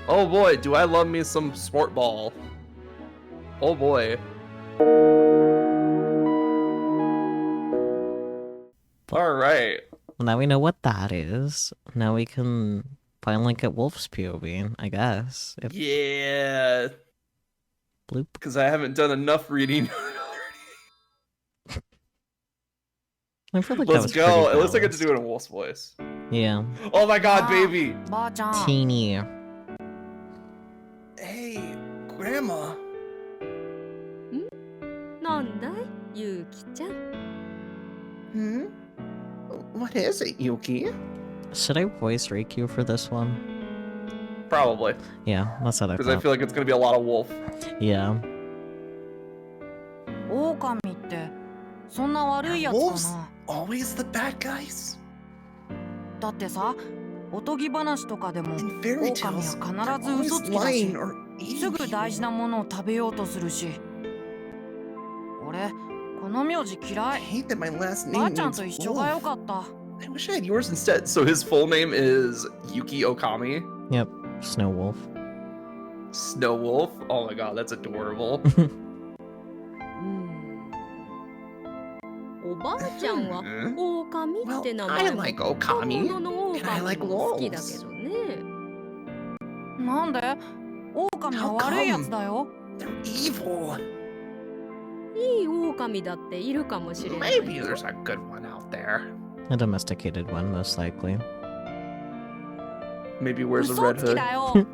Oh boy, do I love me some sport ball. Oh boy. Alright. Well, now we know what that is. Now we can finally get Wolfe's POV, I guess. Yeah. Bloop. Because I haven't done enough reading. I feel like Let's that was go. pretty It looks like I get to balanced. do it in Wolf's voice. Yeah. Oh my god, baby. Teeny. Hey, Grandma. なんだいゆうきちゃん Hmm? What is it, Yuki? Should I voice Riku for this one? Probably. Yeah, that's what I Because I thought. feel like it's going to be a lot of Wolf. Yeah. 狼ってそんな悪いやつか Wolves な always the bad guys? だってさおとぎ話とかでも In fairy 狼 tales, は they're 必ず嘘 always つきだ lying し or す eating ぐ大事な people. ものを食べようとするし俺この名字嫌 I い hate that my last ばあ name ちゃん means と一緒がよ wolf. かった I wish I had yours instead. So his full name is Yuki Okami. Yep. Snow Wolf. Snow Wolf. Oh my god, that's adorable. おばあちゃんは Hmm? 狼って名 Well, I 前も like 本 Okami. 物の and I 狼 like も好きだけ wolves. どねなんで狼は悪いやつだよ They're evil. いい狼だっているかもしれない Maybe there's a good one out there. A domesticated one, most likely. Maybe wears a 嘘 red つきだ hood. よ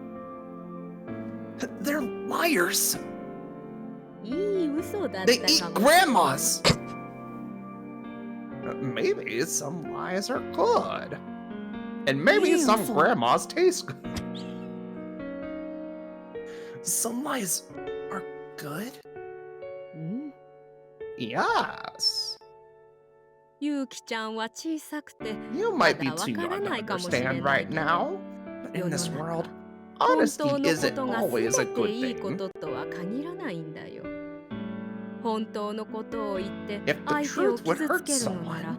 They're liars. いい嘘だった They eat かもしれない grandmas. Maybe some lies are good. And maybe Ew, some so- grandmas taste good. Some lies are good? うん Yes. ゆうきちゃんは小さくて You might be まだ too わから young to ないかもしれない understand right けど now. But in this 世の中 world, 本 honesty 当のこ isn't とが always a 全て good いいこ thing. ととは限らないんだよ。本当のことを言って If the 相手を truth would 傷 hurt つけるのなら someone,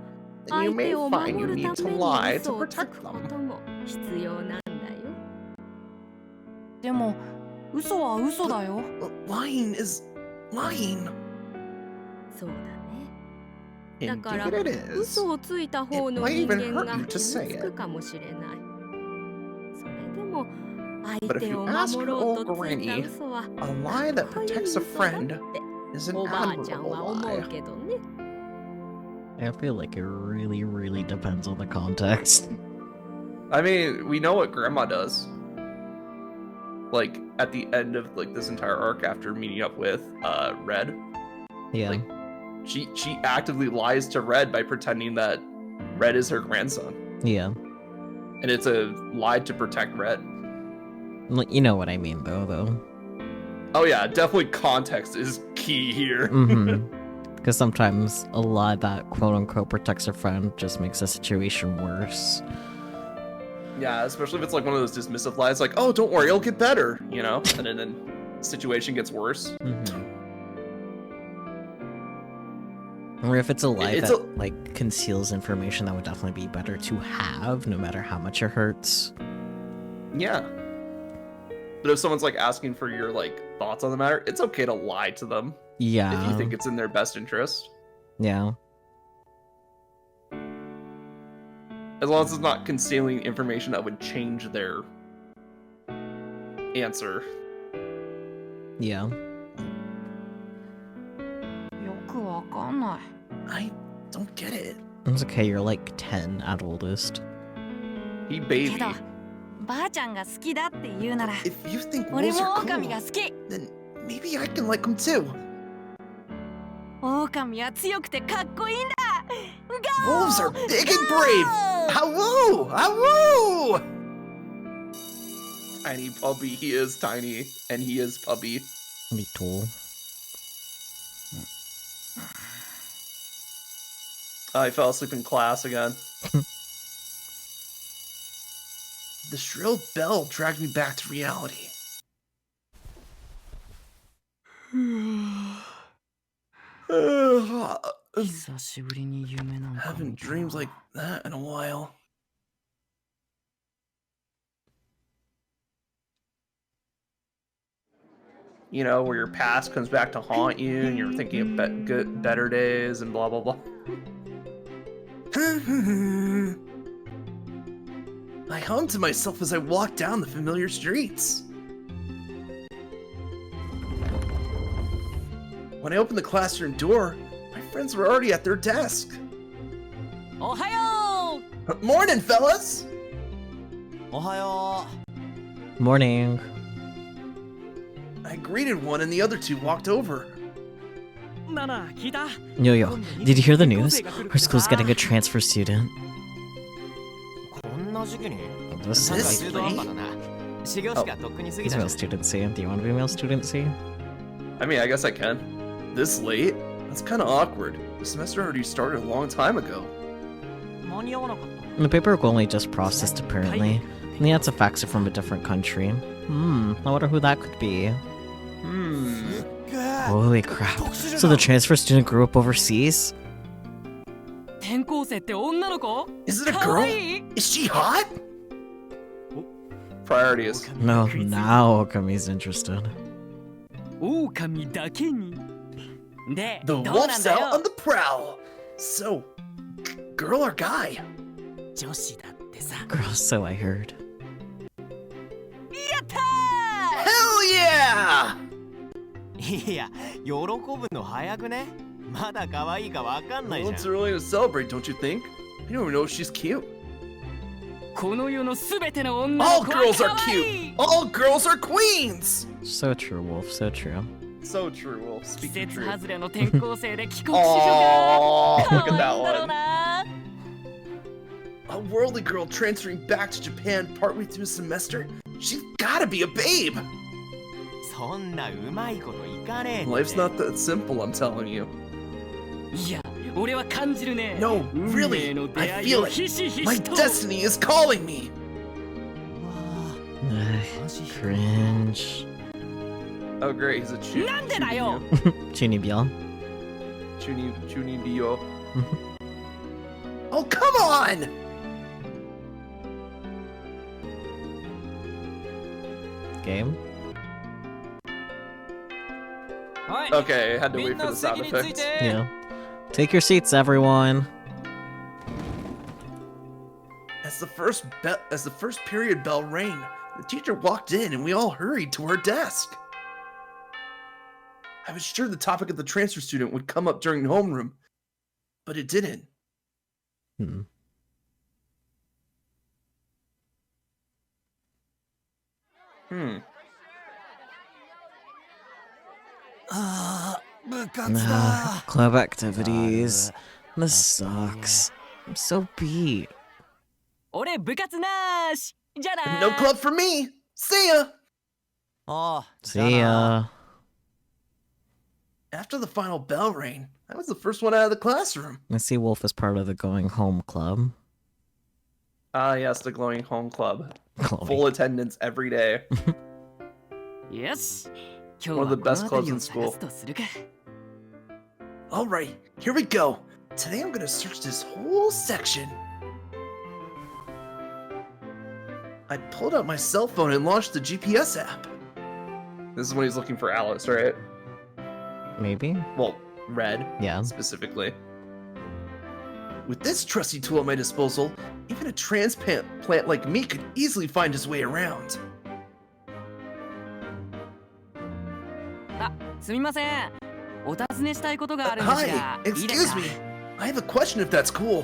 then you 相 may 手を find 守 you る need た to めに lie 嘘 to をつ protect くこ them. とも必要なんだよ。でも嘘は嘘だよ Lying is lying. そうだね。だから Indeed it is. 嘘をついた方の It 人 might even 間 hurt が you to 傷 say つ it. くかもしれない。それでも相 But if 手 you を ask 守 your ろう old とついた granny, 嘘は a lie that かっこいい protects a 嘘だっ friend て is an おばあちゃん admirable は思う lie. けどね。 I feel like it really, really depends on the context. I mean, we know what Grandma does. Like at the end of like this entire arc, after meeting up with Red, Yeah. like she actively lies to Red by pretending that Red is her grandson, Yeah. and it's a lie to protect Red. Like, you know what I mean, though. Oh yeah, definitely context is key here. Mm-hmm. Because sometimes a lie that quote-unquote protects a friend just makes the situation worse. Yeah, especially if it's like one of those dismissive lies, like, "Oh, don't worry, it'll get better," you know, and then the situation gets worse. Mm-hmm. Or if it's a lie It's that, like, conceals information that would definitely be better to have, no matter how much it hurts. Yeah. But if someone's like asking for your like thoughts on the matter, it's okay to lie to them Yeah. if you think it's in their best interest. Yeah. As long as it's not concealing information that would change their answer. Yeah. よくわかんない I don't get it. It's okay, you're like 10 at oldest. He baby. けどばあちゃんが好きだって言うなら If you think 俺 wolves も are 狼 cool, が好き then maybe I can like them too. 狼は強くてかっこいいんだ Wolves are big and brave. Awoooo! Awoooo! Tiny puppy. He is tiny, and he is puppy. Little. I fell asleep in class again. The shrill bell dragged me back to reality. I 久しぶりに夢なんか haven't 見た dreamed like that in a while. You know, where your past comes back to haunt you and you're thinking of better days and blah, blah, blah. I hummed to myself as I walked down the familiar streets. When I opened the classroom door, my friends were already at their desk. Ohayo! Morning, fellas! Ohayo! Morning. I greeted one and the other two walked over. Yo, did you hear the news? Our school's getting a transfer student. This This is late? He's male student C. Do you want to be male student C? I mean, I guess I can. This late? That's kind of awkward. The semester already started a long time ago. The paperwork only just processed apparently. And he had to fax it from a different country. I wonder who that could be. Holy crap. So the transfer student grew up overseas? Is it a girl? Is she hot? Priorities. No, now Okami's interested. The wolf's out on the prowl. So, girl or guy? Girl, so I heard. Hell yeah! いや、喜ぶの早くね。まだ可愛いかわかんない Well, じ it's ゃん。 early to celebrate, don't you think? I don't even know if she's cute. この世のすべての女 All の子は girls are 可愛い cute! All girls are queens! So true, Wolf, so true. So true, Wolf. 季 Speak the 節 truth. 外れの転校生で帰国子女 Aww, が look 可 at 愛いんだろう that な one. A worldly girl transferring back to Japan partway through a semester? She's gotta be a babe! そんなうまいこといかねえって Life's not that simple, I'm telling you. いや俺は感じるね No, 運 really, 命の出 I 会い feel を it. ひしひ My しと destiny is calling me! うわ Cringe. Oh great, he's a chu. なんでだよ Chunibyo. Chuni Dio. Oh, come on! Game? Okay, I had to wait for the sound effects. Yeah. Take your seats, everyone. As the first period bell rang, the teacher walked in and we all hurried to our desk. I was sure the topic of the transfer student would come up during homeroom, but it didn't. Hmm. Club activities. This sucks. I'm so beat. 俺部活なーしじゃあな No club for me! See ya! ああ、 See ya. After the final bell rang, I was the first one out of the classroom. I see Wolf is part of the Going Home Club. Ah, yes, the Glowing Home Club. Chloe. Full attendance every day. よし今日 One は of the こ best の clubs 辺り in を探 school. すとするか Alright, here we go. Today I'm gonna search this whole section. I pulled out my cell phone and launched the GPS app. This is when he's looking for Alice, right? Maybe? Well, Red, Yeah. specifically. With this trusty tool at my disposal, even a transplant plant like me could easily find his way around. あすみませんお尋ねしたいことがあるんです Hi, がいいです excuse か me. I have a question if that's cool.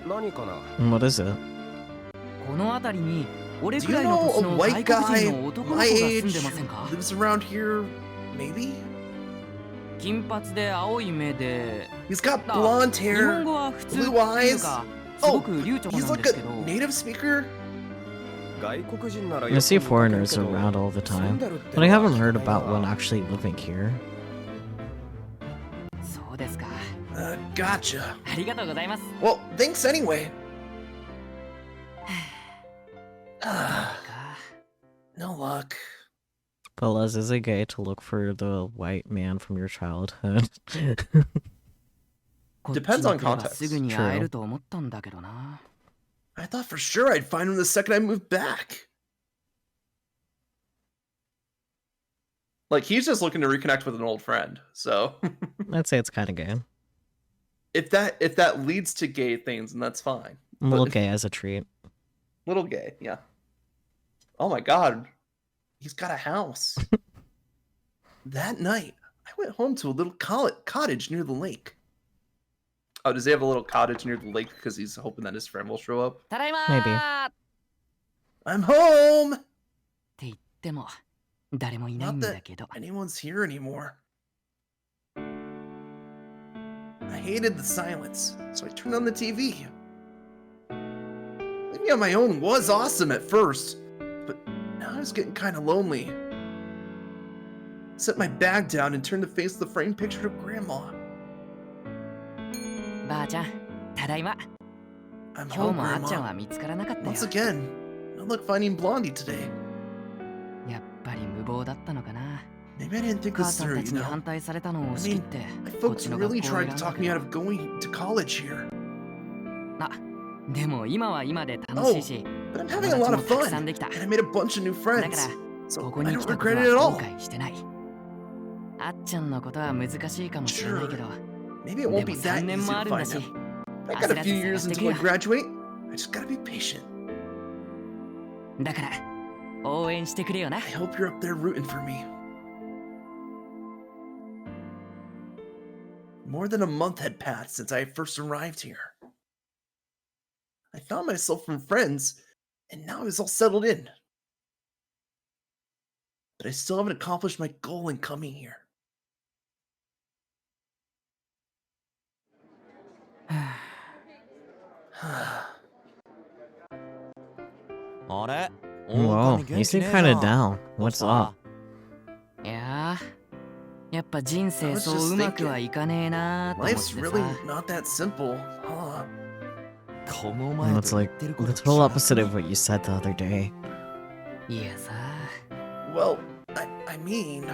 何かな What is it? この辺りに俺 Do く you らいの know 年 a の white 外国 guy 人の男の子が my 住ん age でませんか lives around here? Maybe? 金髪で青い目で He's got だ blonde 日本 hair. 語は普通 blue っていう eyes かすごく流暢な He's ん like です a けど native speaker? 外国人なら I see foreigners around all the time, but I haven't heard about one actually living here. そうですか Gotcha. ありがとうございます Well, thanks anyway. か No luck. Fellas, is it gay to look for the white man from your childhood? こっち Depends に on 来れば context. すぐに会えると思ったんだけどな I thought for sure I'd find him the second I moved back. Like, he's just looking to reconnect with an old friend. So I'd say it's kind of gay. if that leads to gay things, then that's fine. A little gay as a treat. Little gay, yeah. Oh my god. He's got a house. That night, I went home to a little cottage near the lake. Oh, does he have a little cottage near the lake because he's hoping that his friend will show up? Maybe. I'm home! って言っても誰もいない Not んだ that けど anyone's here anymore. I hated the silence, so I turned on the TV. Living on my own was awesome at first, but now I was getting kind of lonely. I set my bag down and turned to face the framed picture of Grandma. ばあちゃんただいま I'm 今日 home, もあっちゃん Grandma. は見つからなかったよ Once again, no luck finding Blondie today. やっぱり無謀だったのかな Maybe I didn't think 母 this さん through, た you ちに know. 反対されたのを押し切って My こっ folks ちの学校 really を選 tried ん to だ talk け me ど out of going to college here. でも今は今で楽しいし But I'm 友 having a 達 lot も of たくさん fun, できた and I made a bunch of new だか friends. ら So ここ I に don't 来たこと regret は it at 後 all. 悔してないあっちゃんのことは難しいかもしれないけど Maybe it won't be でも that 3 easy 年もあ to るんだ find し him. I got a few years until I graduate. I just gotta be patient. だから応援してくれよな I hope you're up there rooting for me. More than a month had passed since I first arrived here. I found myself some friends, and now I was all settled in. But I still haven't accomplished my goal in coming here. あれ Whoa, you seem kind of down. What's up? いややっぱ人生そううまくはいかねえなと思って Life's さ really not that simple, huh? この前 That's like the total opposite of what you said the other day. いやさ Well, I mean...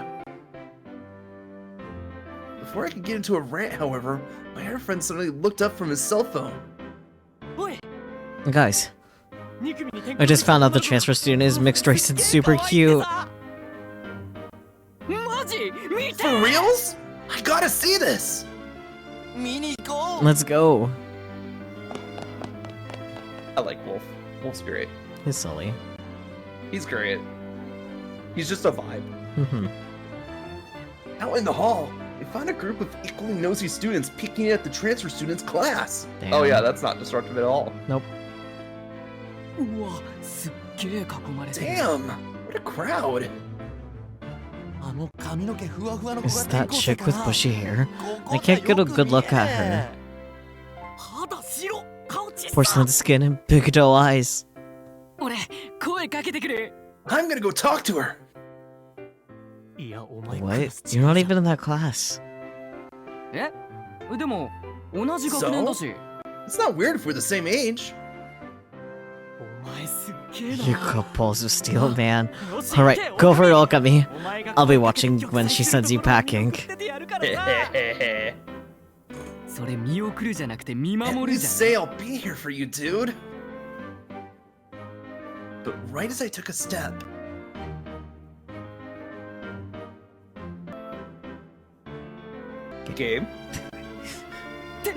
Before I could get into a rant, however, my other friend suddenly looked up from his cell phone. Guys, I just found out the transfer student is mixed race and super cute. マジ見て For reals? I gotta see this! 見に行こう Let's go. I like Wolf. Wolf's great. He's silly. He's great. He's just a vibe. Mhm. Out in the hall, I found a group of equally nosy students peeking at the transfer student's class. Oh Damn. yeah, that's not disruptive at all. Nope. うわすっげえ囲まれてる Damn! What a crowd! あの髪の毛ふわふわの子 Is が that chick with bushy hair? I can't get a good look at her. 肌白顔小さ Porcelain skin and big doe eyes. 俺声かけてくる I'm gonna go talk to her! いやお前 What? You're not even in that class. えでも同じ学年だし It's not weird if we're the same age. お前すっげえな You got balls of steel, man. Alright, go for it, Okami. I'll be watching when she sends you packing. それ見送るじゃなくて見 At 守る least じゃ say I'll be here for you, dude. But right as I took a step, Gabe. ん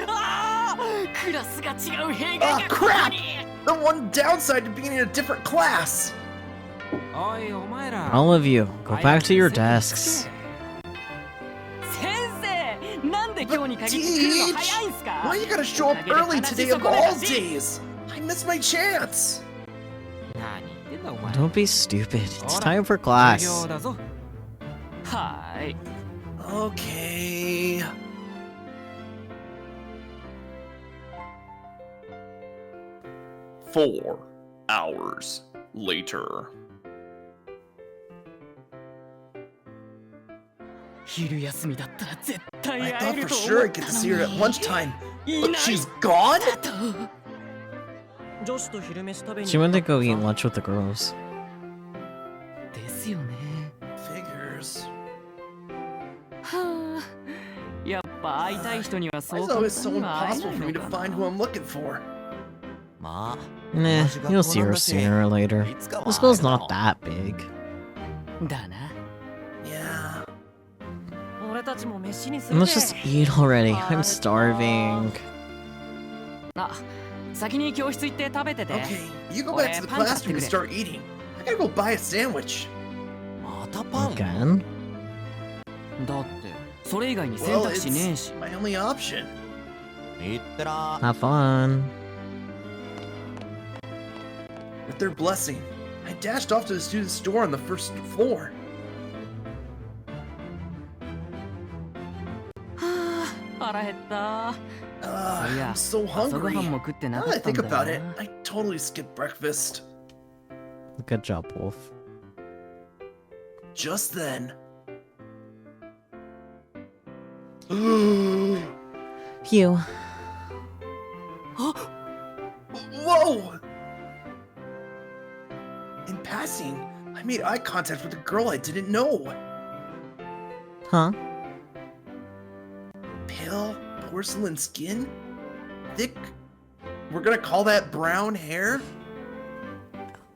あークラスが違う弊 Ah, 害がここ crap! に The one downside to being in a different class. おいお前ら All of you, go back to your desks. 先生なんで今日に限って来るの早いんすか Why you gotta show up early today of all days? I missed my chance. 何言ってんだお前 Don't be stupid. It's time for 授 class. 業だぞはーい Okay. Four hours later. 昼休みだったら絶対 I 会え thought る for と sure 思 I'd っ get た to の see her at に lunchtime, い but ない she's gone? だと She went to go eat lunch with the girls. ですよね Figures. はあやっぱ会いたい人には Why そう is it 簡 always 単 so には会え impossible ない for me to のか find な who I'm looking for? まあ Nah, you'll see her sooner or later. いつかは The school's 会える not that big. だな Yeah. たちも飯にす And る let's just eat already. I'm starving. あ、先に教室行って食べてて。 Okay, you go back to the classroom and start eating. I gotta go buy a sandwich. またパン Again? だってそれ以外に選 Well, 択肢ねえ it's し。 my only option. いったら Have fun. With their blessing, I dashed off to the student store on the first floor. はあ、腹減った。 I'm so 朝ごは hungry. んも食ってな Now か that っ I たん think だ about よ it, な。 I totally skipped breakfast. Good job, Wolf. Just then. Phew. Whoa! In passing, I made eye contact with a girl I didn't know. Huh? Pale porcelain skin? Thick? We're gonna call that brown hair?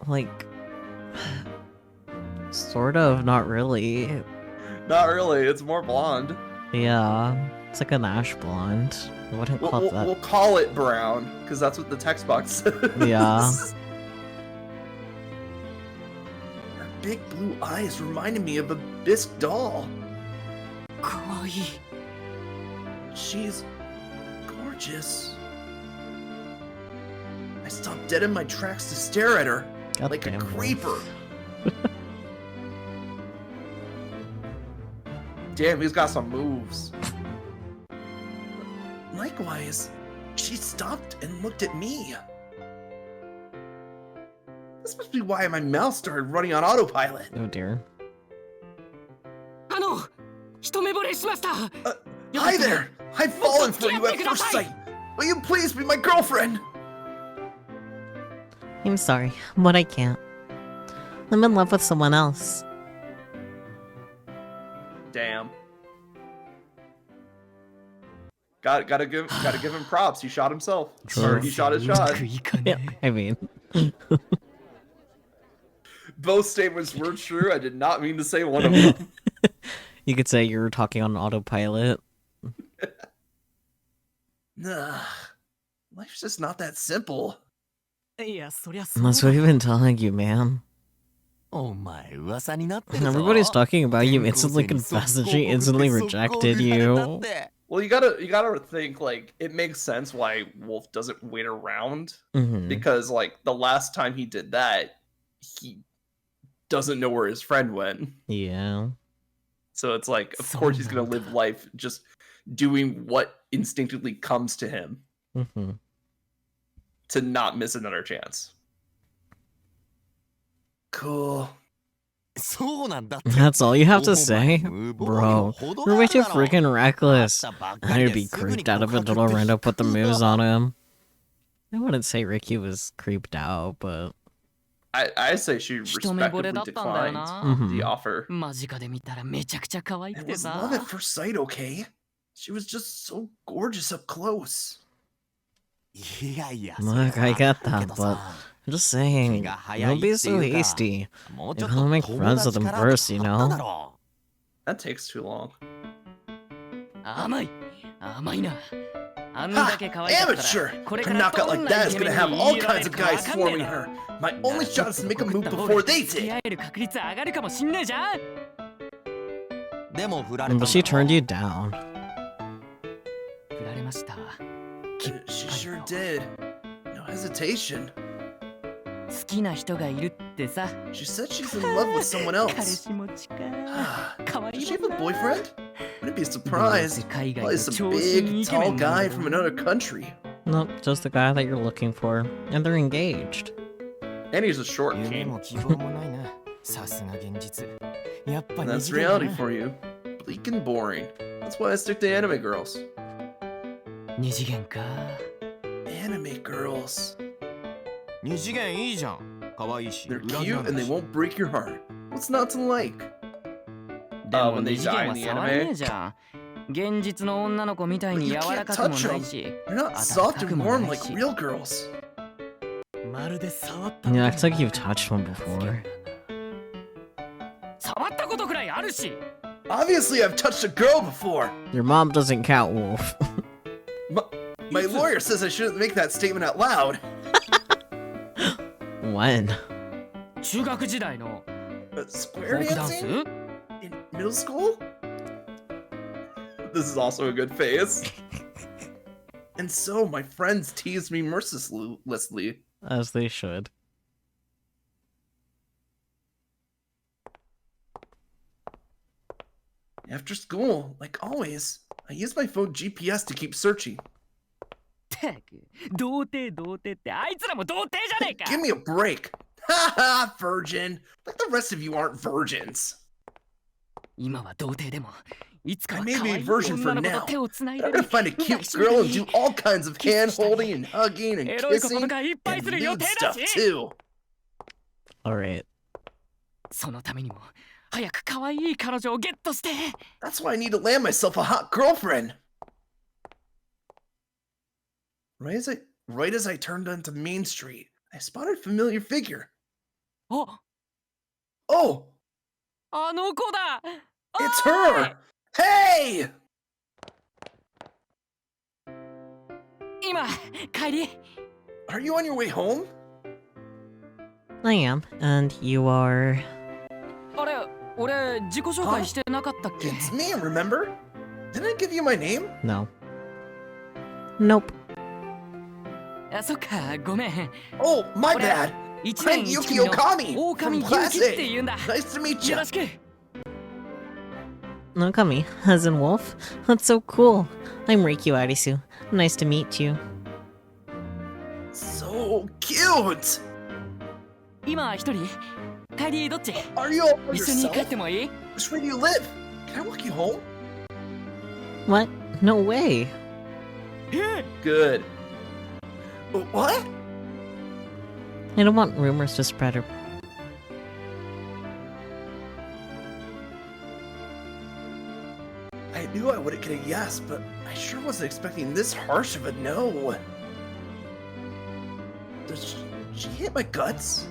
Like... Sort of, not really. Not really, it's more blonde. Yeah. It's like an ash blonde. I wouldn't call it that. We'll call it brown, because that's what the text box says. Yeah. Her big blue eyes reminded me of a bisque doll. かわいい。 She's gorgeous. I stopped dead in my tracks to stare at her, God like a damn, Wolf. creeper. Damn, he's got some moves. Likewise, she stopped and looked at me. This must be why my mouth started running on autopilot. Oh dear. あの、一目惚れしました。 Hi there! I've fallen for you at first sight. Will you please be my girlfriend? I'm sorry, but I can't. I'm in love with someone else. Damn. Gotta give him props. He shot himself. Or he shot his shot. Yeah, I mean... Both statements were true. I did not mean to say one of them. You could say you were talking on autopilot. Nah. Life's just not that simple. いや、そりゃそうだ。 That's what we've been telling you, man. お前噂になってるぞ Everybody's talking about you instantly confessed and she instantly rejected you. Well, you gotta think, like, it makes sense why Wolf doesn't wait around. Mm-hmm. Because, like, the last time he did that, he doesn't know where his friend went. Yeah. So it's like, of course he's gonna live life just doing what instinctively comes to him Mm-hmm. to not miss another chance. Cool. そうなんだって That's all you have to お前 say? 無防備は Bro, 程 you're があ way る too だろ freaking reckless. 会ったばっかり I'd で be すぐに creeped out if a 告白 little って rando put the 低い moves わ on him. I wouldn't say Ricky was creeped out, but... I say she 一目惚れ respectively だったんだよ declined な。 Mhm. the offer. 間近で見たらめちゃくちゃ可愛く It て was さ。 love at first sight, okay? She was just so gorgeous up close. いやいや Look, I get that, けど but さ I'm just saying, 気が早い don't っ be て so いうか hasty. もうちょっ You と gotta make 友 friends with 達 them から first, you あっただ know? ろ That takes too long. 甘い。甘いな。あんだけ可愛かったら Amateur! これ A から knockout どん like な that イ is ケメ gonna ン have に all 言われ kinds る of かわ guys かんねえ swarming な。 her. My only shot is to make a move 告った方が before they 付き did. 合える確率上がるかもしんねえじゃん。でも振られたんだ But she ろ turned you down. 振られました。 She sure did. No hesitation. 好きな人がいるってさ。 She said she's in love with someone 彼 else. 氏持ちか。 Does 可愛い she も have ん a な。 boyfriend? Wouldn't be どうせ surprised. 海外 Probably の some 超新 big, イケメ tall ンなんだ guy よ from another country. Nope, just the guy that you're looking for. And they're engaged. And he's a short 夢 king. も希望もないなさすが現実やっぱ And 二 that's 次元だ reality な for you. Bleak and boring. That's why I stick to anime girls. 二次元か。 Anime girls. 二次元いいじゃん可愛いし They're 裏切ら cute な and い they し won't break your heart. What's not to like? で when も they 二次元 die は in the 触れね anime? えじゃん。現実の女の子みたいに柔らかくもないし。 They're not soft and warm like real girls. まるで触った Yeah, it's like you've touched one before. 触ったことくらいあるし。Obviously, I've touched a girl before. Your mom doesn't count, Wolf. My lawyer says I shouldn't make that statement out loud. When? 中学時代の Square フォークダンス dancing? In middle school? This is also a good phase. And so, my friends teased me mercilessly. As they should. After school, like always, I use my phone GPS to keep searching. ったく童貞童貞ってあいつらも童貞じゃねえか Give me a break. Haha, virgin. Like the rest of you aren't virgins. 今は童貞でもいつか I は may 可 be 愛 a い virgin 女 for の子と now, 手をつない but で I'm gonna find a cute girl and do all kinds of hand holding and hugging and エロいこと kissing とかいっぱい and する予 nude 定だ stuff し too. Alright. そのためにも早く可愛い彼女をゲットして That's why I need to land myself a hot girlfriend. Right as I turned onto Main Street, I spotted a familiar figure. あ Oh, あの子だ it's おい her! Hey! 今帰り Are you on your way home? I am, and you are... あれ俺自己紹介してなかったっけ It's me, remember? Didn't I give you my name? No. Nope. あそっかごめん Oh, my 俺 bad. 一 I'm 年一 Yuki 組の Okami 狼 from 勇 Class 気って言 A. うんだ Nice to meet よ you. ろしく Okami, as in Wolf? That's so cool. I'm Reiki Arisu. Nice to meet you. So cute. 今一人帰りどっち Are you all by 一緒に帰っ yourself? てもいい Which way do you live? Can I walk you home? What? No way. え Good. What? I don't want rumors to spread or... I knew I wouldn't get a yes, but I sure wasn't expecting this harsh of a no. Does she hit my guts?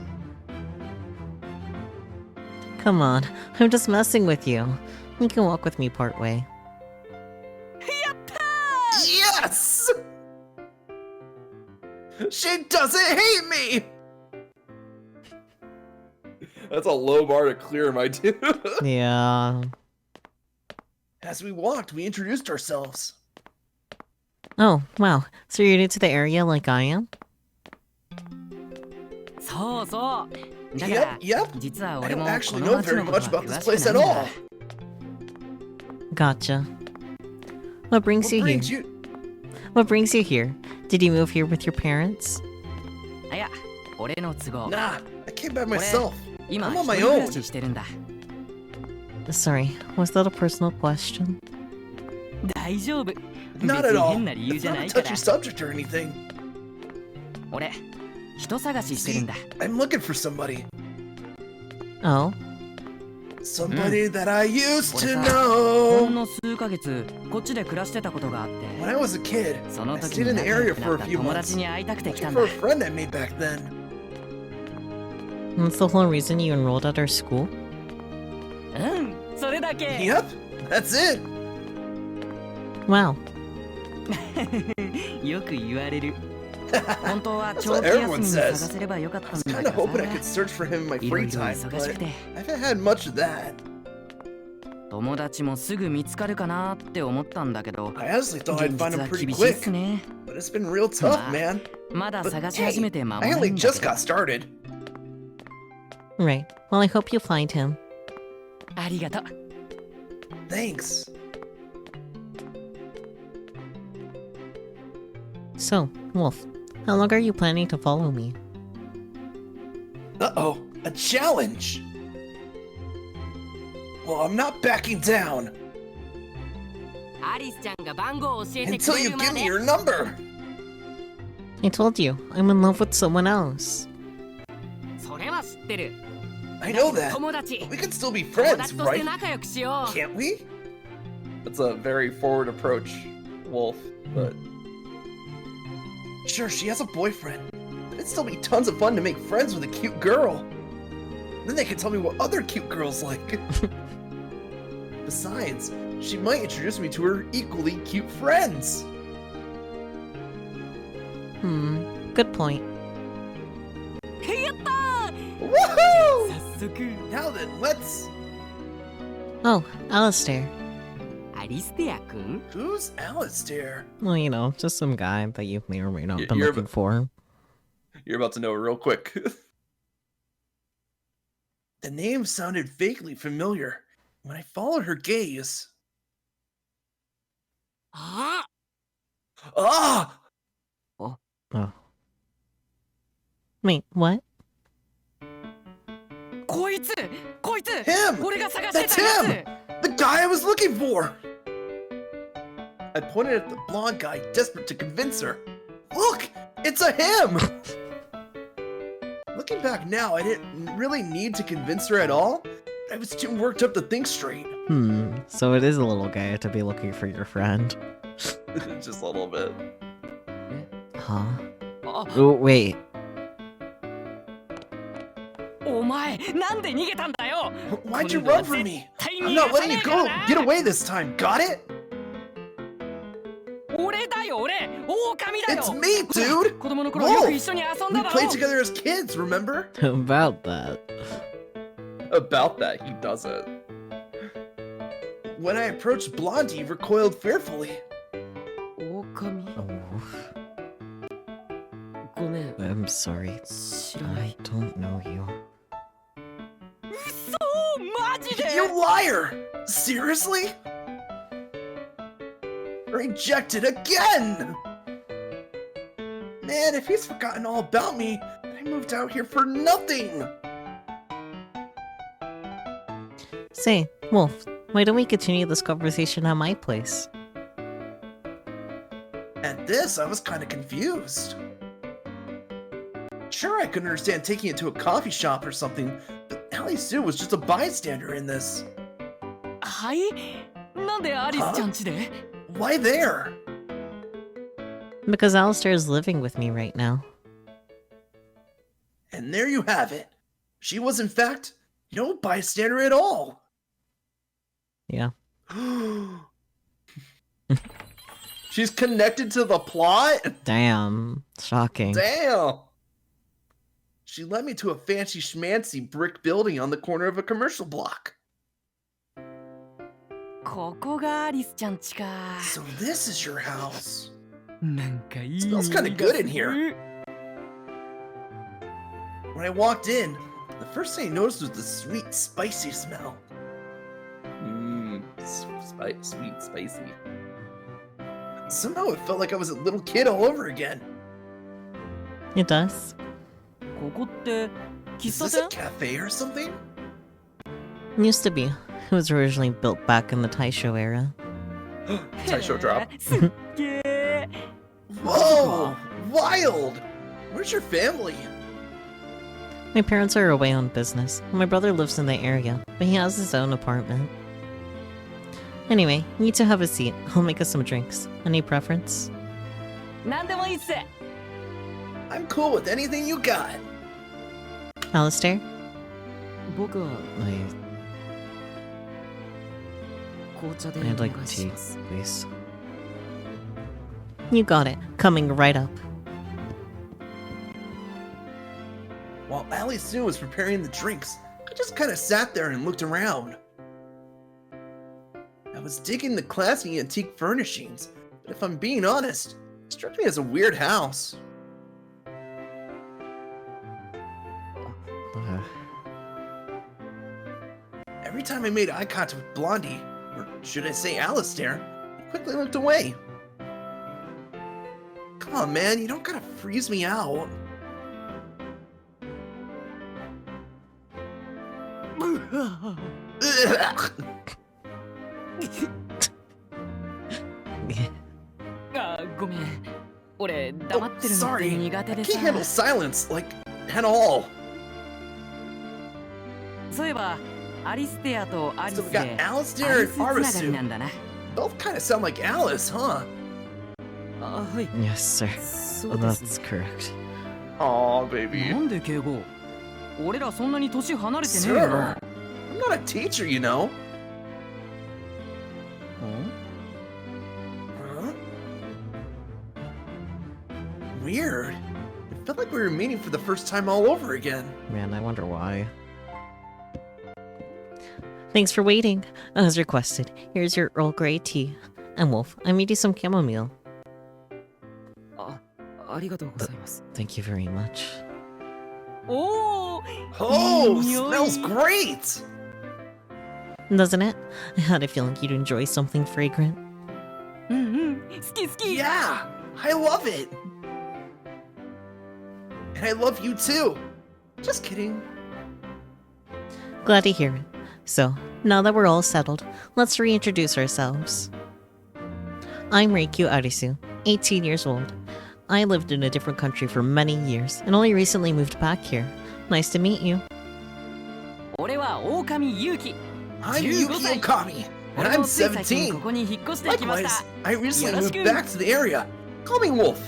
Come on, I'm just messing with you. You can walk with me part way. Yes! She doesn't hate me! That's a low bar to clear, my dude. Yeah. As we walked, we introduced ourselves. Oh, wow. So you're new to the area like I am? そうそうだから Yep, yep. 実は I 俺 don't もこ actually の know 町 very のこと much は about this 詳し place く at ないんだ all. Gotcha. What brings you What here? brings you? What brings you here? Did you move here with your parents? いや俺の都合 Nah, I came by myself. 今 I'm 一 on 人 my 暮ら own. ししてるんだ Sorry, was that a personal question? 大丈夫 Not 別 at に all. 変な理由 It's じゃ not な a いから touchy subject or anything. 俺人探ししてるん See, だ I'm looking for somebody. Oh? Somebody that I used to 俺さほん know. の数ヶ月こっちで暮らしてたことがあって When I was a kid, その I 時 stayed に in the 仲良 area く for な a った few 友 months. 達に会いたくて来た Looking ん for だ a friend I made back then. That's the whole reason you enrolled at our school? うんそれだけ Yep, that's it. Wow. よく言われる本当は That's 長 what 期休 everyone みに says. 探せればよかっ I たん was だ kind け of ど hoping I さ could search for him in my いろ free いろ time, 忙しく but て I haven't had much of that. 友達もすぐ見つかるかなって思ったんだけど I honestly thought 現 I'd find 実 him は pretty 厳しいっ quick, すね but it's been real tough, Nah. man. まだ But 探し hey, 始めて間も I ない only んだ just けど got started. Right. Well, I hope you find him. ありがとう Thanks. So, Wolf, how long are you planning to follow me? Uh-oh, a challenge. Well, I'm not backing down アリスちゃんが番号を教えてく until れ you る give ま me で your number. I told you, I'm in love with someone else. それは知ってる I know that. 友達 But we can still be 友 friends, 達として right? 仲良くしよう Can't we? That's a very forward approach, Wolf, but... Sure, she has a boyfriend, but it'd still be tons of fun to make friends with a cute girl. Then they can tell me what other cute girls like. Besides, she might introduce me to her equally cute friends. Good point. やったー Woohoo! 早速 Now then, let's... Oh, Alistair. アリステア君 Who's Alistair? Well, you know, just some guy that you may or may not have been You're looking for. You're about to know real quick. The name sounded vaguely familiar. When I followed her gaze... あ Ah! Oh. Wait, what? こいつ Him! 俺が探して That's たや him! The guy I was looking for! I pointed at the blonde guy, desperate to convince her. Look! It's a him! Looking back now, I didn't really need to convince her at all. I was too worked up to think straight. So it is a little gay to be looking for your friend. Just a little bit. Huh? あ Oh, wait. お前なんで逃げたんだよ Why'd you run from me? I'm not letting you go. Get away this time. Got it? 俺だよ俺狼だよ It's me, dude! 子供の頃よく一緒に遊ん We だだろ played together as kids, remember? About that. About that, he doesn't. When I approached Blondie, he recoiled fearfully. 狼 Oh, ごめん I'm sorry. 知らない I don't know you. マジで You liar! Seriously? Rejected again! Man, if he's forgotten all about me, I moved out here for nothing! Say, Wolf, why don't we continue this conversation at my place? At this, I was kind of confused. Sure, I could understand taking it to a coffee shop or something, but Allie Sue was just a bystander in this. はいなんでアリスちゃん家で Why there? Because Alistair is living with me right now. And there you have it. She was, in fact, no bystander at all. Yeah. She's connected to the plot? Damn. Shocking. Damn! She led me to a fancy schmancy brick building on the corner of a commercial block. ここがアリスちゃん家か So this is your house. なんかいい Smells kinda good in here. When I walked in, the first thing I noticed was the sweet, spicy smell. Sweet, spicy. Somehow it felt like I was a little kid all over again. It does. ここって喫 Is 茶 this a 店 cafe or something? Used to be. It was originally built back in the Taisho era. Taisho drop. すっげえ Whoa! Wild! Where's your family? My parents are away on business. My brother lives in the area, but he has his own apartment. Anyway, you need to have a seat. I'll make us some drinks. Any preference? なんでもいいっす I'm cool with anything you got. Alistair? 僕は 紅茶でお I'd 願 like いし tea, ます please. You got it. Coming right up. While Allie Sue was preparing the drinks, I just kind of sat there and looked around. I was digging the classy antique furnishings, but if I'm being honest, it struck me as a weird house. Every time I made eye contact with Blondie, or should I say Alistair, he quickly looked away. Come on, man, you don't gotta freeze me out. Ugh. あごめん俺黙 Oh, ってるのって sorry. 苦手 I で can't handle さ silence, like, at all. そういえばアリステアとアリ So ス we で got ア Alistair リ and スつながり Arasu. なんだな Both kind of sound like Alice, huh? あはい Yes, sir. そうです That's correct. Aw, な baby. んで敬語俺らそんなに年離れてねえよ Sir, な I'm not a teacher, you know. Huh? Weird. It felt like we were meeting for the first time all over again. Man, I wonder why. Thanks for waiting. As requested, here's your Earl Grey tea. And Wolf, I made you some chamomile. ありがとうございます。 Thank you very much. おお Oh, Nice. smells great! Doesn't it? I had a feeling you'd enjoy something fragrant. うんうん好き好き Yeah, I love it! And I love you too! Just kidding. Glad to hear it. So, now that we're all settled, let's reintroduce ourselves. I'm Reikyu Arisu, 18 years old. I lived in a different country for many years and only recently moved back here. Nice to meet you. 俺は狼勇気 I'm 15 Yuki 歳 Okami, and 俺 I'm もつい最近こ 17. こに引っ越してきまし Likewise, た I recently moved Yoroshiku. back to the area. Call me Wolf.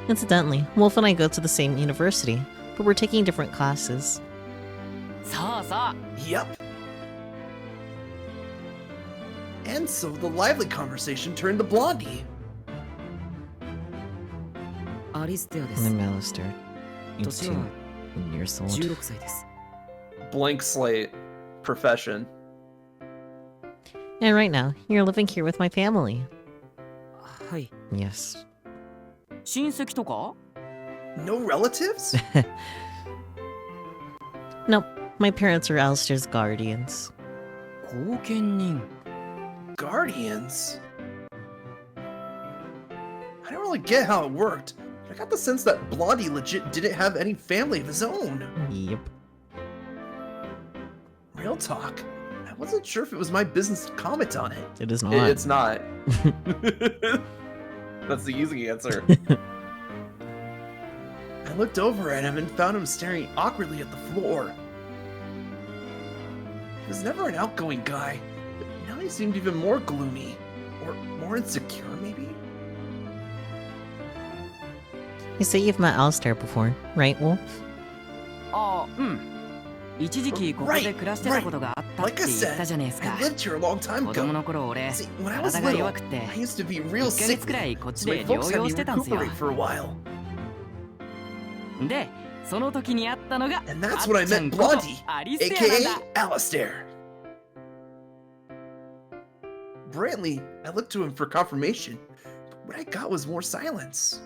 Incidentally, Wolf and I go to the same university, but we're taking different classes. さあさ Yep. And so the lively conversation turned to Blondie. あアリステアです I'm Alistair. 年は 18 years old. 16歳です Blank slate. Profession. And right now, you're living here with my family. はい Yes. 親戚とか No relatives? Nope, my parents are Alistair's guardians. 後見人 Guardians? I don't really get how it worked. I got the sense that Blondie legit didn't have any family of his own. Yep. Real talk. I wasn't sure if it was my business to comment on it. It is not. It's not. That's the easy answer. I looked over at him and found him staring awkwardly at the floor. He was never an outgoing guy, but now he seemed even more gloomy. Or more insecure, maybe? You say you've met Alistair before, right, Wolf? ああうん一時期ここで暮らしてたことがあったって Like I 言った said, じゃねえですか I lived here a long time 子供 ago. の頃俺 See, when I was 体が little, 弱くて I used to be real 1ヶ月くら sickly, いこっち so my で folks 療 had 養 me してたんですよ recuperate for a while. でその時に会ったのが And that's あっ when I ちゃ met んこと Blondie, アリステアなんだ aka Alistair. Brightly, I looked to him for confirmation, but what I got was more silence.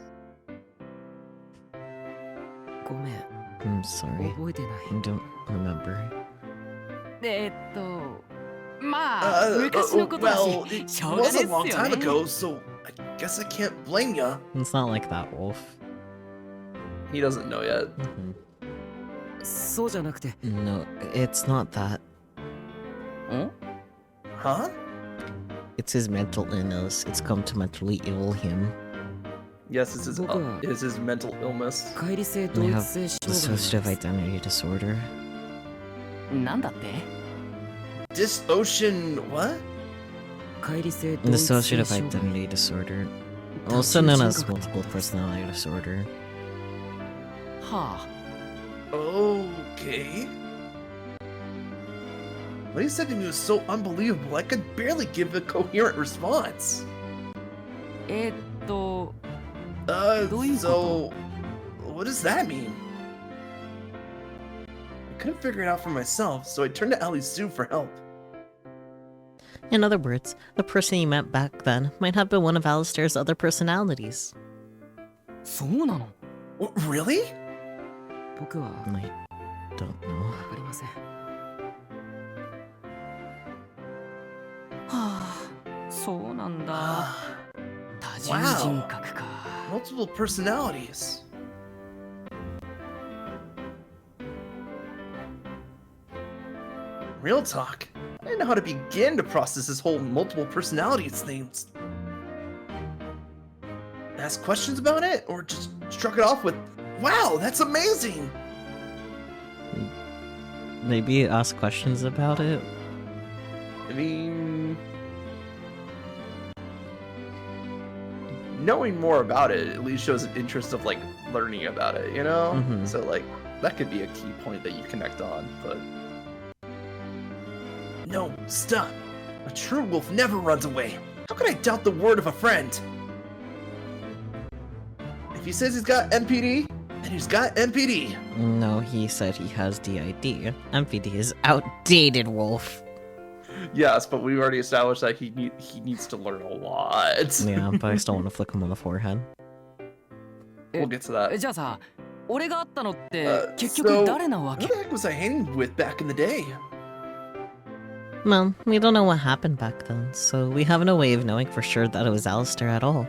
ごめん I'm sorry. 覚えてない I don't remember. まあ昔のことだ Well, し it しょうがね was え a っ long すよ time ね ago, so I guess I can't blame ya. It's not like that, Wolf. He doesn't know yet. Mhm. そうじゃなくて No, it's not that. ん Huh? It's his mental illness. It's come to mentally ill him. Yes, it's Book, his mental illness. 乖離性 I 同一 have 性障 dissociative 害 identity disorder. なんだって Disocean what? 乖離性同一性 Dissociative 障害 identity disorder. 多 Also 重 known 人 as 格って multiple personality disorder. はあ Okay. What he said to me was so unbelievable, I could barely give a coherent response. どういうこと？ So, what does that mean? I couldn't figure it out for myself, so I turned to Ali Sue for help. In other words, the person you met back then might have been one of Alistair's other personalities. そうなの Really? 僕は I don't know. わかりませんはあそうなんだ 多重人格か Multiple personalities. Real talk. I didn't know how to begin to process this whole multiple personalities thing. Ask questions about it, or just struck it off with, "Wow, that's amazing!" Maybe ask questions about it? I mean, knowing more about it at least shows an interest of like learning about it, you know? Mhm. So like that could be a key point that you connect on, but no, stop. A true wolf never runs away. How could I doubt the word of a friend? If he says he's got MPD, then he's got MPD. No, he said he has DID. MPD is outdated, Wolf. Yes, but we've already established that he needs to learn a lot. Yeah, but I still want to flick him on the forehead. We'll get to that. じゃあさ、俺が会ったのって Uh, 結局 so, 誰なわ Who け the heck was I hanging with back in the day? Well, we don't know what happened back then, so we have no way of knowing for sure that it was Alistair at all.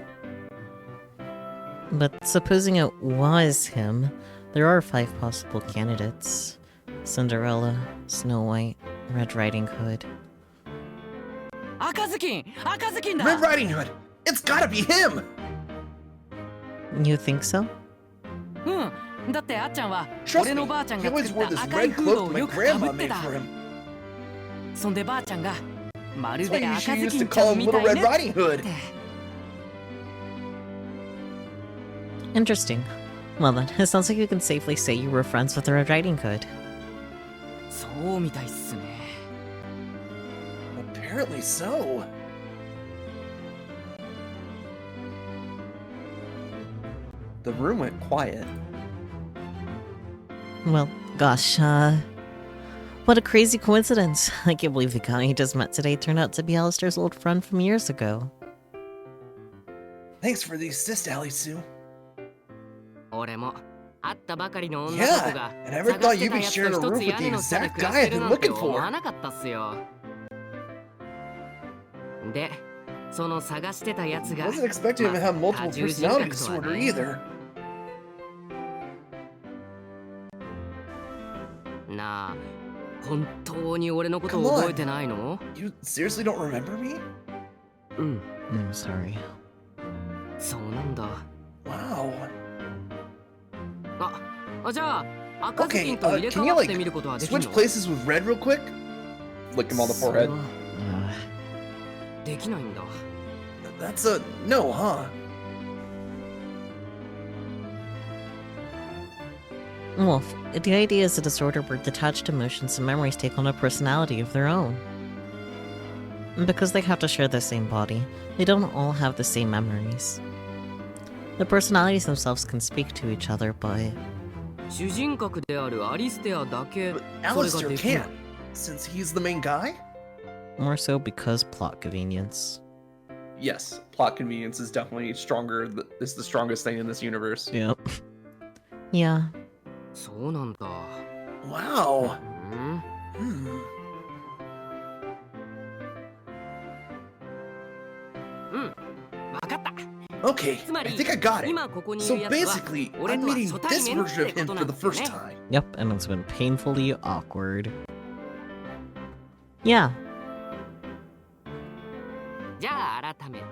But supposing it was him, there are 5 possible candidates. Cinderella, Snow White, Red Riding Hood. 赤ずきんだ Red Riding Hood! It's gotta be him! You think so? うんだってあっちゃんは Trust 俺 me, のばあちゃん he が always 作 wore った this 赤い red フード cloak を my よくか grandma ぶって made た for him. そんでばあちゃんがまる That's why で she 赤ず used き to んちゃ call ん him み Little たい Red ね Riding Hood. って Interesting. Well then, it sounds like you can safely say you were friends with the Red Riding Hood. そうみたいっすね Apparently so. The room went quiet. Well, gosh, what a crazy coincidence. I can't believe the guy he just met today turned out to be Alistair's old friend from years ago. Thanks for the assist, Ally Sue. 俺も会ったばかりの女の子 Yeah, が I never 探 thought して you'd た be やつ sharing a と roof 一つ with 屋 the 根の下で exact 暮ら guy して I've る been なんて looking 思 for. わなかったっすよでその探してたやつが Wasn't expecting him to have multiple personality disorder either. なあ本当に俺のことを Come on. 覚えてないの You seriously don't remember me? うん I'm sorry. そうなんだ Wow. じゃあ赤ずき Okay, んと入れ can 替 you わって like みることはできる switch の places with Red real quick? Lick him on the それ forehead. はできないんだ That's a no, huh? Wolf, the idea is a disorder where detached emotions and memories take on a personality of their own. Because they have to share the same body, they don't all have the same memories. The personalities themselves can speak to each other, but 主人格であるアリステアだけ But それが Alistair できない can't, since he's the main guy? more so because plot convenience. Yes, plot convenience is definitely stronger. Is the strongest thing in this universe. Yep. Yeah. そうなんだ Wow. うん Hmm. うんわかった Okay, つま I り think I got it. 今ここにい So るやつは basically, 俺 I'm とは meeting 初対 this 面っ version て of こ him とな for ん the ですよ first ね time. Yep, and it's been painfully awkward. Yeah. じゃあ改めて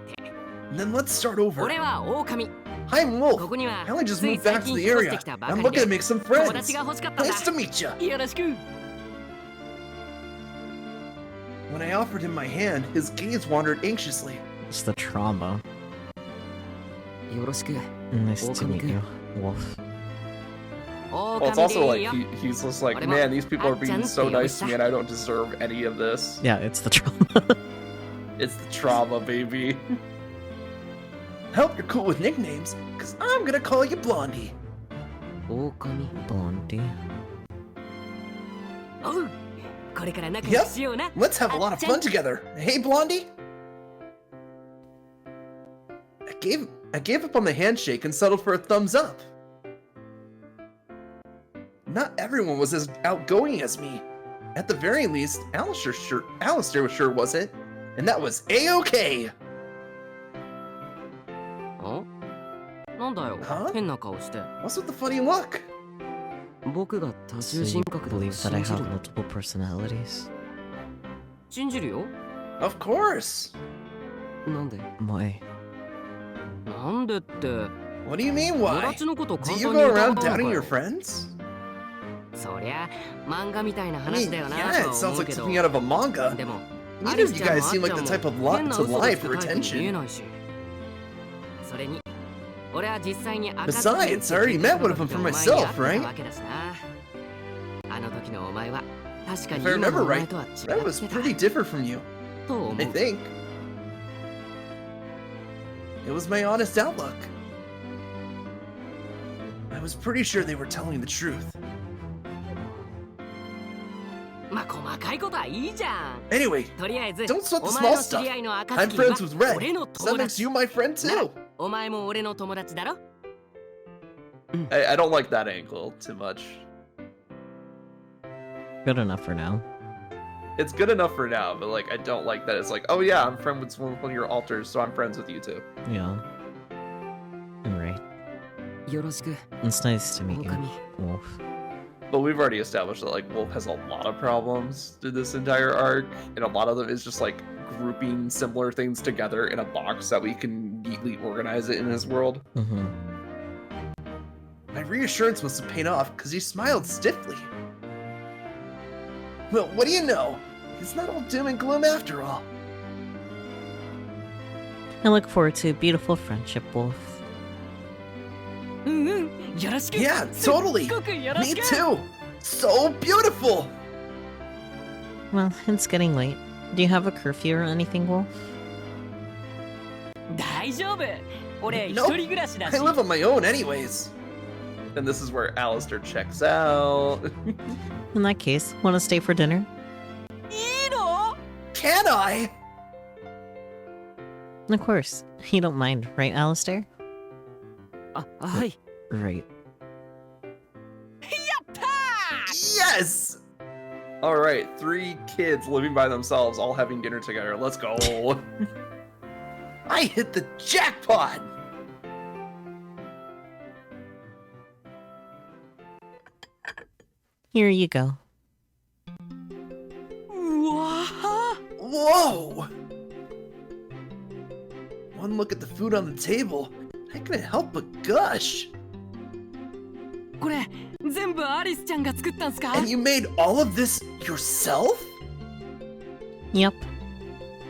Then let's start over. 俺は狼 I'm こ Wolf. こには I only just つい moved 最 back to 近 the 引っ越して area. きたば I'm かり looking で to make some 友 friends. 達が欲しかったんだ Nice to meet you. よろしく When I offered him my hand, his gaze wandered anxiously. It's the trauma. よろしく Nice to meet you, Wolf. Well, it's 狼 also でい like いよ he's just like, man, these people are being so nice to me, and I don't deserve any of this. Yeah, it's the trauma. It's the trauma, baby. I hope you're cool with nicknames, because I'm gonna call you Blondie. 狼 Blondie. おうこれから仲良くしような Let's have a lot of fun together. Hey, Blondie? I gave up on the handshake and settled for a thumbs up. Not everyone was as outgoing as me. At the very least, Alistair was sure wasn't, and that was a-okay. おなんだよ Huh? 変な顔して What's with the funny look? 僕が多 So 重 you 人格だと believe that I 信じ have る multiple personalities? 信じるよ Of course. なんで Why? なんでって What do you mean, 友 why? 達のこと Do 簡 you 単 go に疑う around のか doubting よ your friends? そりゃ漫画みたいな I 話 mean, だよな yeah, と it は sounds 思う like けど something out of a manga. でも Neither of you guys seem like the type of lot 変な to 嘘が lie つく for タイプに見え attention. ないしそれに俺は実際に赤 Besides, I already met one of them for myself, right? わけだしなあの時のお前は確か If に I 今の remember お前 right, とは違って Red was た pretty different from you. と思 I う think. It was my honest outlook. I was pretty sure they were telling the truth. まあ細かいことはいいじゃん Anyway, とりあえず don't sweat the お前 small の知り合いの stuff. 暁 I'm は friends with Red. 俺の So 友 that makes 達 you my friend too. お前も俺の友達だろ I don't like that angle too much. Good enough for now. It's good enough for now, but like I don't like that it's like, oh yeah, I'm friends with one of your alters, so I'm friends with you too. Yeah. Alright. よろしく It's nice to meet you, 狼 Wolf. But we've already established that like Woolfe has a lot of problems through this entire arc, and a lot of them is just like grouping similar things together in a box that we can neatly organize it in his world. Mm-hmm. My reassurance must have paid off because he smiled stiffly. Well, what do you know? It's not all doom and gloom after all. I look forward to a beautiful friendship, Wolf. うんうんよろしく Yeah, すっ totally. ごくよろ Me しく too. So beautiful. Well, it's getting late. Do you have a curfew or anything, Wolf? 大丈夫俺一 Nope. 人暮らしだ I し live on my own anyways. And this is where Alistair checks out. In that case, want to stay for dinner? いいの Can I? Of course. You don't mind, right, Alistair? あはい Right. やったー Yes! Alright, 3 kids living by themselves, all having dinner together. Let's go. I hit the jackpot! Here you go. うわー Whoa! One look at the food on the table, I couldn't help but gush. これ全部アリスちゃんが作ったんすか And you made all of this yourself? Yep.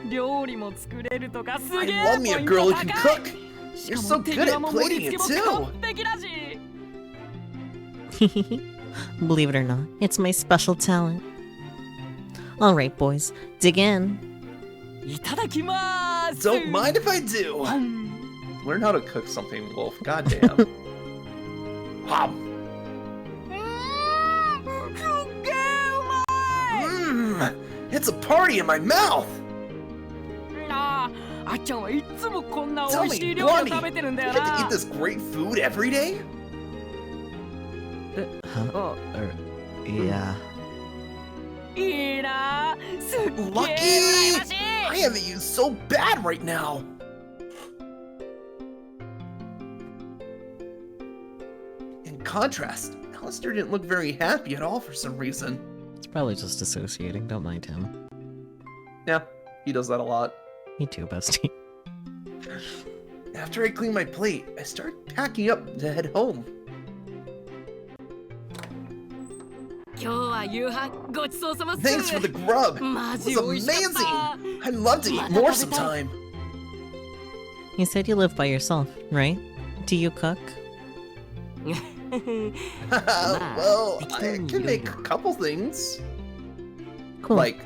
料理も作れるとかす I げえ love me ポ a イン girl ト who can 高い cook. し You're か so も手 good 際 at も盛り plating 付 it けも too. 完璧だし Believe it or not, it's my special talent. Alright, boys, dig in. いただきまーす Don't mind if I do. うん Learn how to cook something, Wolf. Goddamn. Hop. すっげーうまい It's a party in my mouth. なああっちゃんはいつもこんな美 Tell 味しい me, 料理を Blondie, 食べてるんだ you よ get to な eat this great food every day? Huh? あ Yeah. いいなすっげー Lucky! 羨ましい I haven't used so bad right now. In contrast, Alistair didn't look very happy at all for some reason. It's probably just dissociating, don't mind him. Yeah, he does that a lot. Me too, bestie. After I cleaned my plate, I started packing up to head home. 今日は夕飯ごちそうさまっす Thanks for the grub. マ It ジ was 美味しかった amazing. I'd love to eat more sometime. You said you live by yourself, right? Do you cook? Well, I can make a couple things. Cool. Like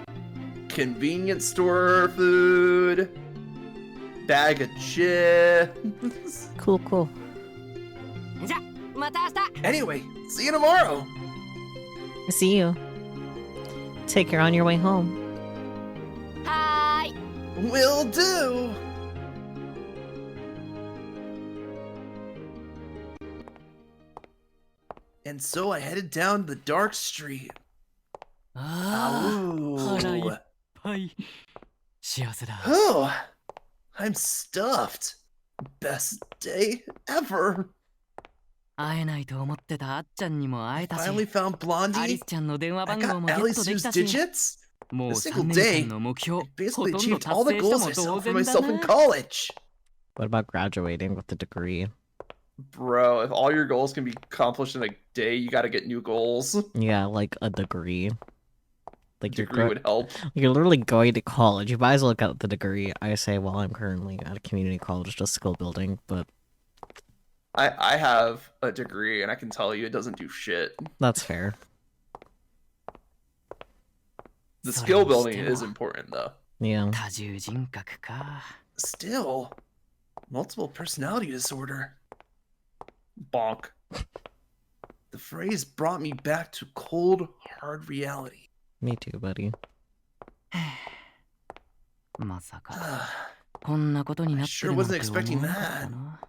convenience store food, bag of chips. Cool, cool. じゃまた明日 Anyway, see you tomorrow. See you. Take care on your way home. はーい Will do. And so I headed down the dark street. ああ腹いっ Awoooo. ぱい幸せだ Oh, I'm stuffed. Best day ever. 会えないと思ってたあっちゃんにも会えたし Finally found アリ Blondie. スちゃんの電話 I 番号 got もゲット Alice でき Sue's たし digits. もう A 3 single 年 day, 間の目標 I ほ basically とんど achieved all 達 the 成した goals も I set 同 for 然だ myself in な college. What about graduating with a degree? Bro, if all your goals can be accomplished in a day, you gotta get new goals. Yeah, like a degree. Like you're, Degree would help. you're literally going to college. You might as well get the degree. I say, well, I'm currently at a community college, just skill building, but I have a degree, and I can tell you it doesn't do shit. that's fair. The Sorry, skill building still. is important, though. Yeah. 多重人格か。 Still, multiple personality disorder. Bonk. The phrase brought me back to cold, hard reality. Me too, buddy. まさか I こんなことになって sure るなん wasn't て expecting 思わなかった that. な。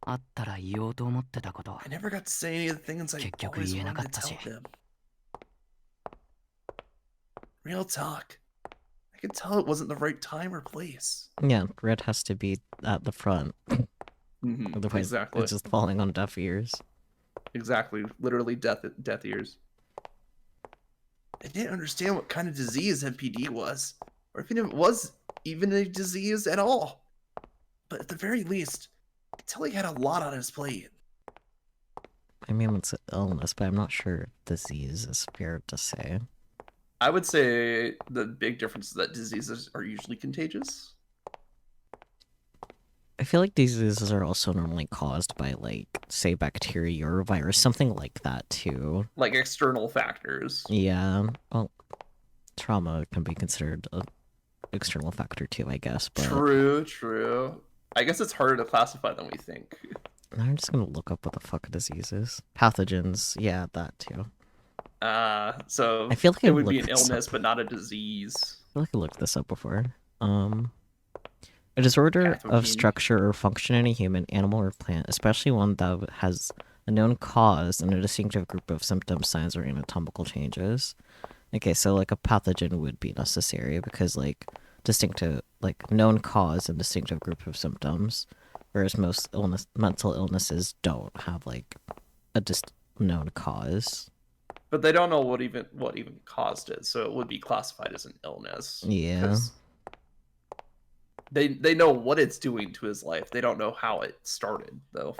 あったら言おうと思ってたこと I never got to say any of the things I 結局 always 言えなか wanted っ to たし。 tell him. Real talk. I could tell it wasn't the right time or place. Yeah, Red has to be at the front. Otherwise, Exactly. it's just falling on deaf ears. Exactly. Literally death ears. I didn't understand what kind of disease MPD was, or if it was even a disease at all. But at the very least, I could tell he had a lot on his plate. I mean, it's an illness, but I'm not sure disease is fair to say. I would say the big difference is that diseases are usually contagious. I feel like diseases are also normally caused by, like, say, bacteria or a virus, something like that, too. Like external factors. Yeah, well, trauma can be considered an external factor, too, I guess, but... True. I guess it's harder to classify than we think. I'm just gonna look up what the fuck a disease is. Pathogens, yeah, that, too. So I feel like it I've would be looked an this illness, up. but not a disease. I feel like I looked this up before. A disorder of Pathogene. structure or function in a human, animal, or plant, especially one that has a known cause and a distinctive group of symptoms, signs, or anatomical changes. Okay, so like a pathogen would be necessary because like known cause and distinctive group of symptoms, whereas most mental illnesses don't have like a known cause. But they don't know what even caused it, so it would be classified as an illness. Yeah. 'Cause they know what it's doing to his life. They don't know how it started, though.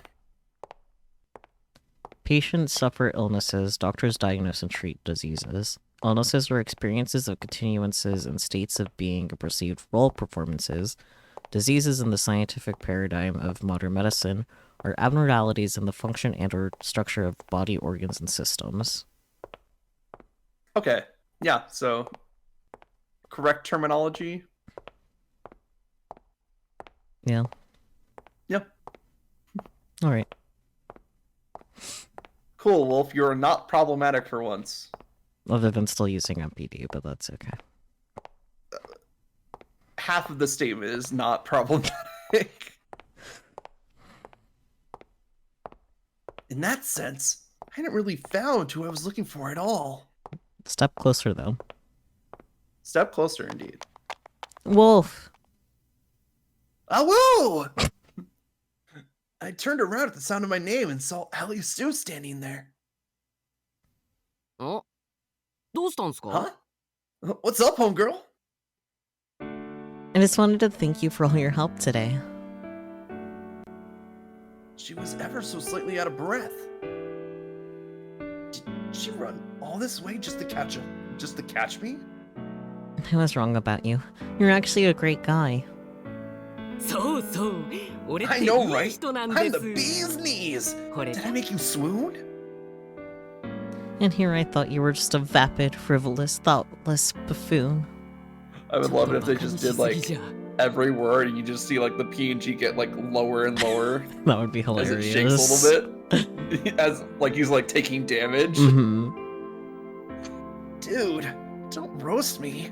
Patients suffer illnesses, doctors diagnose and treat diseases. Illnesses are experiences of continuances and states of being and perceived role performances. Diseases in the scientific paradigm of modern medicine are abnormalities in the function and or structure of body organs and systems. Okay, yeah, so correct terminology. Yeah. Yep. Alright. Cool, Wolf. You're not problematic for once. Other than still using MPD, but that's okay. Half of the statement is not problematic. In that sense, I hadn't really found who I was looking for at all. Step closer, though. Step closer, indeed. Wolf! Awoooo! I turned around at the sound of my name and saw Ali Sue standing there. あ、どうしたんすか？ Huh? What's up, homegirl? I just wanted to thank you for all your help today. She was ever so slightly out of breath. Did she run all this way just to catch me? I was wrong about you. You're actually a great guy. そうそう、俺って I い know, い right? 人なん I'm で the す。 bee's knees. これ Did I make you swoon? And here I thought you were just a vapid, frivolous, thoughtless buffoon. I would ちょっ love と it if they バカに just し did すぎ like じゃ。 every word and you just see like the PNG get like lower and lower That would be as it hilarious. shakes a little bit. As like he's like taking damage. Mm-hmm. Dude, don't roast me.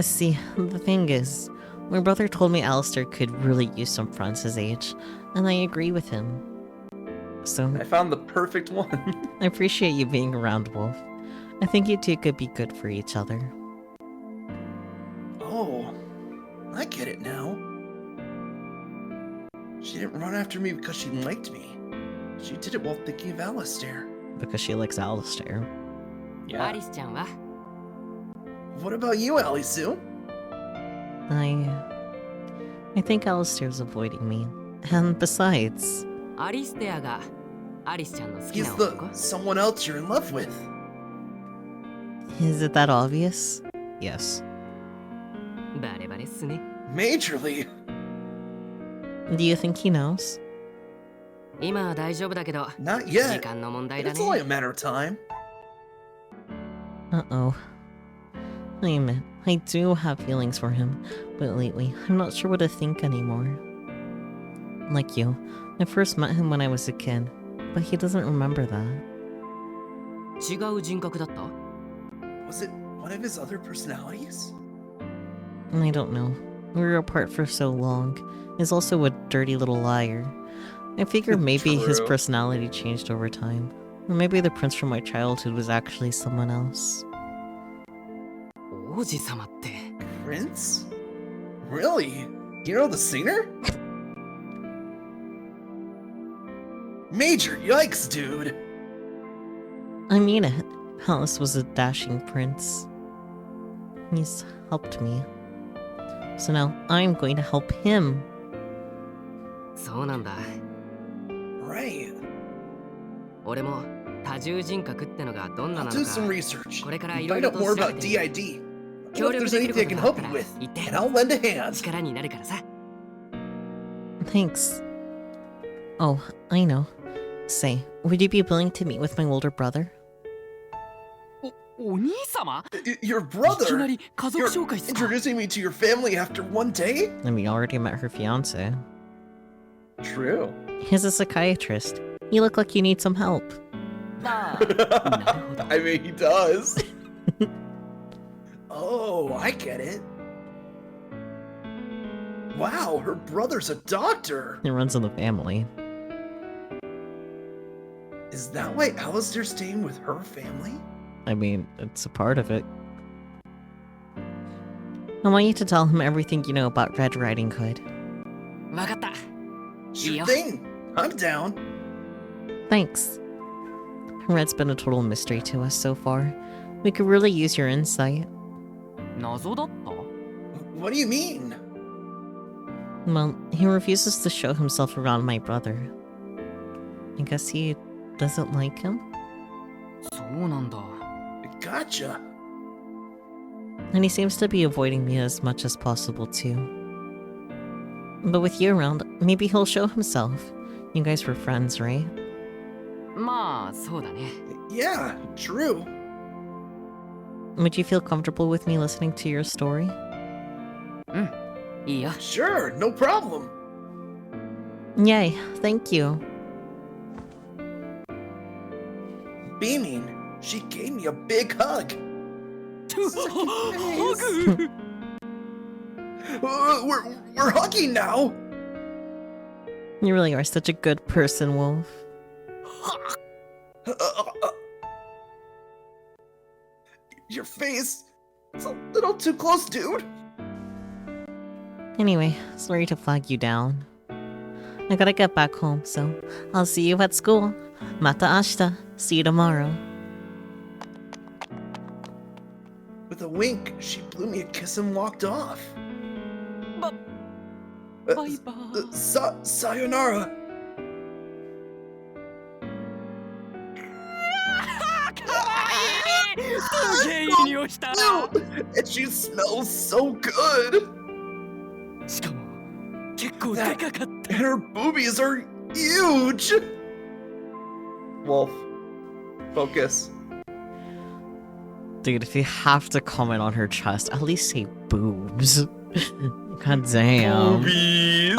See, the thing is, my brother told me Alistair could really use some friends his age, and I agree with him. So, I found the perfect one. I appreciate you being around, Wolf. I think you two could be good for each other. Oh, I get it now. She didn't run after me because she liked me. She did it while thinking of Alistair. Because she likes Alistair. ア Yeah. リスちゃんは What about you, Ali Sue? I think Alistair's avoiding me. And besides, アリステアがアリスちゃんの好き He's な the 男？ someone else you're in love with. is it that obvious? Yes. バレバレっすね。 Majorly. Do you think he knows? 今は大丈夫だけど、 Not 時 yet. 間の問 But 題だ it's only a ね。 matter of time. Uh-oh. I admit, I do have feelings for him, but lately, I'm not sure what to think anymore. Like you, I first met him when I was a kid, but he doesn't remember that. 違う人格だった？ Was it one of his other personalities? I don't know. We were apart for so long. He's also a dirty little liar. I figure maybe his True. personality changed over time. Or maybe the prince from my childhood was actually someone else. 王子様って。 Prince? Really? You know the singer? Major yikes, dude. I mean it. Alice was a dashing prince. He's helped me. So now I'm going to help him. そうなんだ。 Right. 俺も多重人格ってのがどんな I'll な do の some か research. これからい And ろい find ろ out と more 調べ about てみる。 DID. What 協 if 力 there's できる anything I こと can があっ help た you ら with? 言って。 And I'll lend a hand. 力になるからさ。 Thanks. Oh, I know. Say, would you be willing to meet with my older brother? お兄様？ Your いき brother? なり家族 You're 紹介っすか？ introducing me to your family after one day? I mean, you already met her fiance. True. He's a psychiatrist. You look like you need some help. ああ、なるほど。 I mean, he does. Oh, I get it. Wow, her brother's a doctor. It runs in the family. Is that why Alistair's staying with her family? I mean, it's a part of it. I want you to tell him everything you know about Red Riding Hood. わかった。 Sure Yeah. thing. I'm down. Thanks. Red's been a total mystery to us so far. We could really use your insight. 謎だった？ What do you mean? Well, he refuses to show himself around my brother. I guess he doesn't like him? そうなんだ。 Gotcha. And he seems to be avoiding me as much as possible too. But with you around, maybe he'll show himself. You guys were friends, right? まあ、そうだね。 Yeah, true. Would you feel comfortable with me listening to your story? いいよ。 Sure, no problem. Yay, thank you. Beaming, she gave me a big hug. ハグ！ We're hugging now. You really are such a good person, Wolf. Your face, it's a little too close, dude. Anyway, sorry to flag you down. I gotta get back home, so I'll see you at school. Mata ashita. See you tomorrow. With a wink, she blew me a kiss and walked off. Ba- Uh, bye bye. Sayonara. かわいい！すげえいい匂いした！ Ew, and she smells so good. しかも、結構でかかった。 And her boobies are huge. Wolf, focus. Dude, if you have to comment on her chest, at least say boobs. God damn. Boobies.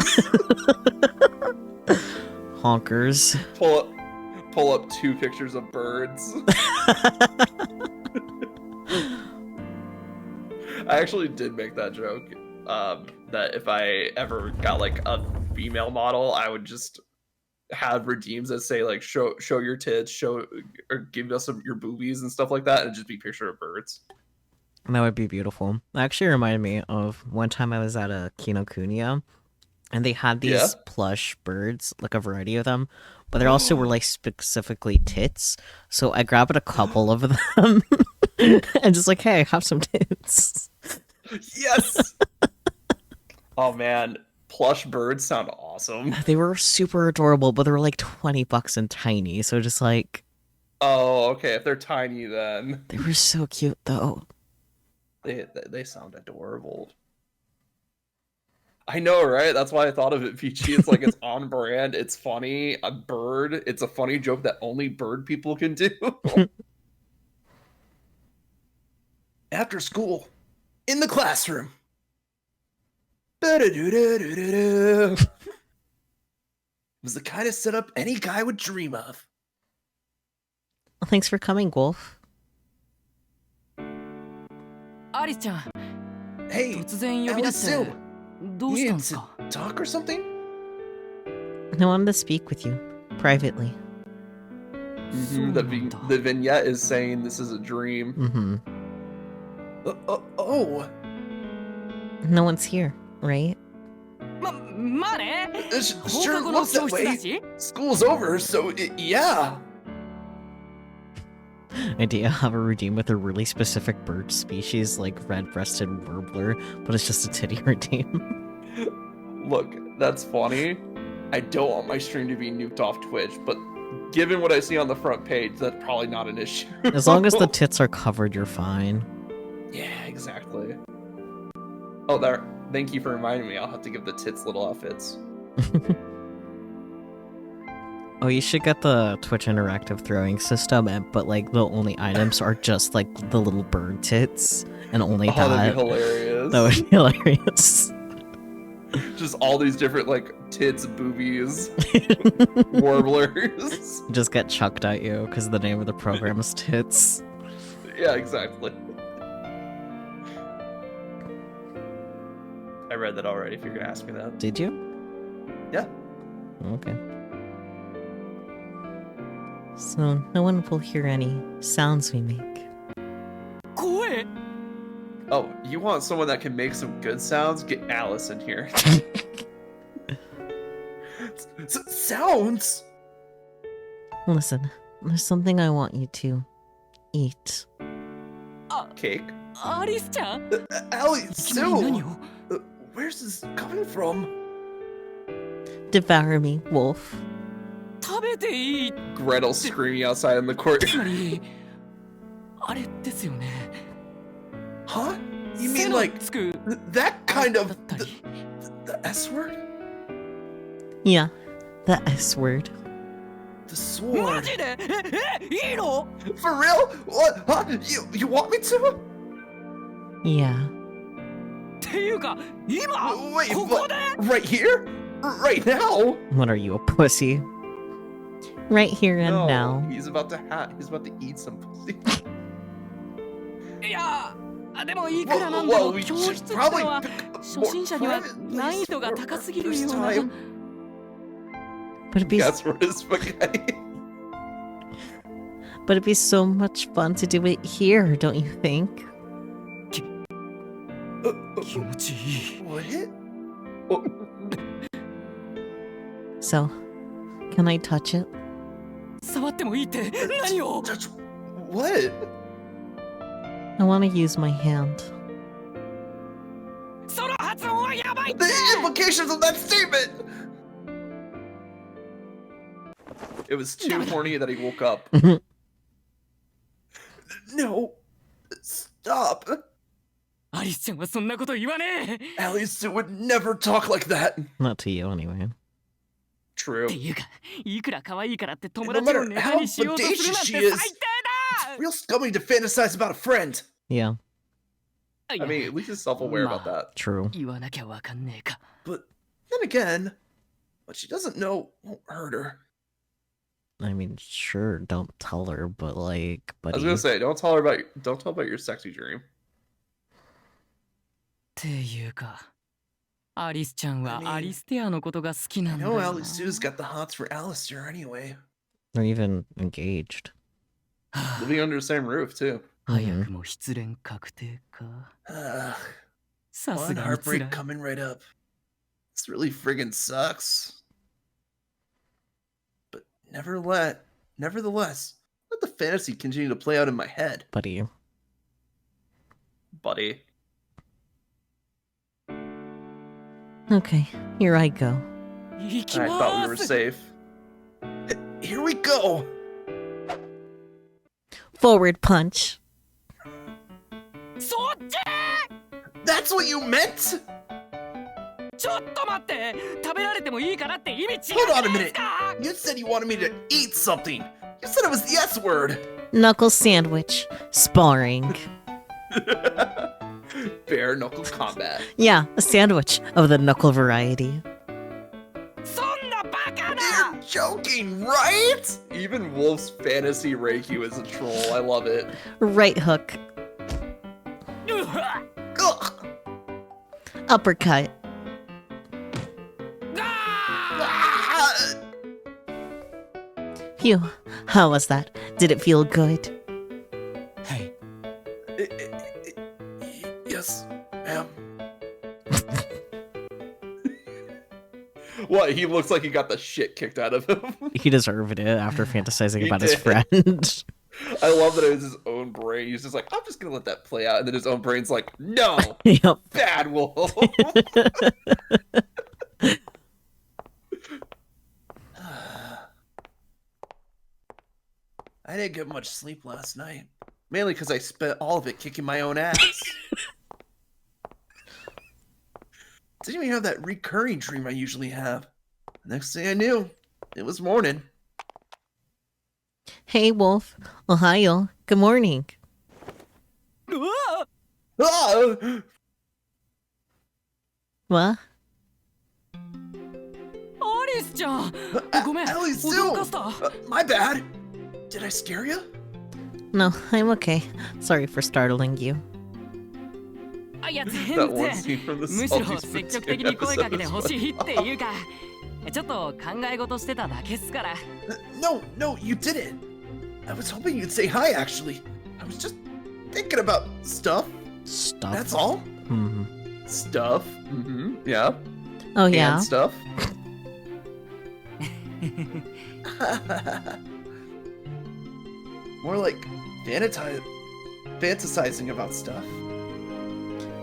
Honkers. Pull up 2 pictures of birds. I actually did make that joke. That if I ever got like a female model, I would just have redeems that say like show your tits, show or give us your boobies and stuff like that, and just be picture of birds. That would be beautiful. That actually reminded me of one time I was at a Kinokuniya, and they had these plush birds, like a variety of them, but there also were like specifically tits. So I grabbed a couple of them and just like, hey, have some tits. Yes. Oh man, plush birds sound awesome. They were super adorable, but they were like $20 and tiny. So just like, Oh, okay. If they're tiny, then they were so cute though. they sound adorable. I know, right? That's why I thought of it, Peachy. It's like it's on brand. It's funny. A bird. It's a funny joke that only bird people can do. after school, in the classroom. Ba-da-doo-doo-doo-doo-doo. It was the kind of setup any guy would dream of. Thanks for coming, Wolf. アリスちゃん、 Hey, 突然呼び出して Alice, どう you したん need です to か？ talk or something? I wanted to speak with you privately. The vignette is saying this is a dream. Mm-hmm. Oh, No one's here, right? まあね。 it 放 sure 課後の looks that 教室だ way. し。 School's over, so yeah. Idea have a routine with a really specific bird species like red-breasted warbler, but it's just a titty routine. Look, that's funny. I don't want my stream to be nuked off Twitch, but given what I see on the front page, that's probably not an issue. As long as the tits are covered, you're fine. Yeah, exactly. Oh, there. Thank you for reminding me. I'll have to give the tits little outfits. Oh, you should get the Twitch interactive throwing system, but like the only items are just like the little bird tits, and only Oh, that'd that. be hilarious. That would be hilarious. Just all these different like tits, boobies, warblers. Just get chucked at you because the name of the program is tits. Yeah, exactly. I read that already. If you're gonna ask me that. Did you? Yeah. Okay. So no one will hear any sounds we make. 声。 Oh, you want someone that can make some good sounds? Get Alice in here. Sounds? Listen, there's something I want you to eat. Cake? アリスちゃん。 Allie, いきなり何 Sue! を？ Where's this coming from? Devour me, Wolf. 食べていい。 Gretel screaming outside in the court. つまりあれですよね。 Huh? You 背 mean の like つく that kind だ of ったり。 the S word? Yeah, the S word. The マ sword? ジで？いいの？ For real? What? Huh? You want me to? Yeah. っていうか今 Wait, ここ but で？ right here? Right now? What are you, a pussy? Right here and No, now. he's about to eat some pussy. いやでもいくらなんで Well, も we 教 should 室っての probably は pick a 初 more 心者には private 難 place 易度が for 高すぎる our よう first な。 time. But it'd be That's what is spaghetti. but it'd be so much fun to do it here, don't you think? 気持ちいい。 What? Oh, So, can I touch it? 触ってもいいって何を？ touch what? I want to use my hand. その発音はやばいって。 The implications of that statement! It was too horny that he woke up. No. Stop. アリスちゃんはそんなこと言わねえ。 Alice would never talk like that. Not to you, anyway. っ True. ていうか、いくら可愛いからって友 No 達を matter ネタ how にしようとする bodacious なん she て is, 最低 it's real scummy to fantasize about a friend. Yeah, だ。 I mean, at least he's self-aware about that. true. 言わなきゃわかんねえか。 But then again, what she doesn't know won't hurt her. I mean, sure, don't tell her, but like, I was buddy. gonna say, don't tell about your sexy dream. っていうか、アリスちゃん I mean, はアリステアのことが好きな I んだ know よな。 Alice Sue's got the hots for Alistair anyway. They're even engaged. はあ Living under the same roof too. 早くも失恋確定か。 Ugh, さす one がにつら heartbreak い。 coming right up. This really friggin' sucks. But nevertheless, let the fantasy continue to play out in my head, Buddy. buddy. Okay, here I go. 行き I thought we ま were ーす。 safe. Here we go. Forward punch. そっち That's what you meant? ちょっと待って食べられてもいいかなって意味違うじ Hold ゃ on a ないです minute. か You said you wanted me to eat something. You said it was the S word. Knuckle sandwich. Sparring. Bare knuckle combat. Yeah, a sandwich of the knuckle variety. そんなバカな You're joking, right? Even Wolf's fantasy Reiki is a troll. I love it. Right hook. Ugh. Uppercut. Ah! Phew. How was that? Did it feel good? はい Yes, ma'am. What? He looks like he got the shit kicked out of him. He deserved it after fantasizing He about his did. friend. I love that it was his own brain. He's just like, I'm just gonna let that play out, and then his own brain's like, no, Yep. bad Wolf. I didn't get much sleep last night, mainly because I spent all of it kicking my own ass. Didn't even have that recurring dream I usually have. Next thing I knew, it was morning. Hey, Wolf. Ohio. Good morning. うわ Ah! What? アリスちゃんごめん Ellie's 驚 too. かせた My bad. Did I scare you? No, I'm okay. Sorry for startling you. あいや全 That one 然 scene from the むしろ Salty 積極 Spittoon 的に声かけて episode ほ is しいって funny. いうかちょっと考え事してただけっすから No, you didn't. I was hoping you'd say hi, actually. I was just thinking about stuff. Stuff. That's all. Hmm. Stuff. Mm-hmm. Yeah. Oh, yeah? And stuff. More like fantasizing about stuff.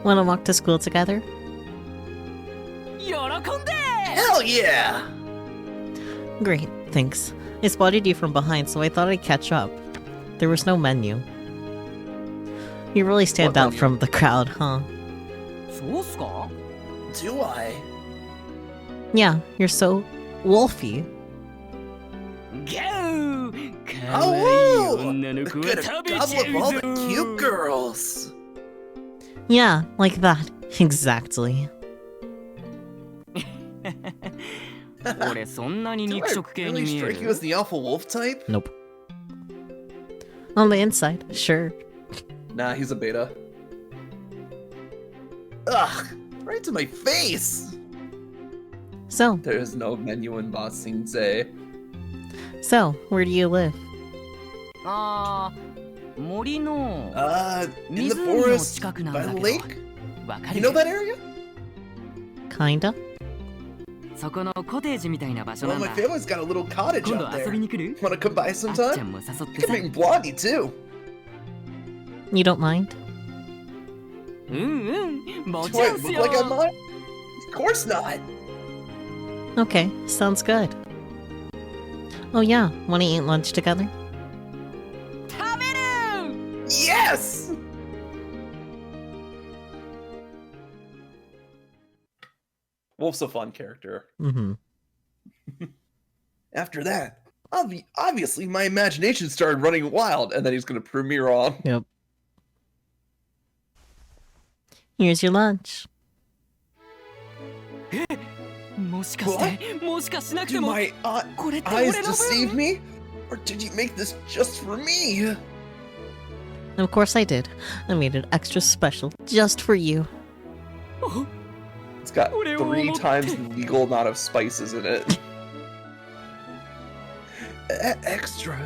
Want to walk to school together? 喜んで Hell yeah! Great, thanks. I spotted you from behind, so I thought I'd catch up. There was no menu. You really stand What out menu? from the crowd, huh? そうっすか Do I? Yeah, you're so wolfy. ギャーかわいい Awoooo! 女の子は Get a 食べち gobble ゃ of all う the ぞ cute girls. Yeah, like that. Exactly. 俺そんなに Do 肉 I 食系に really 見え strike you as る the alpha wolf type? Nope. On the inside, sure. Nah, he's a beta. Ugh! Right to my face! So, There is no menu in Ba Sing Se. where do you live? あー森の In the 湖の forest 近くなん by だ the けど lake? わか You る know that area? Kinda? そこのコテージみたいな場所な Well, ん my だ family's got a little cottage 今度 out 遊 there. びに来る Wanna come by あっちゃ sometime? んも誘って You さ can bring Blondie too. You don't mind? うんも Do ちろ I んっす look よ like I mind? Of course not. Okay, sounds good. Oh yeah, wanna eat lunch together? 食べる Yes! Wolf's a fun character. Mm-hmm. After that, obviously my imagination started running wild, and then he's gonna prove me wrong. Yep. Here's your lunch. もしかしてもしかしなくて Do も my これって eyes 俺の deceive 分 me? Or did you make this just for me? Of course I did. I made it extra special just for you. It's got Oreo 3 motte. times the legal amount of spices in it. Extra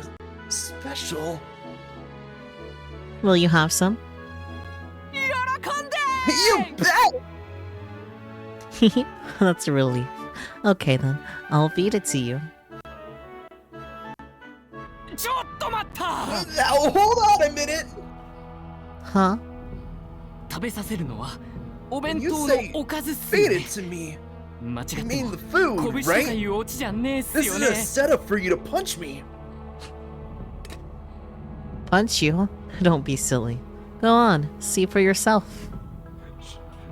special. Will you have some? 喜んで You bet! That's a relief. Okay then, I'll feed it to you. ちょっと待った Now hold on a minute! Huh? 食べさせるのはお弁 When you 当の say おかずっす feed よね it to me, 間違って you も mean the food, 拳とか right? いうオチじゃねえっす This よ isn't ね a setup for you to punch me. Punch you? Don't be silly. Go on, see for yourself.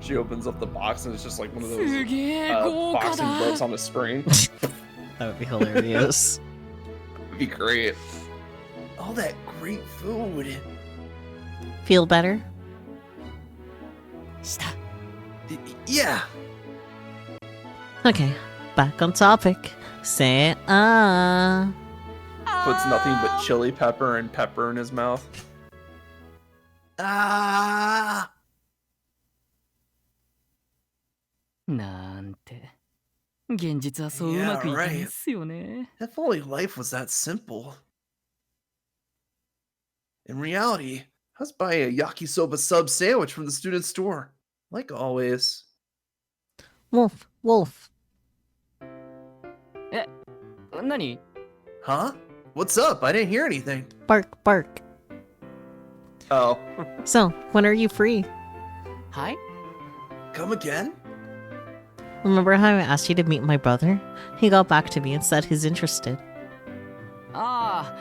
She opens up the box and it's just like one of す those げえ豪華 boxing だ gloves on a spring. That would be hilarious. It'd be great. All that great food. Feel better? した。 Yeah. Okay, back on topic. Say Puts nothing but chili pepper and pepper in his mouth. Ah. なんて。現実はそううまくいかないっすよね。 If only life was that simple. In reality, I was buying a yakisoba sub sandwich from the student store. Like always. Wolf, Wolf. 何？ Huh? What's up? I didn't hear anything. Bark, bark. Oh. So, when are you free? はい？ Come again? Remember how I asked you to meet my brother? He got back to me and said he's interested. ああ、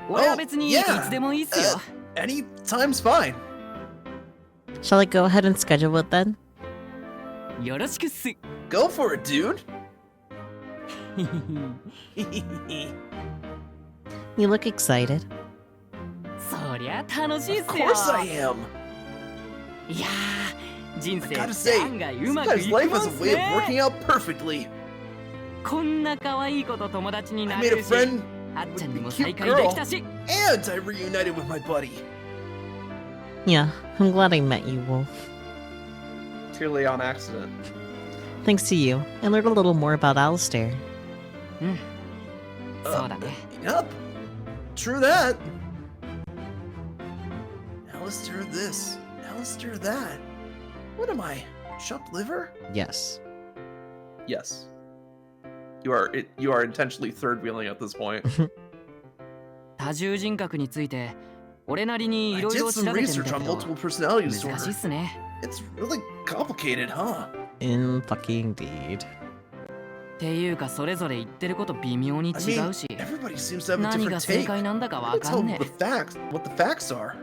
俺は別にい yeah. つでもいいっすよ。 Anytime's fine. Shall I go ahead and schedule it then? よろしくっす。 Go for it, dude. You look excited. そりゃ楽しいっ Of すよ。 course I am. いやー、人 I 生 gotta って say, 案外うまくい sometimes き life ま has す a way of ね。 working out perfectly. こんな可愛い子と友達に I な made れ a るし、 friend あっちゃんに with も the 再 cute 会できた girl, し。 and I reunited with my buddy. Yeah, I'm glad I met you, Wolf. Clearly on accident. Thanks to you, I learned a little more about Alistair. うん。そうだね。 Yup. True that. Alistair this. Alistair that. What am I? Chopped liver? Yes. Yes. You are intentionally third wheeling at this point. 多重人格について俺なりに I いろい did ろ調 some べてみ research た on けど multiple personality 難しいっ disorder. すね。 It's really complicated, huh? In fucking deed. っていうかそれぞれ言ってること微妙に I 違 mean, うし、 everybody seems to have a 何が different 正 take. 解なんだか I わ can か tell んね what the facts are.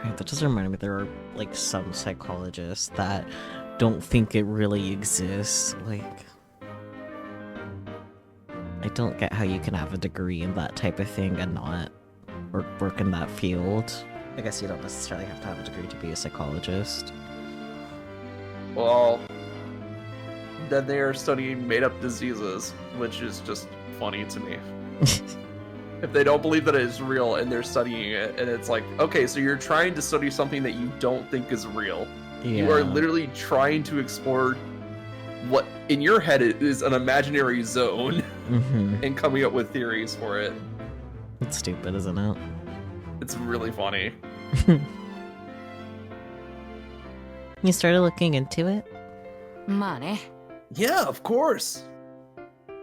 Right, that just reminded me there are like some psychologists that don't think it really exists. Like, I don't get how you can have a degree in that type of thing and not work in that field. I guess you don't necessarily have to have a degree to be a psychologist. Well, then they are studying made-up diseases, which is just funny to me. If they don't believe that it is real and they're studying it, and it's like, okay, so you're trying to study something that you don't think is real. Yeah. You are literally trying to explore what in your head is an imaginary zone Mm-hmm. and coming up with theories for it. It's stupid, isn't it? It's really funny. You started looking into it? まあね。 Yeah, of course.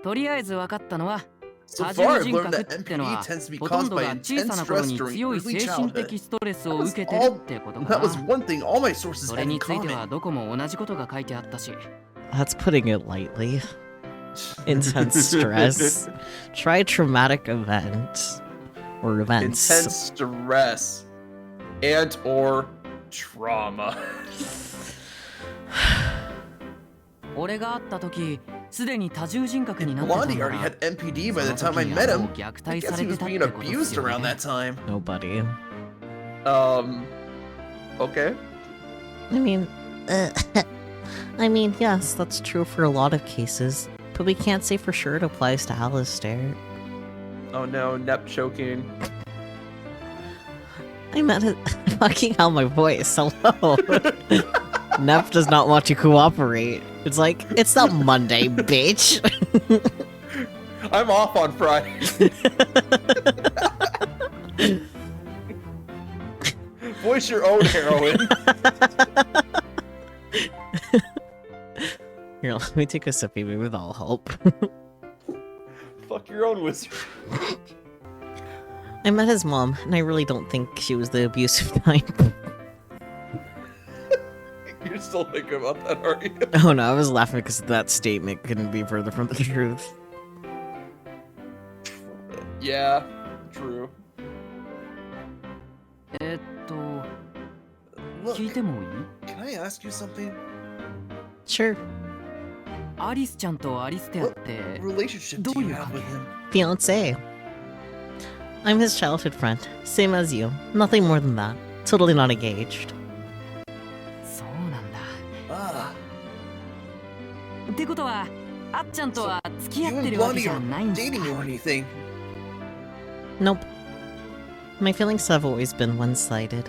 とりあえず分かったのは So 多 far, 重 I've 人 learned 格 that っての MPD は tends to be ほと caused んど by が小 intense さな頃 stress に during 強い early 精神 childhood. 的ストレス That を was 受けてる all. ってことか That な。 was one thing all my sources そ had れ in について common. はどこも同じことが書いてあったし。 That's putting it lightly. Intense stress. Try traumatic event. Or events. Intense stress and or trauma. 俺が会った時すでに多重人格になってたん Blondie だ already な。 had MPD by the その time I 時 met はもう him. 虐 I 待 guess さ he れて was たっ being てことっす abused よ around ね。 that time. Nobody. Okay. I mean, yes, that's true for a lot of cases, but we can't say for sure it applies to Alistair. Oh no, Nep choking. I meant it. Fucking hell, my voice. Hello. Nep does not want to cooperate. It's like, it's not Monday, bitch. I'm off on Friday. Voice your own heroine. Here, let me take a sippy. Maybe that'll help. Fuck your own wizard. I met his mom, and I really don't think she was the abusive type. You're still thinking about that, are you? Oh no, I was laughing because that statement couldn't be further from the truth. Yeah, true. 聞いてもいい？ Can I ask you something? Sure. アリスちゃんとアリステアっ What て relationship do you have with him? Fiancé. I'm his childhood friend, same as you. Nothing more than that. Totally not engaged. ってことはあっちゃんとは付き You 合って and るわけ Blondie じゃ are ないんです dating か or anything. Nope. My feelings have always been one-sided.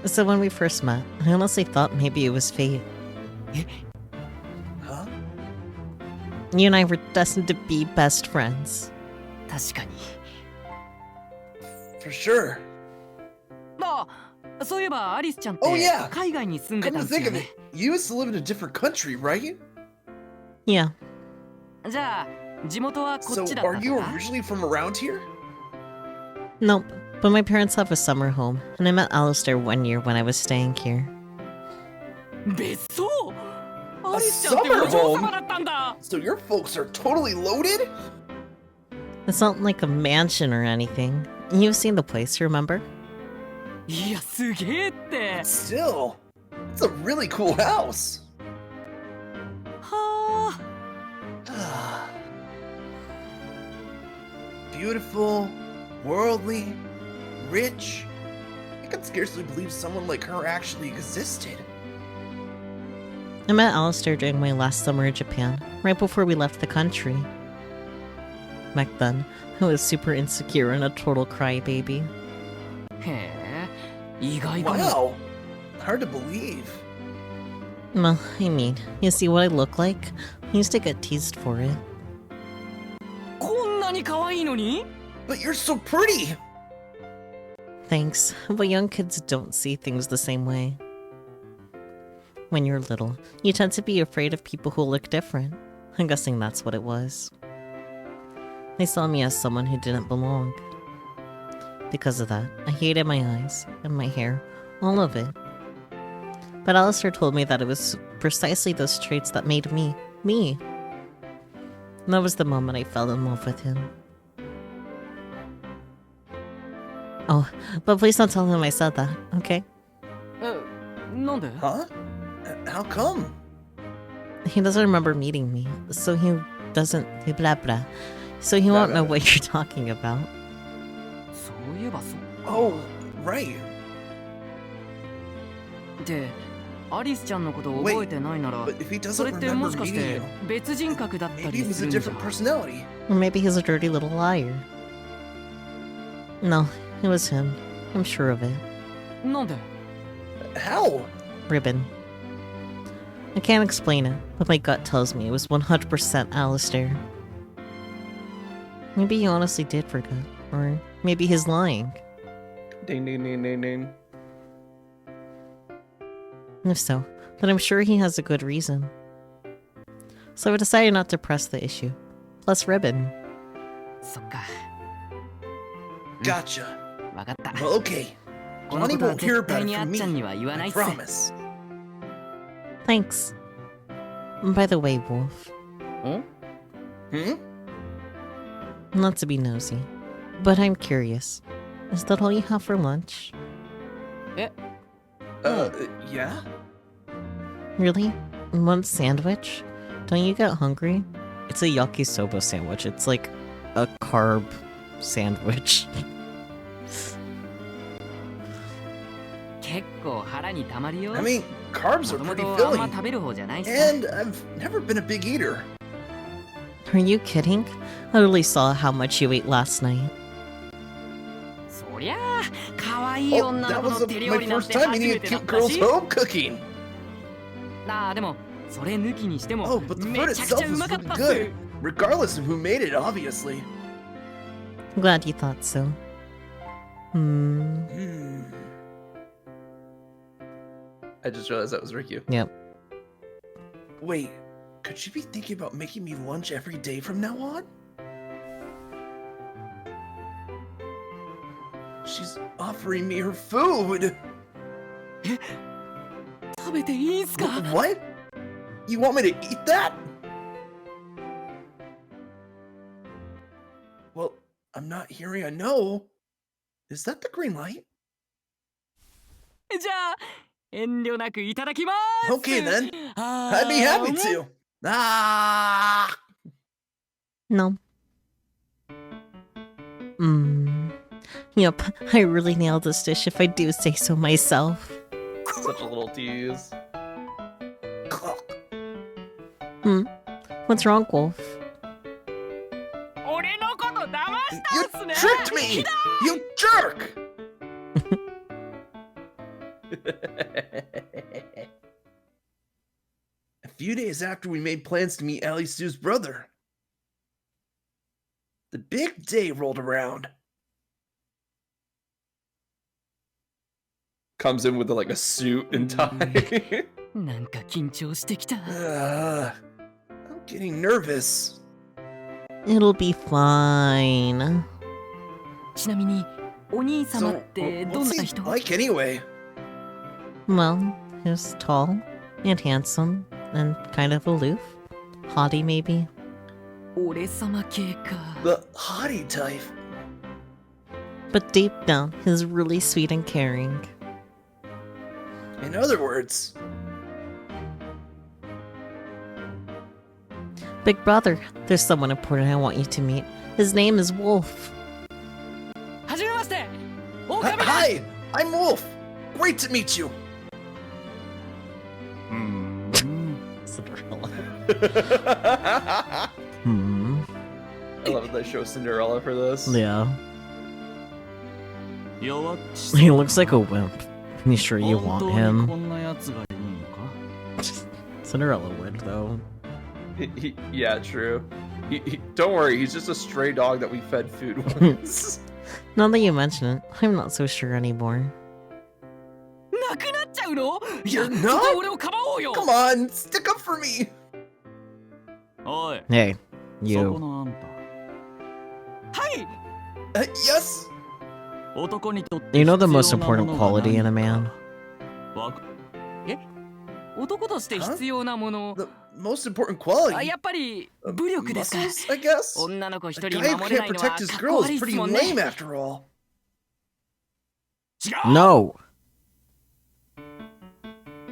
So when we first met, I honestly thought maybe it was fate. Huh? You and I were destined to be best friends. 確かに For sure. あ、そういえばアリスちゃんっ Oh, て yeah. 海外に住んで Come たん to ですよ think of ね it, you used to live in a different country, right? Yeah. じゃあ地元はこ So っちだった are の you か originally from around here? Nope. But my parents have a summer home, and I met Alistair one year when I was staying here. 別荘アリスちゃんってお summer 嬢 home? 様だったんだ So your folks are totally loaded? It's not like a mansion or anything. You've seen the place, remember? いやすげえって Still, it's a really cool house. はあ Beautiful, worldly, rich. I can scarcely believe someone like her actually existed. I met Alistair during my last summer in Japan, right before we left the country. Back then, I was super insecure and a total crybaby. へえ意外かも Wow, hard to believe. Well, I mean, you see what I look like? I used to get teased for it. こんなに可愛いのに But you're so pretty. Thanks, but young kids don't see things the same way. When you're little, you tend to be afraid of people who look different. I'm guessing that's what it was. They saw me as someone who didn't belong. Because of that, I hated my eyes and my hair, all of it. But Alistair told me that it was precisely those traits that made me, me. And that was the moment I fell in love with him. Oh, but please don't tell him I said that, okay? なんで Huh? How come? He doesn't remember meeting me, so he doesn't blah blah. So he won't know what you're talking about. そういえばそう Oh, right. でアリスちゃんのこと覚えてないなら But if he そ doesn't れっても remember しかし meeting て you, 別人格だった maybe り he was す a るんじゃ different personality. Or maybe he's a dirty little liar. No, it was him. I'm sure of it. なんで How? Ribbon. I can't explain it, but my gut tells me it was 100% Alistair. Maybe he honestly did forget. Or maybe he's lying. Ding, ding, ding, ding, ding. And if so, then I'm sure he has a good reason. So I decided not to press the issue. Plus Ribbon. そっか Gotcha. わかった Well, okay. この Lonnie ことは won't hear 絶対 about に it あっ from ちゃん me. には言わない I っす promise. Thanks. By the way, Wolf, Hmm? not to be nosy, but I'm curious. Is that all you have for lunch? Yeah? Really? One sandwich? Don't you get hungry? It's a yakisoba sandwich. It's like a carb sandwich. 結構腹にたまるよ I mean, carbs も are とも pretty とあんま filling. 食べる方じゃないしさ And I've never been a big eater. Are you kidding? I literally saw how much you ate last night. そりゃあ可愛い Oh, 女 that の子 was の手料 my 理なん first て time 初 eating め a てだっ cute た girl's し home cooking. ああでもそれ抜きにしても Oh, but the め food ちゃくちゃ itself う is まかっ really たっす good. Regardless of who made it, obviously. Glad you thought so. Hmm. I just realized that was Riku. Yep. Wait, could she be thinking about making me lunch every day from now on? She's offering me her food. 食べていいんすか What? You want me to eat that? Well, I'm not hearing a no. Is that the green light? じゃあ遠慮なくいただきます Okay then. あ I'd be ー happy to. Ah! No. Yep, I really nailed this dish if I do say so myself. Such a little tease. What's wrong, Wolf? 俺のこと騙し You たんすね tricked me! You jerk! A few days after we made plans to meet Ali Sue's brother, the big day rolled around. Comes in with like a suit and tie. なんか緊張してきた I'm getting nervous. It'll be fine. ちなみにお兄様 So, ってどん what's な he 人 like anyway? Well, he's tall and handsome and kind of aloof. Haughty, maybe. 俺様系か The hottie type. But deep down, he's really sweet and caring. In other words, Big brother, there's someone important I want you to meet. His name is Woolfe. はじめまして狼だ hi, I'm Woolfe. Great to meet you. Cinderella. I Hmm. love that they show Cinderella for this. Yeah. 弱っ He looks like a wimp. You sure you 本 want 当に him? こんなやつがいるのか Cinderella would, though. Yeah, true. Don't worry, he's just a stray dog that we fed food once. Now that you mention it, I'm not so sure anymore. なくなっちゃうの You're そこ not? 俺をかばおうよ Come on, stick up for me. おい Hey, そこ you. のあんたはい Yes? 男にとって You know the most 必要な important ものが quality in a 何 man? かわかえ男として必要なもの The most important あ quality? やっぱり武力ですか Muscles, I guess? 女の子 A 一人 guy who 守れな can't いのは protect か his っこ girl 悪 is いっす pretty もんね lame after all. 違う No!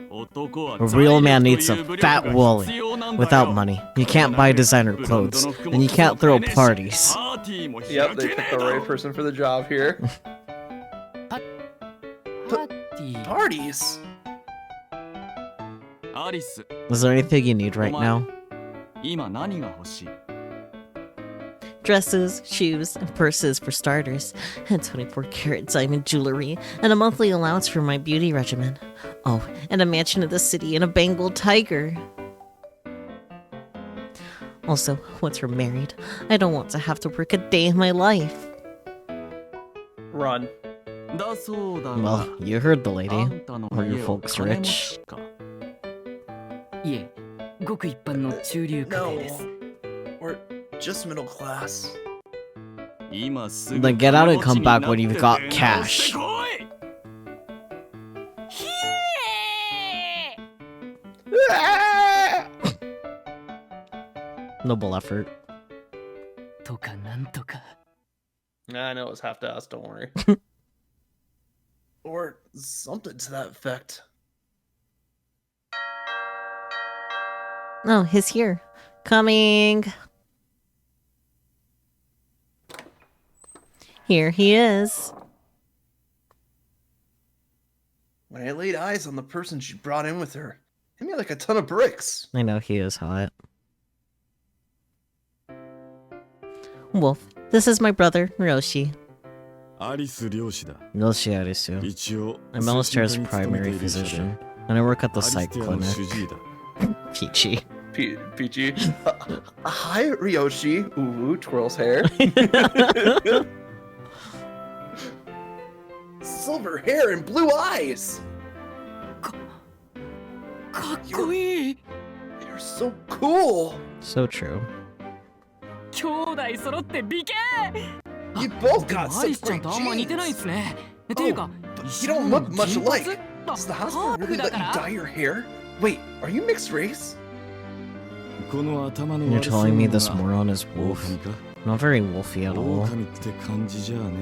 男は A real man needs 財 a 力という武力 fat が wooly 必要なんだよ without money. You can't buy designer clothes, and you can't throw parties. パーティーも開 Yep, け they ね picked え the だ right ろ person for the job here. パーティー Parties? アリス Is there anything you need right now? 今何が欲しい Dresses, shoes, and purses for starters, and 24-karat diamond jewelry, and a monthly allowance for my beauty regimen. Oh, and a mansion in the city and a Bengal tiger. Also, once we're married, I don't want to have to work a day in my life. Run. だそうだ Well, が you heard the あ lady. んたの Are your 家は folks 金持 rich? ちかいえごく一般の中流家庭 No. です We're just middle class. 今すぐ Then get out and come back 金 when 持ち you've に got なって電話し cash. てこいひえ Noble effort. とかなんとか I know it's half to us, don't worry. Or something to that effect. Oh, he's here. Coming. Here he is. When I laid eyes on the person she brought in with her, it made like a ton of bricks. I know he is hot. Wolf, this is my brother, Roshi. アリス漁師だ。 Roshi Arisu. 一応 I'm Alistair's 精神科に勤めて primary いる医者で physician, and I work at the アリス psych テアの clinic. 主治医だ。 Peachy. Peachy. Hi, Ryoshi. Ooh, twirls hair. Silver hair and blue eyes. かっこいい You're so cool. So true. 兄弟揃って美形 You both でも got アリ such スちゃん great とあんま似てないっ genes. すねていうか But you don't look much 金髪 alike. あ Does the ハ hospital ーフ really だ let か you ら dye your hair? Wait, are you mixed race? この頭の You're 悪そう telling me な this のが moron is 狼 Wolf? か Not very wolfy at all. 狼って感じじゃね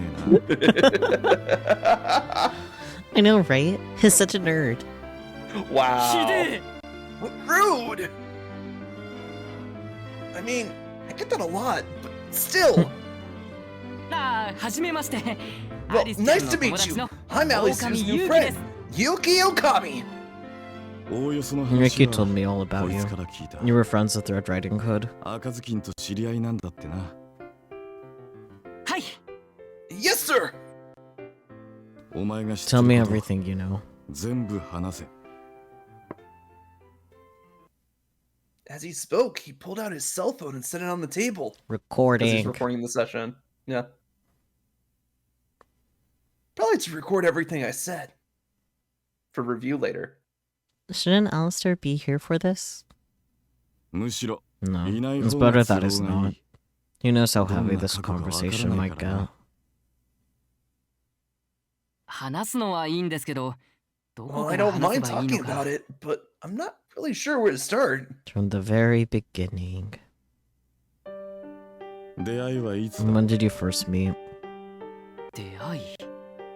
えな。 I know, right? He's such a nerd. ひ Wow. でえ What rude. I mean, I get that a lot, but still. ああはじめましてア Well, リスちゃん nice の to 友 meet 達 you. の I'm Alice's 狼 new ユウキで friend, す Yuki Okami. おおよその Ricky 話 told は me all こ about い you. つから聞いた You were friends with Red Riding Hood. 赤ずきんと知り合いなんだってなはい。 Yes, sir. お前が知って Tell me ること everything you know. 全部話せ As he spoke, he pulled out his cell phone and set it on the table. Because he's Recording. recording the session. Yeah. Probably to record everything I said. For review later. Shouldn't Alistair be here for this? むしろ No. いない It's 方が better 都 that is 合がい not. い He knows how どん heavy な this 過去かわから conversation ない might から get. な話すのはいいんですけど、ど Well, こか I ら don't 話せ mind ばいいの talking か about。it, but I'm not really sure where to start. From the very beginning. 出会いはいつだ When did you first meet? 出会い。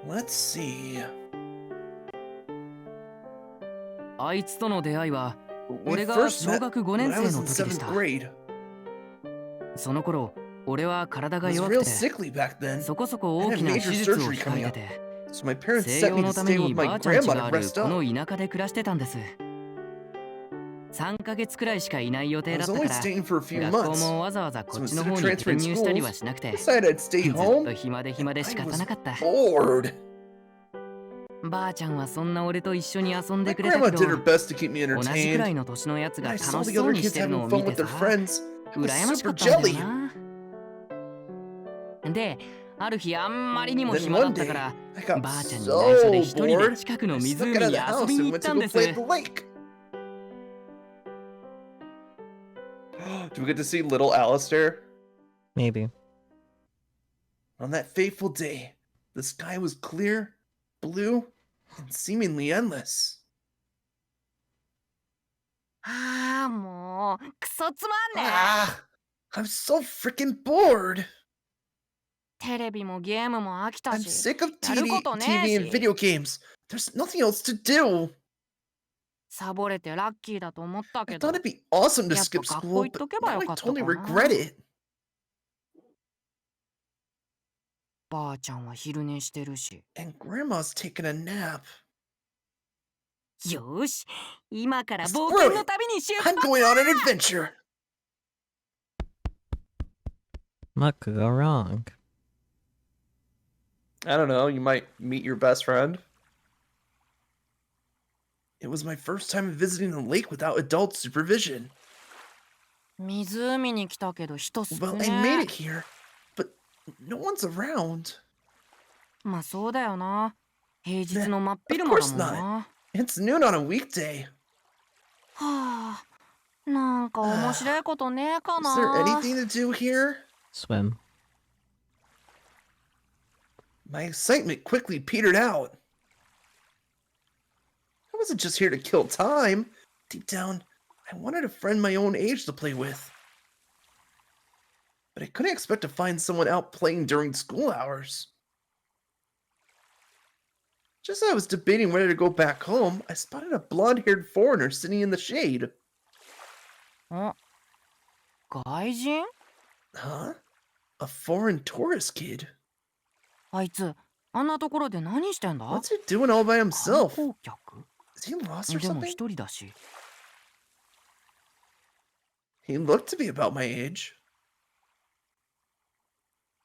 Let's see. あいつとの出会いは、 We 俺が first 小 met 学5 when 年 I 生 was の in 時でし 7th た。 grade. その頃、俺は体が I was 弱 real くて、 sickly back then, そこそこ I 大 had きな major 手術を surgery 控え coming て up. て、 So my parents 静 sent 養 me to のため stay with に my ばあちゃん家 grandma が to ある rest こ up. の田舎で暮らしてたんです。3ヶ月くらいしかいない予 I 定だ was った only から、 staying for a few 学校 months. もわざわざこ So っちの instead 方 of に transferring 転入したり schools, はしなく I て、 decided I'd stay ずっと home. 暇で暇で仕 I 方 was なかった。 bored. ばあちゃんはそんな俺と一緒に遊ん My でくれた grandma け did her ど、 best to keep me 同じくらい entertained. の年のやつ When が I 楽 saw し the そう other にし kids てるのを having 見 fun て with さ、 their friends, I was 羨ましか super ったんだよ jelly. な。で、ある日あんまりにも Then 暇だっ one た day, から、 I got ばあちゃんに内緒で so 一人で bored, 近くの I snuck 湖 out に of the 遊 house びに and 行っ went た to ん go です。 play at the lake. Do we get to see little Alistair? Maybe. On that fateful day, the sky was clear, blue, and seemingly endless. ああ、もう、クソつまんねえ。 Ah, I'm so freaking bored. テレビもゲームも飽きた I'm し、 sick of やることねえ TV and し、 video games. There's nothing else to do. サボれてラッキーだと思った I けど、 thought it'd be awesome to やっぱ skip 学校 school, 行っと but けば now よ I かった totally かな。 regret it. ばあちゃんは昼寝してるし。 And Grandma's taking a nap. よーし、今から That's 冒険の brilliant. 旅に出 I'm 発 going on an adventure. What could go wrong? I don't know. You might meet your best friend. It was my first time visiting the lake without adult supervision. 湖に来たけど人少 Well, I made ね it here, but no one's around. え。まあそうだよな。平日の真っ Of 昼間だ course もんな。 It's noon on a weekday. はあ、なんか面白いことねえか Is there な。 anything to do here? Swim. My excitement quickly petered out. I wasn't just here to kill time. Deep down, I wanted a friend my own age to play with. But I couldn't expect to find someone out playing during school hours. Just as I was debating whether to go back home, I spotted a blonde-haired foreigner sitting in the shade. あ、外人？ Huh? A foreign tourist kid. あいつ、あんなところで何してんだ？ What's he doing all by 観 himself? 光客？ Is he lost or でも something? 一人だし。 He looked to be about my age.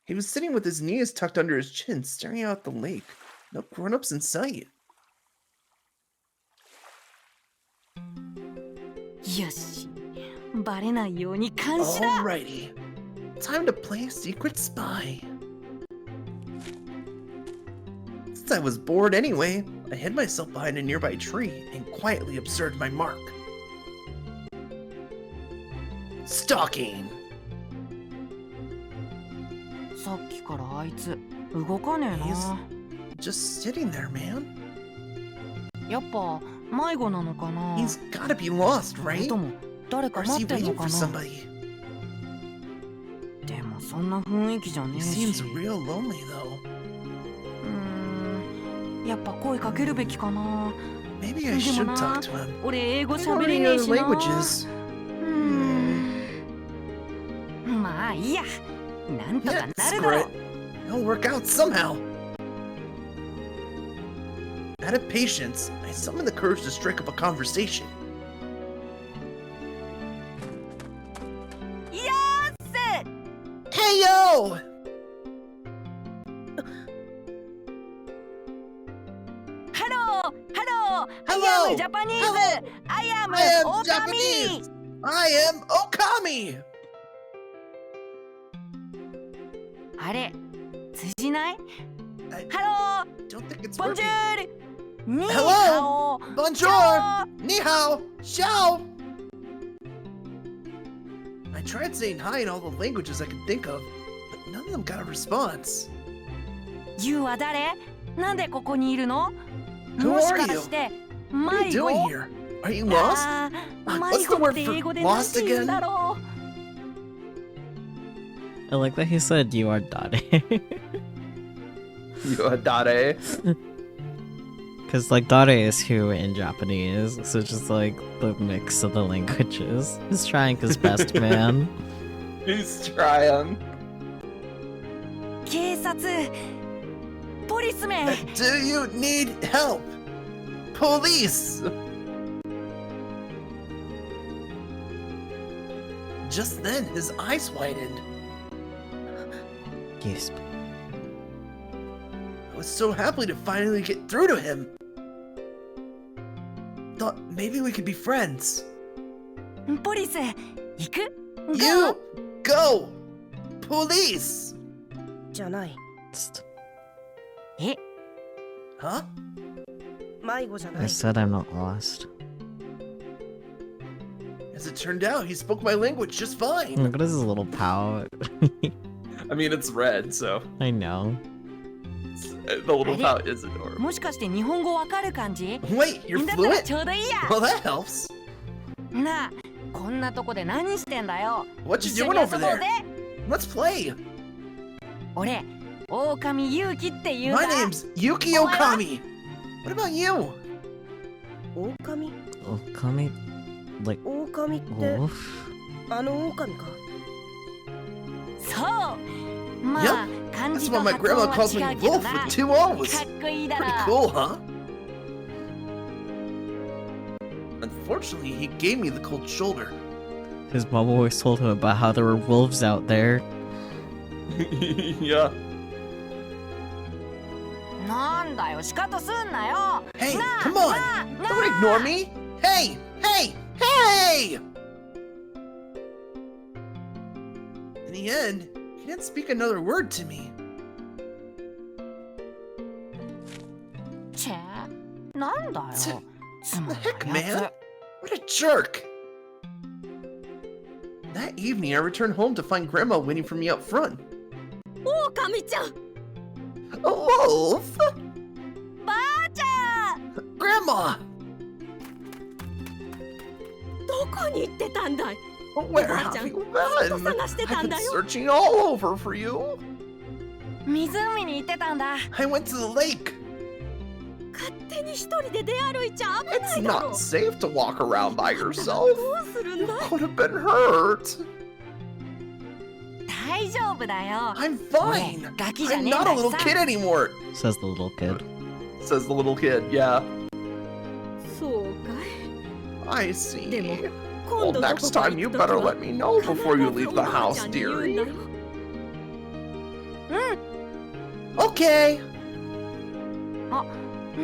He was sitting with his knees tucked under his chin, staring out at the lake. No grown-ups in sight. よし、バレないように監視だ。 Alrighty. Time to play secret spy. Since I was bored anyway, I hid myself behind a nearby tree and quietly observed my mark. Stalking. さっきからあいつ動かねえな。 Just sitting there, man. やっぱ迷子なのかな。 He's gotta be lost, それ right? とも誰か Or is 待 he ってんの waiting か for な。 somebody? でもそんな雰囲気じゃね He えし。 seems real lonely, though. やっぱ声かけるべきかな。 Maybe I should talk to him. 俺英語 I 喋 don't れ know ねえ any し other な。 languages. まあいいや。なんとか Yeah, なる screw だろ it. It'll work out somehow. Out of patience, I summoned the courage to strike up a conversation. いやーせ Hey yo! Hello! Hello! Hello! I am Japanese! Hello! I am I am Okami! Japanese! I am Okami! あれ通じない I Hello! don't think it's ボンジュ working. ールに Hello! ハオ Bonjour! Ni hao! Xiao! I tried saying hi in all the languages I could think of, but none of them got a response. You は誰なんでここにいるの Who もし are か you? して What are 迷 you 子 doing here? Are you lost? あー What's 迷 the 子っ word て for 英語でなん lost て言うん again? だろ I like that he said you are Dade. Yodare. Because, like, Dade is who in Japanese, so just like the mix of the languages. He's trying his best, man. He's trying. う警察ポリスメン Do you need help? Police! Just then, his eyes widened. Yes. I was so happy to finally get through to him. Thought maybe we could be friends. ポリス行く You go! Police! じゃない。え Huh? 迷子じゃな I い。 said I'm not lost. As it turned out, he spoke my language just fine. Look at his little pout. I mean, it's red, so I know. the little Ready? pout is adorable. もしかして日本語わかる感じ Wait, you're だったら fluent? ちょうどいいや Well, that helps. なあこんなとこで何してんだよ What 一 you 緒 doing に over 遊ぼう there? ぜ Let's play. 俺狼勇気って言うん My だ name's Yuki Okami. What about you? 狼 Okami? Like, 狼って wolf? あの狼か。そうまあ漢 That's 字 why と my 発音 grandma は calls me 違うけど Wolf な with two か O's. っこいいだ Pretty ろ cool, huh? Unfortunately, he gave me the cold shoulder. His mom always told him about how there were wolves out there. Yeah. なんだよシカトすんなよ Hey, なあ come な on. あな Don't あ ignore me. Hey, hey, hey! In the end, he didn't speak another word to me. チェなんだつよつま The ん heck, ないや man? What a jerk! That evening, I returned home to find Grandma waiting for me up front. 狼ちゃん A wolf? ばあちゃん Grandma! どこに行ってたんだい Where have Ba-chan, you ずっと been? 探して I've たん been だよ searching all over for you. 湖に行ってたんだ I went to the lake. 勝手に一人で出歩いちゃ危な It's いだろ not safe to walk around by ど yourself. うするん You だい could have been hurt. 大丈夫だよ I'm fine. ガキじゃ I'm ねえん not だ a し little さ kid anymore, Says the little kid. says the little kid. Yeah, そうかい I see. でも Well, 今度ど next こか time 行 you くとき better は let me know 必 before you ず leave お the ばあ house, ちゃんに言うんだ dearie. よ Okay.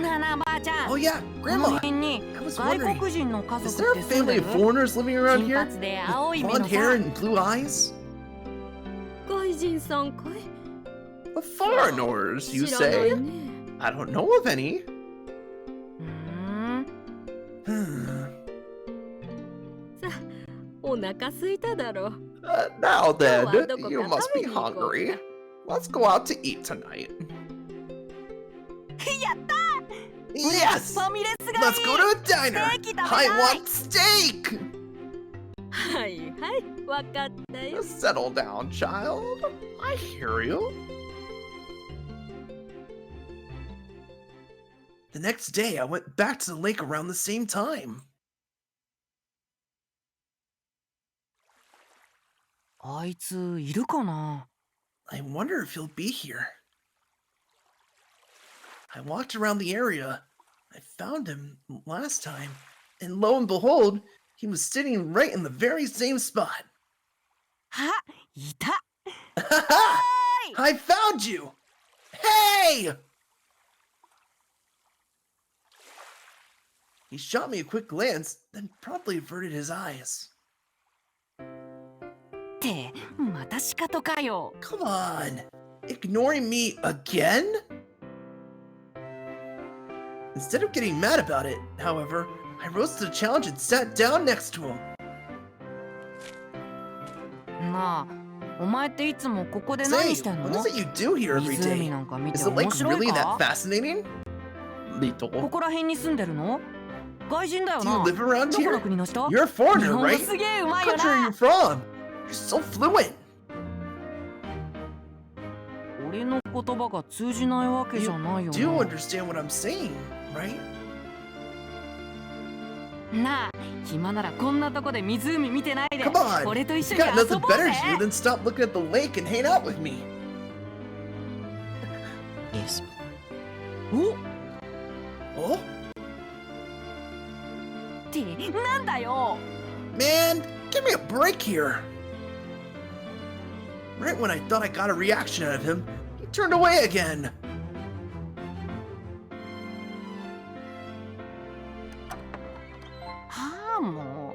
なあなあばあちゃん Oh yeah, この Grandma. 辺に I was 外 wondering, 国人の家 is 族 there っ a て住んで family る of foreigners living around 金 here 髪で with 青い目 blonde の hair さ and blue eyes? 外人さんかい The foreigners, you 知らない say? ね I don't know of any. うーん Hmm. お腹空いただろ Now then, Well, I don't you go must be camping. hungry. Let's go out to eat tonight. やった Yes! ファミレスがいい Let's go to a diner! Steak 食べたい I want steak! はいはいわかったよ Settle down, child. I hear you. The next day, I went back to the lake around the same time. あいついるかな I wonder if he'll be here. I walked around the area, I found him last time, and lo and behold, he was sitting right in the very same spot. あ、いた。 I found you! Hey! He shot me a quick glance, then promptly averted his eyes. ってまた仕方かよ。 Come on! Ignoring me again? Instead of getting mad about it, however, I rose to the challenge and sat down next to him. なあ、お前っていつもここで何 Say, してん what の？ is it you do here every 湖 day? なんか見て Is the 面 lake 白い really that か？ fascinating? こ Little. こら辺に住んでるの？外人だよ Do you な。 live around どこの here? 国の人？ You're a 日 foreigner, 本語 right? すげえうまい What よ country are な you。from? You're so fluent. 俺の言葉が通じないわけじ You ゃないよ do な。 understand what I'm saying, right? なあ、暇ならこんなとこで湖見てないで Come on! 俺と You 一緒に got 遊 nothing ぼう better ぜ。 to do than stop looking at the lake and hang out with me. Yes. おっ Oh? てなんだよ。 Man, give me a break here. Right when I thought I got a reaction out of him, he turned away again. はあもう、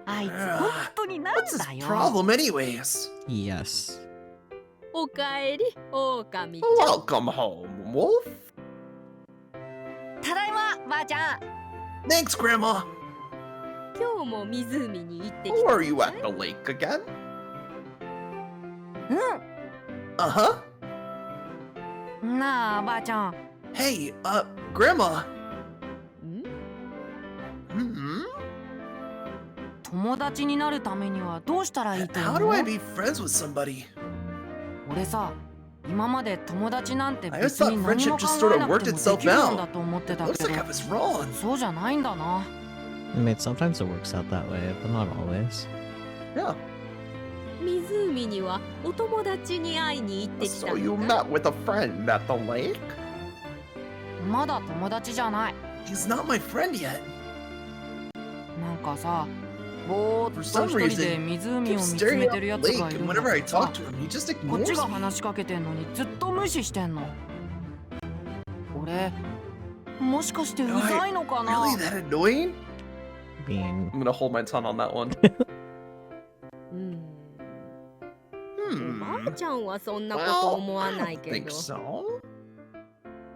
あいつ Ah, 本当になん What's his だよ。 problem anyways? Yes. おかえり、狼ちゃん。 Welcome home, Wolf. ただいま、ばあちゃん。 Thanks, Grandma. 今日も湖に行ってき Who た are you の at かい the lake again? うん。 Uh-huh. なあ、ばあちゃん。 Hey, Grandma. ん Hmm? 友達になるためにはどうしたらいいと How 思 do I う？ be friends with somebody? 俺さ、今まで友達なんて I always 別 thought に何 friendship も just 考 sort え of なく worked てもで itself きるもん out. だと思ってた Looks け like ど I was wrong. そうじゃないんだな。 I mean, sometimes it works out that way, but not always. Yeah. 湖にはお友達に会いに行ってきた So you のか met with a friend at the lake? まだ友達じゃない。 He's not my friend yet. なんかさ、ぼーっ For と some 一人で reason, 湖を Keeps 見つ staring め at てる the やつが lake, いる and んだ whenever け I ど talk さ、 to him, he just こっち ignores が me. 話しかけてんのにずっと無視してんの。俺、もしかしてうざいのかな？ Really that annoying? Being I'm gonna hold my tongue on that one. うんお Hmm. ばあちゃんはそんなこと思わない I け think ど so.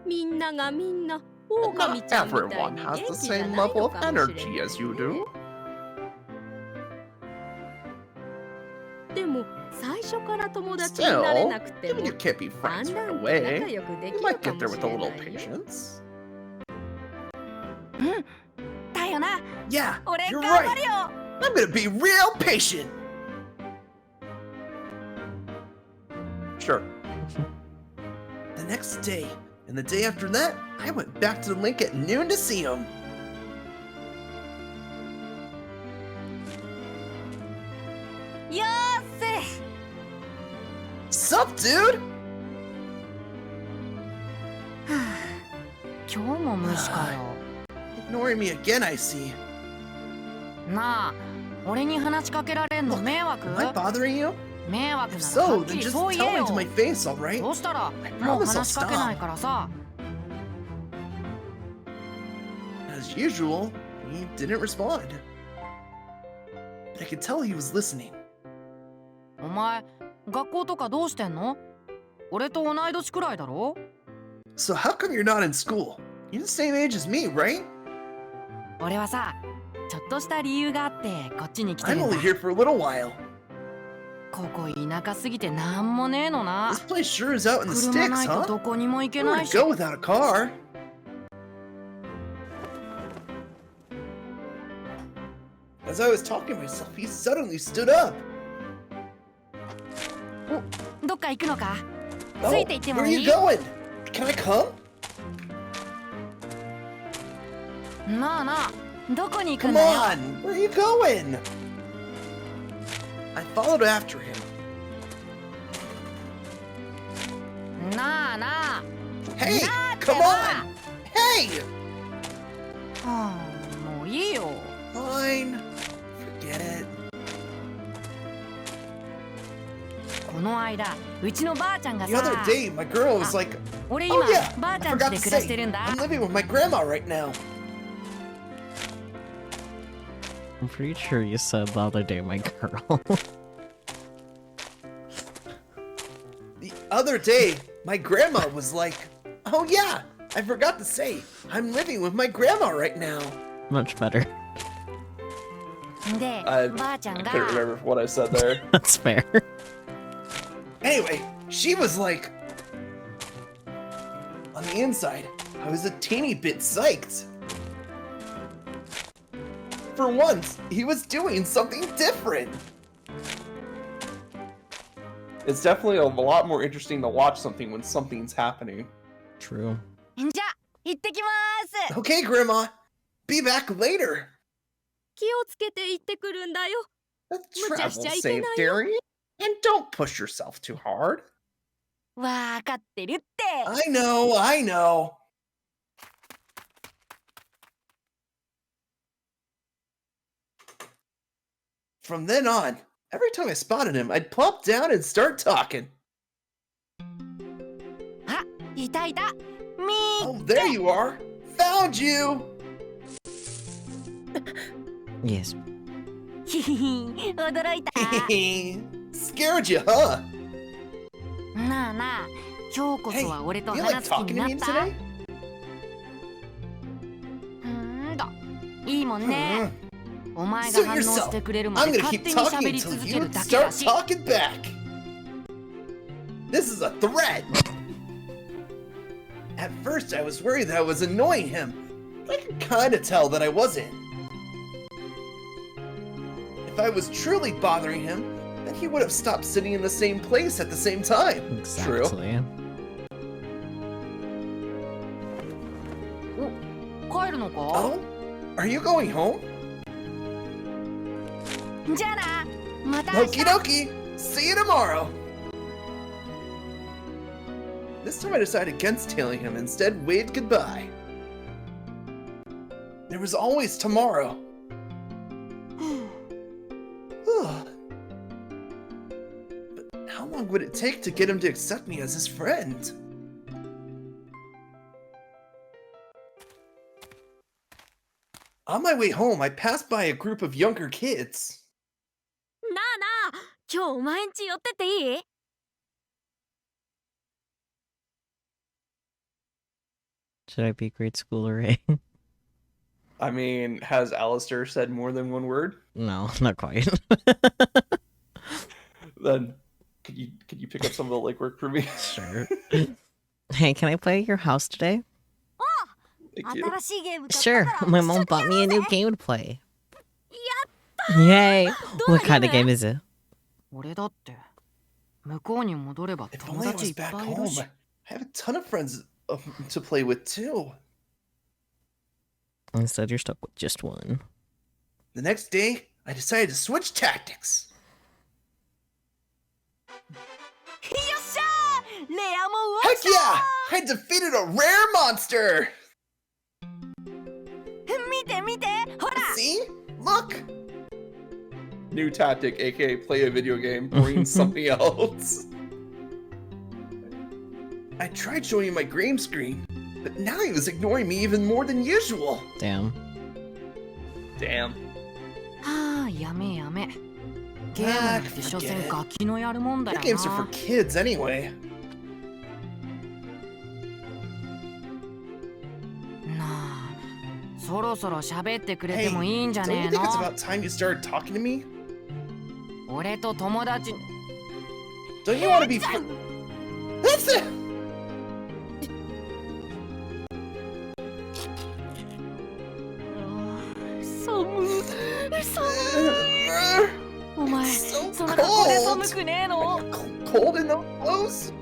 みんながみんな But 狼 not ちゃんみたい everyone に has 元 the 気じゃ same ない level の of かもしれ energy ない as you よ do. ね。でも最初から友達になれ Still, なくても given you can't be だん friends だ right んと仲 away, 良くで you きる might か get も there し with a れ little ないよ。 patience. だよな。 Yeah, 俺 you're 頑張 right. るよ。 I'm gonna be real patient. Sure. The next day, and the day after that, I went back to the lake at noon to see him. よーせ。 Sup, dude? 今日も無視かよ。 Ignoring me again, I see. なあ、俺に話しかけられんの Look, 迷惑？ am I bothering you? 迷惑 If ならは so, っき then り just そう tell 言え me よ。 to my face, alright? そうしたら I もう promise I'll 話しかけない stop. からさ。 As usual, he didn't respond. I could tell he was listening. お前、学校とかどうしてんの？俺と同い年くらいだろ？ So how come you're not in school? You're the same age as me, right? 俺はさ、ちょっとした理由があってこっちに来て I'm るんだ only。here for a little while. ここ田舎すぎてなんもねえのな。 This place sure is out in the 車 sticks, ないと huh? どこにも行け Where ない to し。 go without a car? As I was talking to myself, he suddenly stood up. お、どっか行くのか？ Oh, ついて行って where も are い you い？ going? Can I come? なあなあ、どこに行く Come んだよ？ on! Where are you going? I followed after him. なあなあ。 Hey! なあって Come ば。 on! Hey! はあ、もういいよ。 Fine. Forget it. この間、うちのばあちゃんが The other さ、 day, my girl was like, 俺今 oh yeah, ばあ I ちゃん家 forgot で to 暮らし say, てるんだ。 I'm living with my grandma right now. I'm pretty sure you said the other day, my girl. The other day, my grandma was like, oh yeah, I forgot to say, I'm living with my grandma right now. Much better. で、 I ばあちゃん I が couldn't remember what I said there. That's fair. Anyway, she was like, on the inside, I was a teeny bit psyched. For once, he was doing something different. It's definitely a lot more interesting to watch something when something's happening. True. じゃあ、行ってきます。 Okay, Grandma, be back later. 気をつけて行ってくるんだよ。 Travel Muchas safe, Darian. And don't push yourself too hard. わかってるって。 I know, I know. From then on, every time I spotted him, I'd plop down and start talking. あ、いたいた。み Oh, there you are. Found you. Yes. ひひひ、驚いた。 Scared you, huh? なあなあ、今日こ Hey, そは俺と you 話 like す気 talking に to な me った。 today? いいもんね。お前が Suit 反応し yourself. てくれるま I'm で gonna 勝 keep 手に喋 talking り until 続け you るだけだ start し。 talking back. This is a threat. At first, I was worried that I was annoying him, but I could kind of tell that I wasn't. If I was truly bothering him, then he would have stopped sitting in the same place at the same time. True. Exactly. 帰るのか？ Oh? Are you going home? じゃあな、また明 Okie 日。 dokie. See you tomorrow. This time I decided against tailing him, instead waved goodbye. There was always tomorrow. But how long would it take to get him to accept me as his friend? On my way home, I passed by a group of younger kids. なあなあ、今日お前んち寄ってっていい？ Should I be grade school array? I mean, has Alistair said more than one word? No, not quite. Then could you pick up some of the legwork for me? Sure. Hey, can I play at your house today? Thank you. 新しいゲーム買った Sure. から My 一緒 mom に bought や me ろ a う new ぜ。 game to play. Yay! What kind of game is it? 俺だって向こうに戻れば If 友 only I 達い was っ back ぱいいる home. し。 I have a ton of friends to play with too. Instead, you're stuck with just one. The next day, I decided to switch tactics. よっしゃー、レアもウォッ Heck チ yeah! I defeated a rare monster! 見て見て、ほら。 See? Look! New tactic, aka play a video game, bring something else. I tried showing him my game screen, but now he was ignoring me even more than usual. Damn. Damn. はあ、やめやめ。ゲームなんて所詮ガキのやるもんだよ That games are for な。 kids anyway. なあ、そろそろ喋ってくれ Hey, てもいいんじゃ don't ね you え think it's の？ about time you started talking to me? 俺と友達。 Don't you want to be That's it! お前、 so その格好で cold. 寒くねえの？ Cold in those clothes?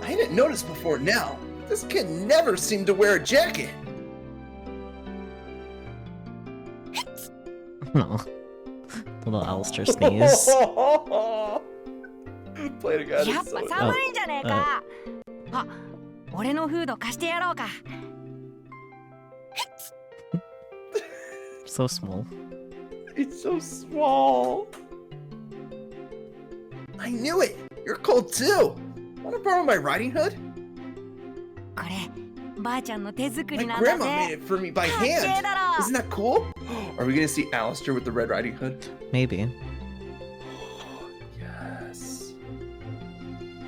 I didn't notice before now. This kid never seemed to wear a jacket. No. Little Alistair sneeze. Play it again. やっ It's ぱ so- 寒いんじゃねえか。あ、俺のフード貸してやろうか。 So small. It's so small. I knew it. You're cold too. Want to borrow my riding hood? こればあちゃんの手作り My なんだ grandma made ぜ。 it for me by かっけえ hand. だろ。 Isn't that cool? Are we gonna see Alistair with the Red Riding Hood? Maybe. Yes.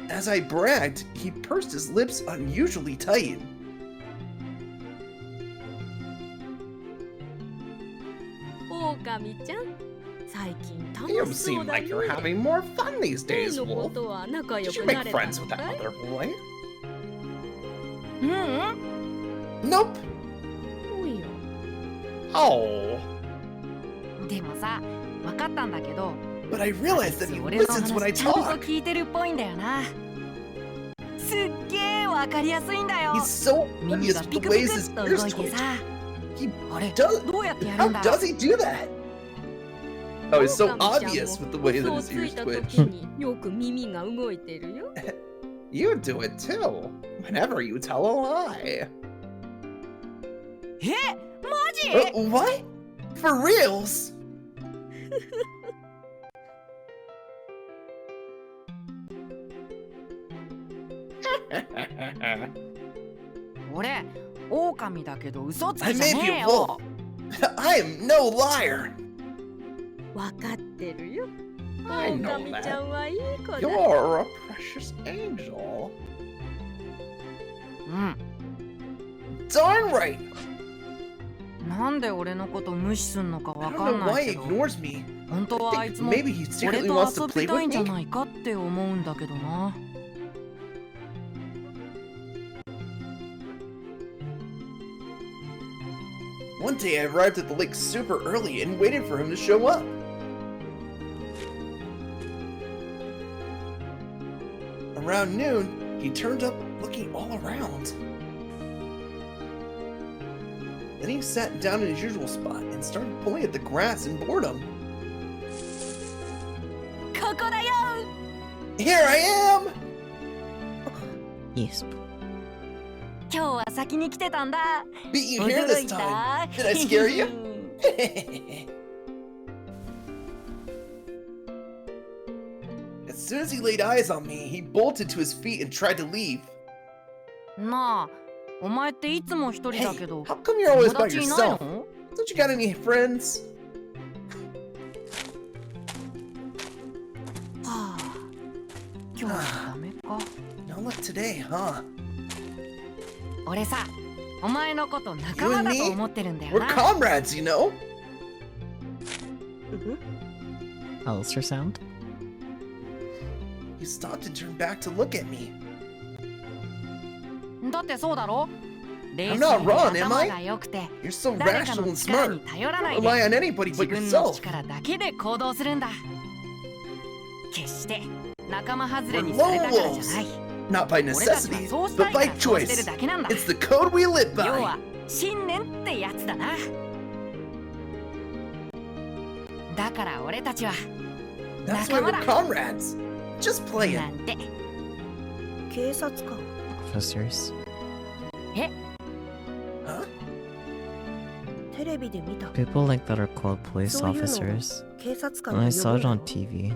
As I bragged, he pursed his lips unusually tight. オオカミちゃん、最近 You 楽しそう seem だ like you're ね。 having more fun these 例 days, のこ Wolf. とは仲良 Did you くな make れた friends の with that かい？ other boy? うんうん。 Nope. おいよ。 Oh. でもさ、分かったんだけど、 But I realized that he 俺の listens when I 話ちゃんと talk. 聞いてるっぽいんだよな。すっげえ分かりやすいんだよ。 He's so 耳 obvious が with ピ the クピ ways ク his っと ears 動いて twitch. さ。 He あれ does. どうやってや How るんだ？ does he do that? Oh, it's so オオカミちゃん obvious も with the way 嘘 that を his つい ears た時 twitch. によく耳が動いてるよ。You do it too. Whenever you tell a lie. え、マジ？ What? For reals? 俺、狼だけど嘘つ I きじゃ may ね be え a よ。 wolf. I am no liar. わかってるよ。オ I オ know カミちゃん that. はいい子だ。 You're a precious angel. うん。 Darn right. なんで俺のこと無視すんのか I わ don't かん know な why い he けど、 ignores me. 本当はあい I つ think も maybe he 俺 secretly と wants to 遊 play びたい with んじゃ me. ないかって思うんだけどな。One day I arrived at the lake super early and waited for him to show up. Around noon, he turned up looking all around. Then he sat down in his usual spot and started pulling at the grass in boredom. ここだよ。 Here I am! Yes. 今日は先に来てたんだ。 Beat you here 驚 this いた。 time. Did I scare you? As soon as he laid eyes on me, he bolted to his feet and tried to leave. なあ、お前っていつも一人だ Hey, けど、 how come you're always 友 by 達いない yourself? の？ Don't you got any friends? はあ、今日はダメか。 No luck today, huh? 俺さ、お前のこと仲間だと思ってるんだよ We're な。 comrades, you know? Alistair sound? He stopped and turned back to look at me. だってそうだろ？冷 I'm 静 not で wrong, am 頭 I? が良くて、 You're so 誰か rational の and 力に smart. 頼らない Don't rely で on anybody 自 but 分の yourself. 力だけで行動するんだ。決して仲間外れ We're にされた lone からじゃない。 Not by 俺たちは necessity, そうした but いか by らそうしてる choice. だけなんだ。 It's the code we live 要は by. 信念ってやつだな。だから俺たちは That's why we're 仲間だ。 comrades. Just な playing. んて。警察官。 Officers. え、 Huh? テレビで見た。 People like that are called police そういうのを officers. 警察官 And と I 呼 saw ぶ it の on TV.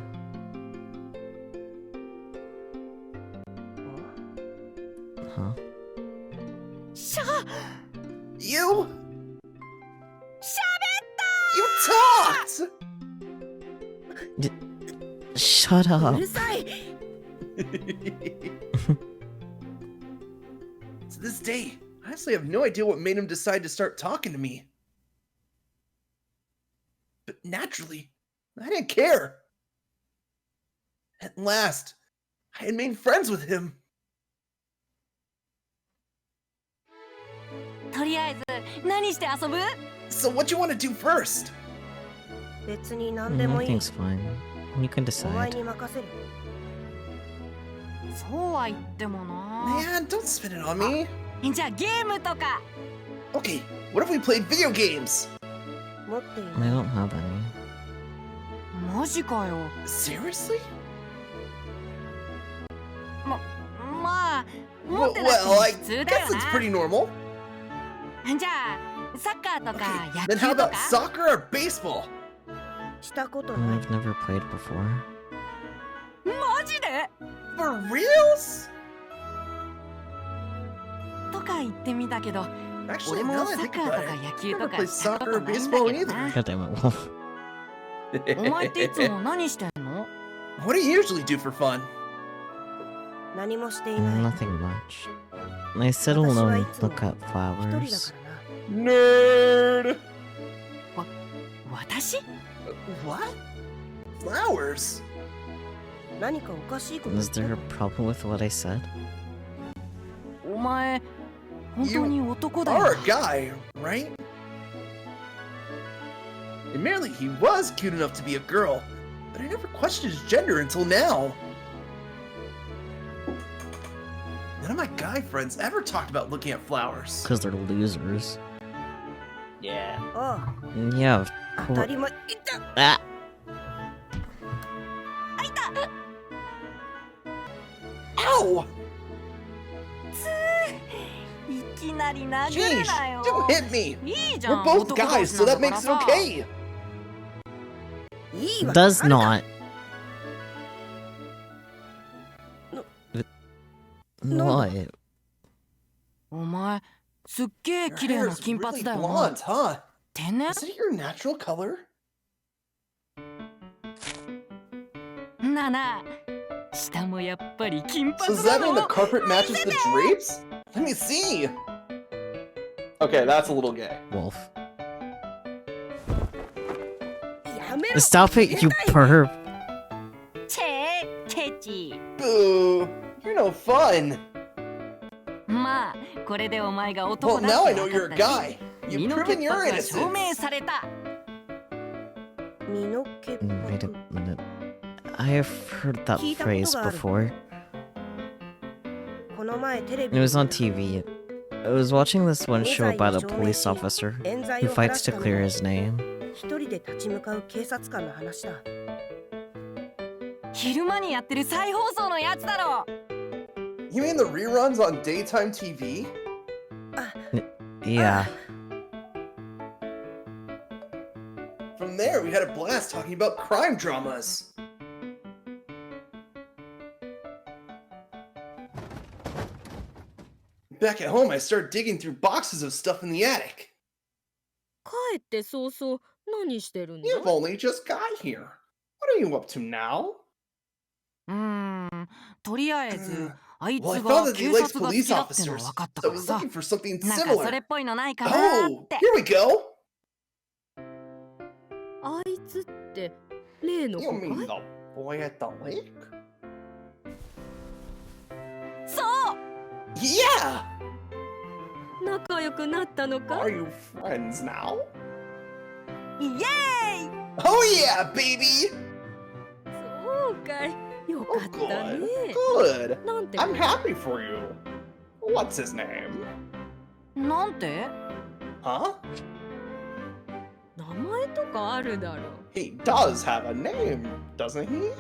あ Huh? しゃ、 You? し You talked! Shut う up. るさい。 To this day, I honestly have no idea what made him decide to start talking to me. But naturally, I didn't care. At last, I had made friends with him. とりあえず何して遊ぶ？ So what you want to do first? 別に何でもいい。 Everything's fine. You can お前 decide. に任せる。そうは言ってもな。 Man, don't spin it on me. じゃあゲームとか。 Okay, what if we played video games? 持ってい I ない。 don't have any. マジかよ。 Seriously? まあ、も思ってなくて Well, も I 普通だ guess よ it's な pretty normal. じゃあサッカーとか Okay, 野 then how 球と about か soccer or baseball? したことない I've never played before. マジで For reals? とか言ってみたけど Actually, 俺も now that I サッ think カー about とか it, 野 I've 球と never か played したこ soccer と or ないんだ baseball けど either. な God damn it, Wolf. お前っていつも何してんの What do you usually do for fun? 何もしていない Nothing much. I sit alone and look at 一人だ flowers. からな Nerd! 私 What? Flowers? 何かおかしいこと Is there a problem with what I said? お前本当に男だ Are よ a guy, right? Admittedly, he was cute enough to be a girl, but I never questioned his gender until now. None of my guy friends ever talked about looking at flowers. Because they're losers. Yeah. あ Yeah, of あ当たり course. 前いた Ah! Ow! いきなり殴る Jeez, なよ don't hit me! いいじゃ We're ん both 男同 guys, 士 so な that んだから makes it さ okay! いいわけ Does あるか not. No. What? お前すっげえ Your 綺麗 hair な is 金髪 really だよな blonde, huh? 天然 Is it your natural color? なあなあ下もやっぱり金 So 髪 does だ that mean the ろ carpet matches the drapes? Let me see! Okay, that's a little gay. Wolf. やめろ Stop it, you perv. チェケチ Boo! You're no fun! まあこれでお前が男 Well, だ now っ I て know 分 you're か a ったし guy. You've 身の proven 潔 your 白が証明 innocence. された身の潔 Wait a 白 minute. I have heard that 聞いたこと phrase がある before. この前テレビ It で was on 見た TV. I was watching this one show 無罪 about を a 証明 police し officer 冤罪 who を晴ら fights す to ため clear に his name. 一人で立ち向かう警察官の話だ昼間にやってる再放送のやつだろ You mean the reruns on daytime TV? あ Yeah. From there, we had a blast talking about crime dramas. Back at home, I started digging through boxes of stuff in the attic. 帰って早々何してるんだ You've only just got here. What are you up to now? とりあえずあいつ Well, I が found that he 警 likes 察が好 police きだってのは officers, 分かった so か I ら was さ looking for something なんかそれ similar. っぽいのないかな Oh, って here we go. あいつって例の You 子 mean か the boy at the lake? そう Yeah! い仲良くなったのか Are you friends now? イエーイ Oh yeah, baby! そうかいよ Oh, かったね good. Good. なんて I'm happy for you. What's his name? なんて Huh? 名前とかあるだろ He does have a name, doesn't he?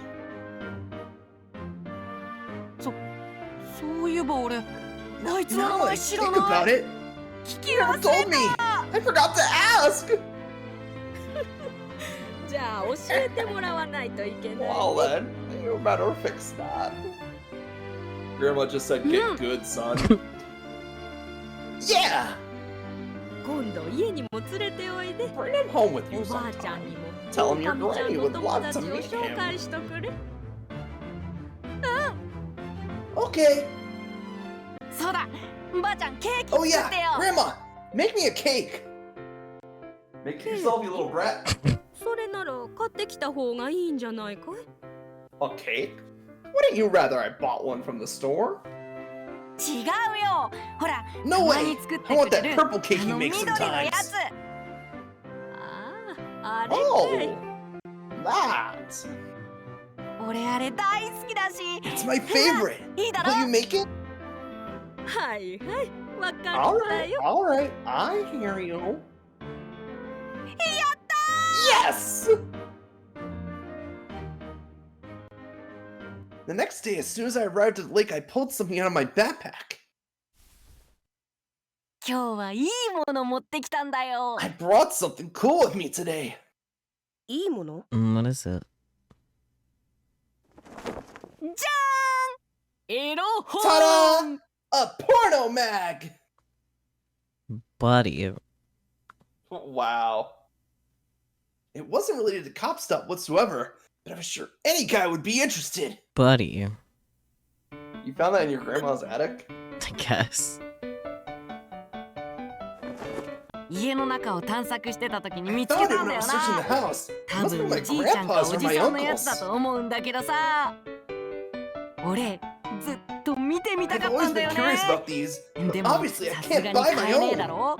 そういえば俺あいつの名 Now that I 前知ら think about ない it, 聞き you never 忘れ told me. I forgot to ask. じゃあ教えてもらわないといけない Well then, you better fix that. Grandma just said, "Get good, son." Yeah, 今度家にも連れておいで bring him home with お you ばあちゃん sometime. にも Tell him your おかみちゃん granny の would 友 love 達 to を meet 紹 him. 介しとくれ Okay. そうだばあちゃんケーキ Oh 作 yeah, ってよ Grandma, make me a cake. Make it yourself, you little brat. それなら買ってきた方がいいんじゃないかい A cake? Wouldn't you rather I bought one from the store? 違うよほら No たま way! に作って I want く that れる purple あ cake you の make 緑のや sometimes. つああ、あれかい Oh, that. 俺あれ大好きだし It's my favorite. いいだろ Will you make it? はいはいわかった Alright, よ alright. I hear you. やった Yes! The next day, as soon as I arrived at the lake, I pulled something out of my backpack. 今日はいいもの持ってきたんだよ。 I brought something cool with me today. いいもの What is it? じゃーん、エロ本。 Ta-da! A porno mag! Buddy. Wow. It wasn't related to cop stuff whatsoever, but I was sure any guy would be interested. Buddy. You found that in your grandma's attic? I guess. 家の中を探索してた時に I 見つ found け it たん when だ I よ was searching the な。 house. It 多 must be 分 my じいちゃんか grandpa's お or じ my さんのやつだ uncle's. と思うんだけどさ。俺ずっと見てみた I've かった always んだ been よね。 curious about these, but でも obviously I さすが can't に buy 買 my えねえだ own. ろ。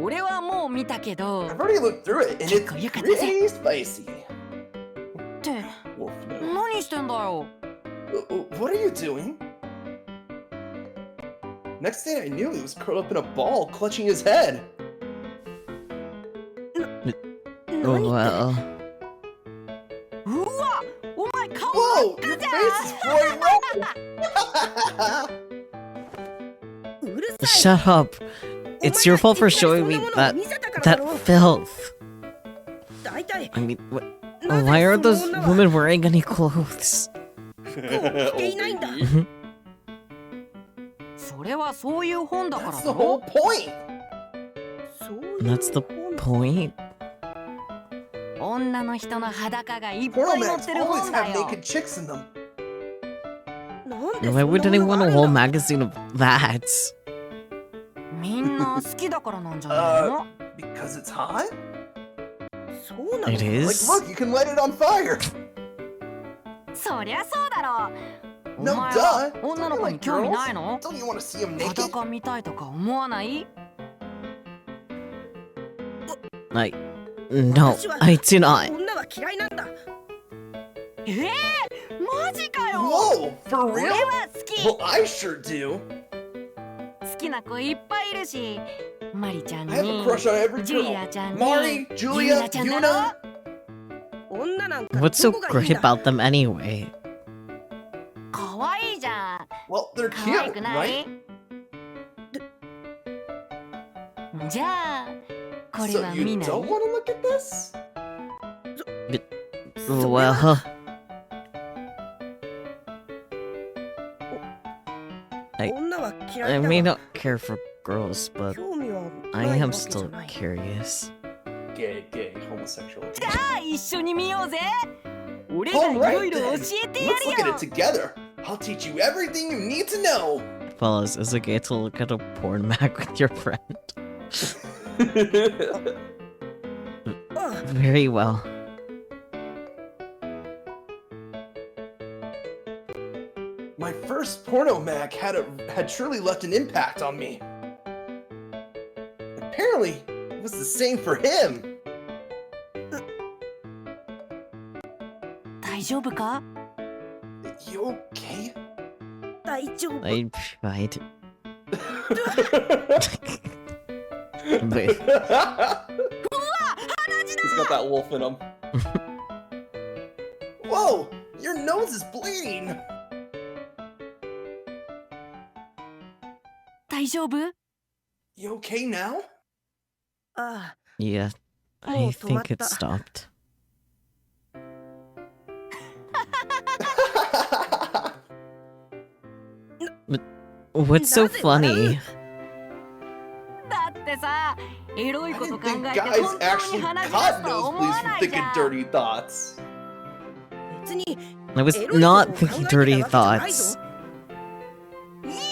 俺はもう見たけど。 I've already looked through it, and it's 結構良かったぜ。 pretty spicy. って、 Wolf, no. 何してんだよ。 What are you doing? Next thing I knew, he was curled up in a ball, clutching his head. Oh, well. うわ、お前顔 Whoa! 真っ Your 赤じゃ face is bright red! うるさい。 Shut up. It's your fault for showing me that filth. だいたい I mean, why are those women wearing any clothes? 着ていないんだ。それはそういう本だから That's だ the ろ。 whole point! そういう That's the 本 point. 女の人の裸がいっぱ Porno い載っ mags てる always 本だ have よ。 naked chicks in them. なんで Why そん would なも anyone のが want あ a る whole んだ。 magazine of that? みんな好きだからなんじゃないの？ Because it's hot? そうなの It Like, is? look, you can light it on fire! そりゃそうだろう。お No 前は duh! 女の子に興味ないの？ Don't you want to see him naked? 裸見たいとか思わない？ No, 私は I do not. 女は嫌いなんだ。マジかよ。 Whoa! For 俺 real? は好き。 Well, I sure do. 好きな子いっぱいいるし、マリちゃん I have a に、 crush on every ジュリア girl. ちゃんに、 Mari, ユー Julia, ナちゃんだろ。 Yuna. 女なんか What's ど so こがいいん great だ。 about them anyway? かわいいじゃん。 Well, they're かわい cute, くな right? い？じゃあ、これ So は you 見ない？ don't want to look at this? Well, I- 女は嫌 I いだ may が not care for girls, but 興味は I ないわ am けじゃ still ない。 curious. Gay, homosexual. じゃあ、一緒に見ようぜ。俺がい All ろ right いろ教 then. えてや Let's look る at よ it。together. I'll teach you everything you need to know. Fellas, is it gay to look at a porn mag with your friend? ああ Very well. My first porno mag had truly left an impact on me. Apparently, it was the same for him. 大丈夫か？ You okay? 大丈夫。 I tried. But He's got that wolf in him. Whoa! Your nose is bleeding! 大丈夫？ You okay now? ああ yeah, I Oh, think it tomata. stopped. What's so Does it funny? だってさ、エロい I こと didn't 考 think えて guys 本当に actually 話し出す caught とは思 nosebleeds わ from ないじ thinking ゃん。 dirty thoughts. 別に I was エロい not ことを thinking 考えて dirty たわけじゃないぞ。 thoughts.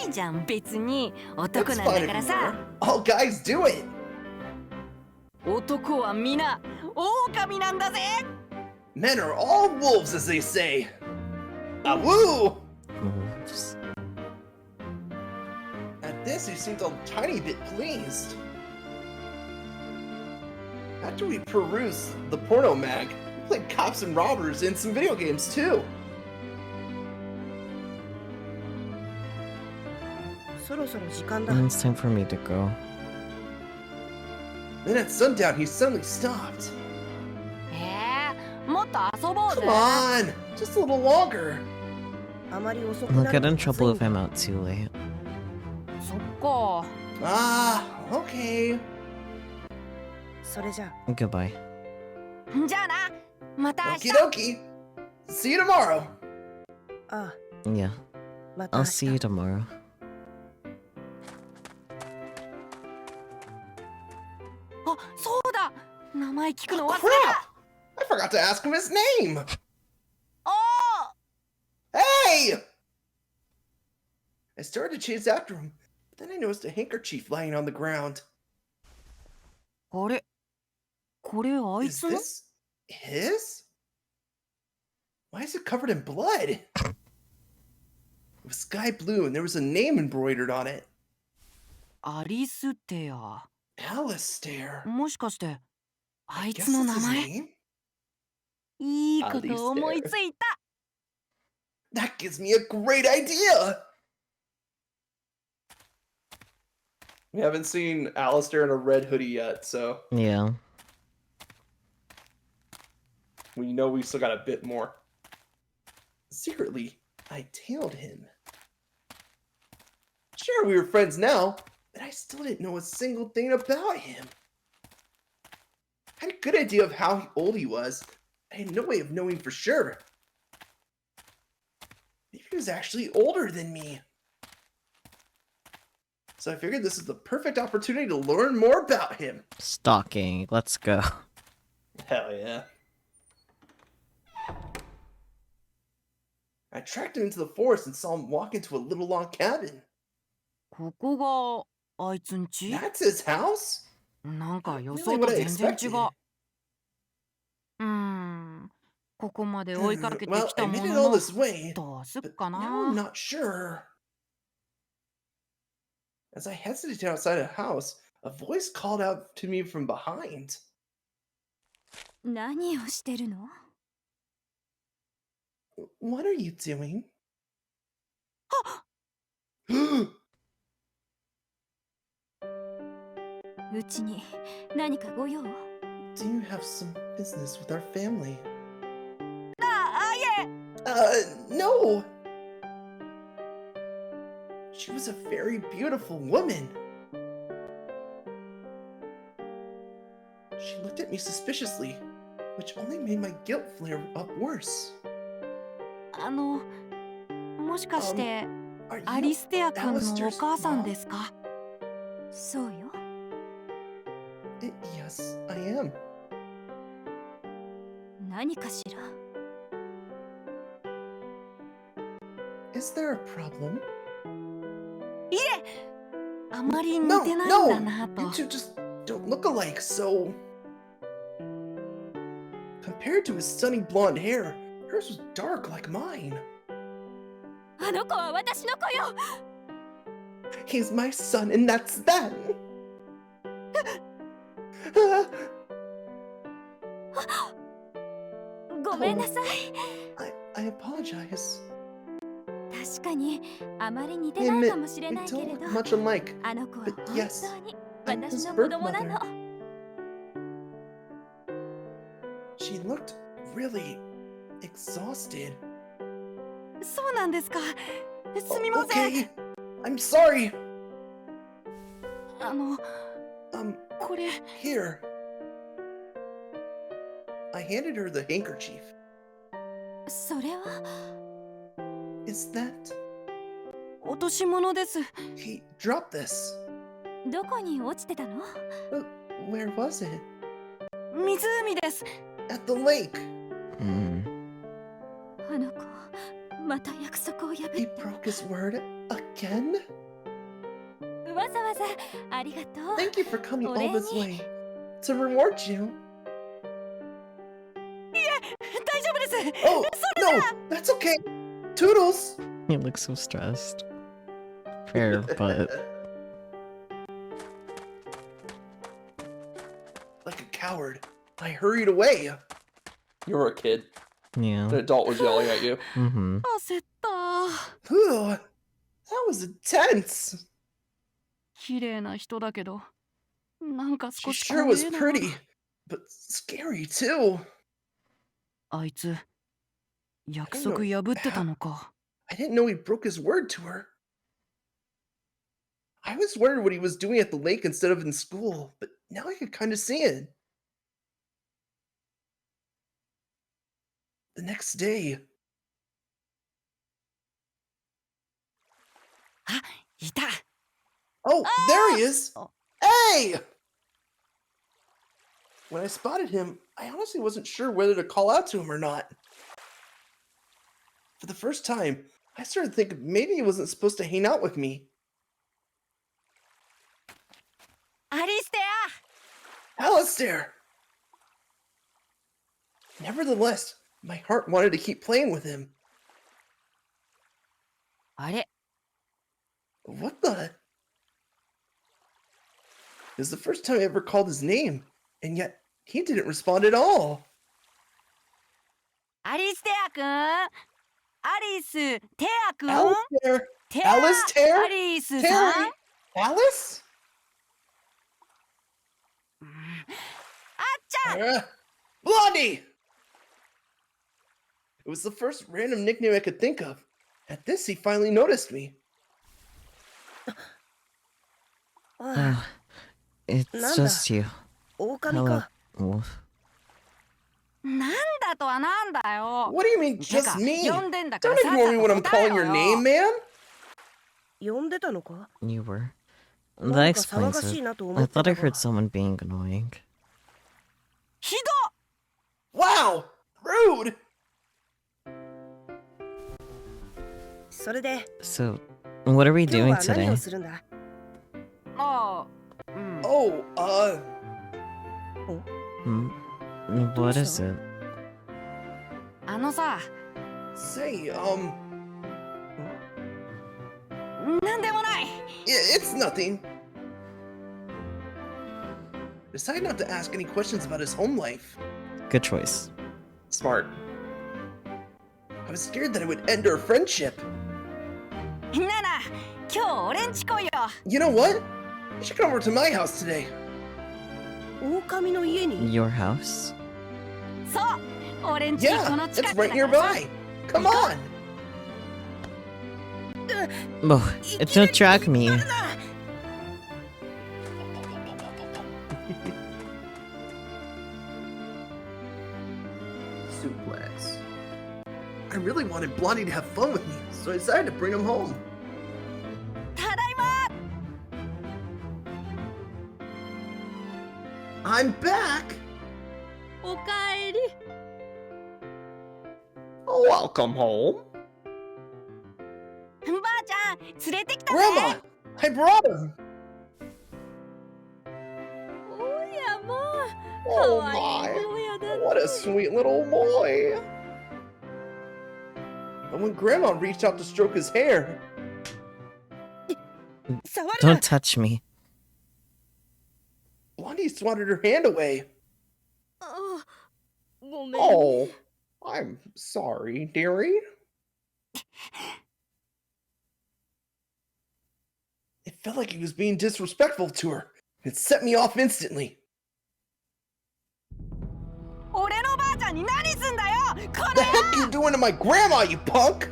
いいじゃん、別に男 It's なんだ fine から if you さ。 were. All guys do it. 男は皆狼なんだぜ。 Men are all wolves, as they say. Awoo! Wolves. At this, he seemed a tiny bit pleased. After we perused the porno mag, we played cops and robbers in some video games too. そろそろ時間だ。 It's time for me to go. Then at sundown, he suddenly stopped. もっと遊ぼうぜ。 Come on! Just a little longer. あまり遅く I'll な get る in とまず trouble い if I'm out too late. そっか。Okay. それじゃ Goodbye. じゃあな、また明日。 Okie dokie. See you tomorrow. あ Yeah. また I'll 明 see you 日 tomorrow. あ、そうだ。名前聞くの Oh, 忘れ crap! I forgot to ask him his name. た。おー Hey! I started to chase after him, but then I noticed a handkerchief lying on the ground. あれ、これあい Is つの？ this his? Why is it covered in blood? It was sky blue and there was a name embroidered on it. アリステア。 Alistair. もしかしてあ I い guess つの that's 名 his 前？ name? いいこと思いついた。 That gives me a great idea! We haven't seen Alistair in a red hoodie yet, so Yeah. we know we still got a bit more. Secretly, I tailed him. Sure, we were friends now, but I still didn't know a single thing about him. I had a good idea of how old he was. I had no way of knowing for sure. Maybe he was actually older than me. So I figured this is the perfect opportunity to learn more about him. Stalking. Let's go. Hell yeah. I tracked him into the forest and saw him walk into a little log cabin. ここがあいつんち？ That's his house? なんか予 Really 想 what と I 全然違 expected. う。ここまで追いかけて Well, きた I も made it の all の this way, どうすっ but か now I'm な。 not sure. As I hesitated outside the house, a voice called out to me from behind. 何をしてるの？ What are you doing? うちに何かご用？ Do you have some business with our family? あ、いえ。 No! She was a very beautiful woman. She looked at me suspiciously, which only made my guilt flare up worse. もしかして Are ア you リステア君のお Alistair's 母さん mom? ですか？そうよ。Yes, I am. 何かしら？ Is there a problem? いえ、あまり似 No, てないん no! だなと。 You two just don't look alike, so... Compared to his sunny blonde hair, hers was dark like mine. あの子は私の子よ。 He's my son, and that's that! ごめんなさい。 I apologize. 確かにあまり似て I ない admit, かもしれ we ないけれ don't ど look much alike. あの子は but 本 yes, 当に I'm 私 his の子 birth 供なの。 mother. She looked really exhausted. そうなんですか。すみません。 Okay, I'm sorry. これ Here. I handed her the handkerchief. それは Is that... 落とし物です。 He dropped this. どこに落ちてたの？ Where was it? 湖です。 At the lake. Mm. あの子また約束を破 He った。 broke his word again? わざわざありがとう。 Thank you for coming all this お礼に。 way. To reward you. 大丈夫です。 Oh, no! That's okay! Toodles! He looks so stressed. Fair, but Like a coward, I hurried away. You were a kid. yeah. An adult was yelling at you. Mm-hmm. 焦った。 Whew, that was intense. 綺麗な人だけど、なんか She 少し sure 怖 was えな。 pretty, but scary too. あいつ、約束破ってたのか。 I didn't know he broke his word to her. I was worried what he was doing at the lake instead of in school, but now I could kind of see it. The next day, あ、いた。 oh, there he is! Oh. Hey! When I spotted him, I honestly wasn't sure whether to call out to him or not. For the first time, I started thinking maybe he wasn't supposed to hang out with me. アリステア。 Alistair! Nevertheless, my heart wanted to keep playing with him. あれ、 What the? It was the first time I ever called his name, and yet he didn't respond at all. アリステアくん。アリステアくん。 Alistair! テア。 Alistair? アリスさん。 Terry? Alice? あっちゃん。 Blondie! It was the first random nickname I could think of. At this, he finally noticed me. あ It's Nanda. just you. 狼 Hello, か。 Wolf. なんだとはなんだよ。 What do you mean, てか just me? 呼んでんだから Don't さっ ignore さ me と when I'm 答え calling ろ your よ。 name, man. 呼んでたのか You were. なん That か騒 explains がしい it. なと思 I って thought た I が heard someone being annoying. ひ Wow! Rude! それで So, what are we 今日 doing は何 today? をするんだ ど。ああ。うん。 Oh, Hmm? What is it? あのさ、 say, なんでもない。 it's nothing. Decide not to ask any questions about his home life. Good choice. Smart. I was scared that it would end our friendship. なな、今日俺んち来いよ。 You know what? You should come over to my house today. 狼の家に Your house? そう、俺んちこ Yeah, の it's 近く right だからさ。 nearby. Come on. Oh, don't drag me. Suplex. I really wanted Blondie to have fun with me, so I decided to bring him home. ただいま。 I'm back. おかえり。 Welcome home. ばあちゃん、連れてきたぜ。 Grandma, I brought him. おやまあ。 Oh かわいい my. 坊やだね。 What a sweet little boy. And when Grandma reached out to stroke his hair, 触るな Don't touch me. Blondie swatted her hand away. あ、ごめん。 Oh, I'm sorry, dearie. It felt like he was being disrespectful to her. It set me off instantly. 俺のばあちゃんに何すんだよ。こ The heck you doing to my grandma, you punk?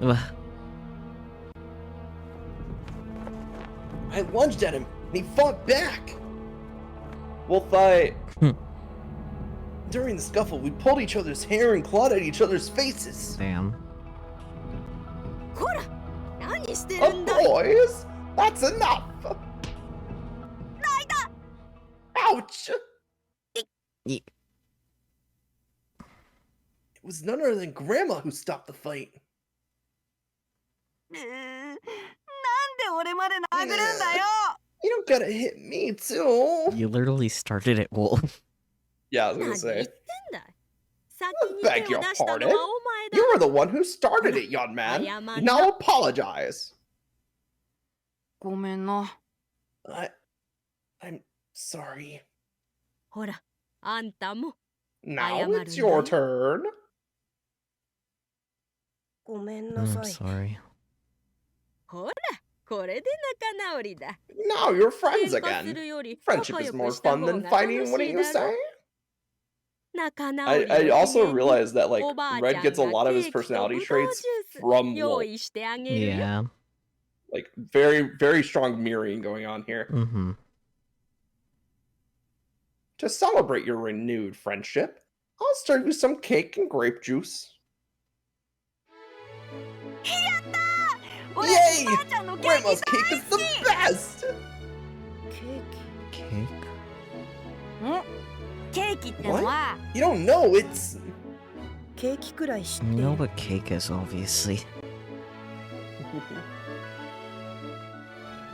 Ugh. I lunged at him, and he fought back. We'll fight. During the scuffle, we pulled each other's hair and clawed at each other's faces. Damn. ほら、何してる Oh, んだ。 boys, that's enough. 泣いた。 Ouch! Ye- It was none other than Grandma who stopped the fight. なんで俺まで殴るんだよ。 You don't gotta hit me, too. You literally started it, Wolf. Yeah, I was 何 gonna 言ってん say. だ。先に手 Beg を your 出したのは pardon? お前だ。 You were the one who started it, young man. Now apologize. ごめんな。 I'm sorry. ほら、あんたも。 Now Ayamarunda. it's your turn. ごめんな I'm さい sorry. ほら、これで仲直りだ。 Now you're friends 喧嘩す again. るより Friendship 仲 is 良 more くした fun 方 than が fighting, 楽 what do しい you だろ say? 仲直りの I 記 also 念に realized that, like, おばあち Red ゃん gets a が lot of ケ his ーキと personality ブドウ traits ジュース from 用 Wolf. 意してあげるよ。 Yeah. Like, very, very strong mirroring going on here. Mm-hmm. To celebrate your renewed friendship, I'll serve you some cake and grape juice. Yay! Grandma's cake is the best! ケー Cake? ケーキってのは You don't know, it's... キケーキくらい知って You い know る what cake is, obviously.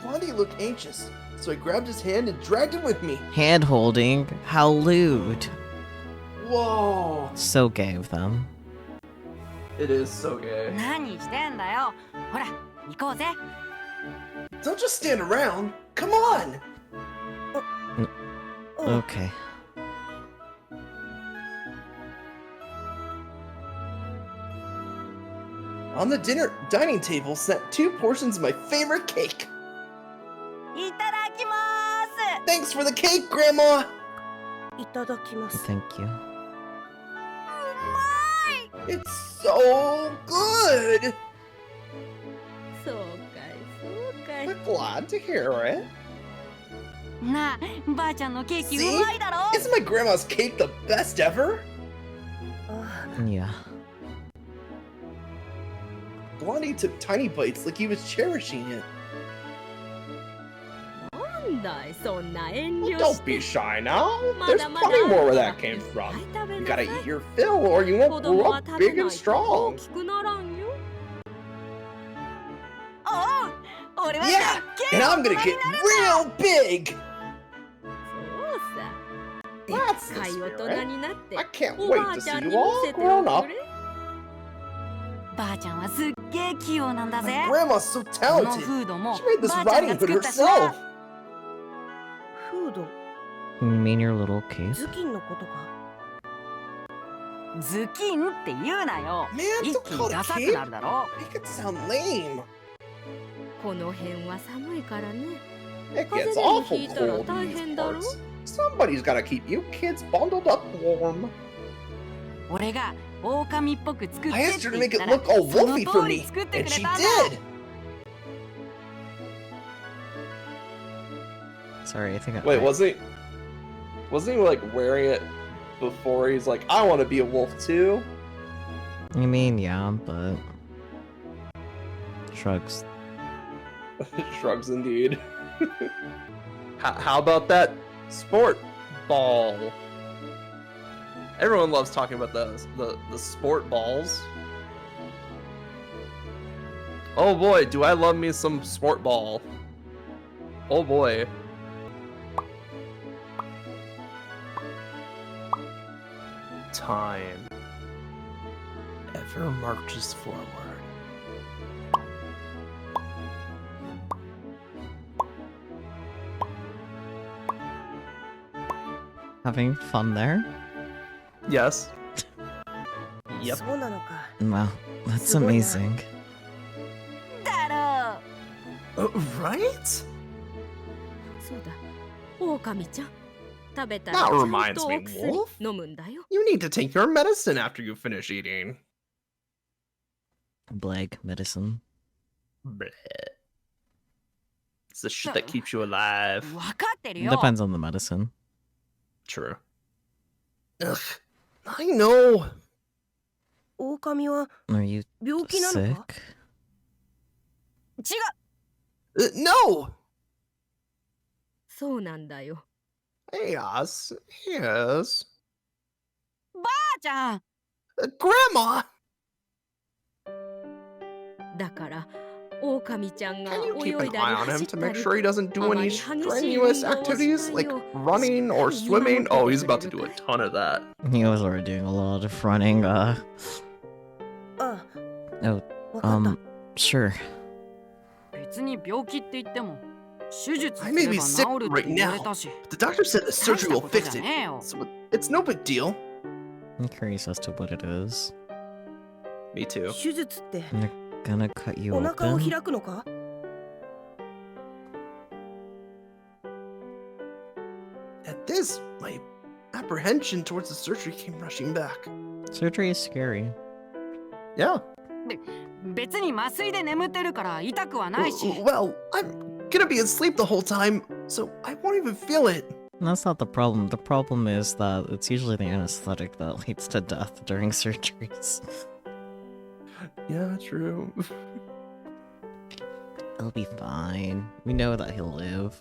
Blondie looked anxious, so I grabbed his hand and dragged him with me. Hand holding? How lewd. Whoa! So gay of them. It is so gay. 何してんだよほら行こうぜ Don't just stand around. Come on! Okay. On the dining table sat 2 portions of my favorite cake. いただきます Thanks for the cake, Grandma! いただきます Thank you. It's so good! そうかいそうかい I'm glad to hear it. なあばあちゃんのケーキ See? うまいだろ Isn't my grandma's cake the best ever? あ Yeah. Blondie took tiny bites like he was cherishing it. なんだいそんな遠慮 Well, し don't て be shy now. ま There's だまだ plenty あ more る where から that came いっ from. ぱい食べ You な gotta さい eat your fill or you 子 won't 供 grow は up 食べ big な and いと大 strong. きくならんよおう俺は Yeah! でっけ And え I'm gonna get real big! そうさ That's でっかい the 大人 spirit. になって I can't お wait ばあ to ちゃ see ん you に見 all せて grown お up. くればあちゃんはすっげえ器用なんだぜ My grandma's so この talented. フードも She made this ばあちゃん writing が hood 作ったし herself. なフード You mean your little cake? 頭巾のことかズキンって言うなよ Man, 一 don't 気に call ダ it サく cake. なるだろ Make it sound lame. この辺は寒いからね It 風 gets 邪でも awful ひいたら cold 大 in these 変だろ parts. Somebody's gotta keep you kids bundled up warm. 俺が狼っぽく作ってって I asked her to 言っ make it たら look all その wolfy for 通り me, 作って and くれ she たんだ did. Sorry, I think I... Wait, wasn't he like wearing it before? He's like, I want to be a wolf too. I mean, yeah, but... Shrugs. Shrugs indeed. How about that sport ball? Everyone loves talking about the sport balls. Oh boy, do I love me some sport ball. Oh boy. Time ever marches forward. Having fun there? Yes. Yep. そうなのか Wow, that's すごいな。 amazing. だろ Right? そうだ狼ちゃん食べたら That ちゃん reminds と me, お薬 Wolf. 飲むんだよ You need to take your medicine after you finish eating. Blag medicine. Bleh. It's the shit that keeps you alive. 分かってるよ Depends on the medicine. True. Ugh. I know. 狼は Are you 病気なの sick? か違う No! そうなんだよ Yes. Yes. ばあちゃん Grandma! だから狼ちゃんが Can you 泳 keep い an だり eye on 走 him っ to た make り sure he doesn't do any あまり激しい strenuous 運動を activities しない like よう running or しっかり swimming? 見守って Oh, て he's くれ about to る do か a い ton of that. He was already doing a lot of running, あ Oh, わかった sure. 別に病気って言っても手術 I す may れ be ば sick 治るって right 言われ now, たし but the doctor said the 大し surgery た will ことじ fix ゃ it. ねえよ So it's no big deal. I'm curious as to what it is. Me too. 手術って Gonna cut you お腹を open? 開くのか At this, my apprehension towards the surgery came rushing back. Surgery is scary. Yeah. 別に麻酔で眠ってるから痛くはないし。 Well, I'm gonna be asleep the whole time, so I won't even feel it. That's not the problem. The problem is that it's usually the anesthetic that leads to death during surgeries. Yeah, true. He'll be fine. We know that he'll live.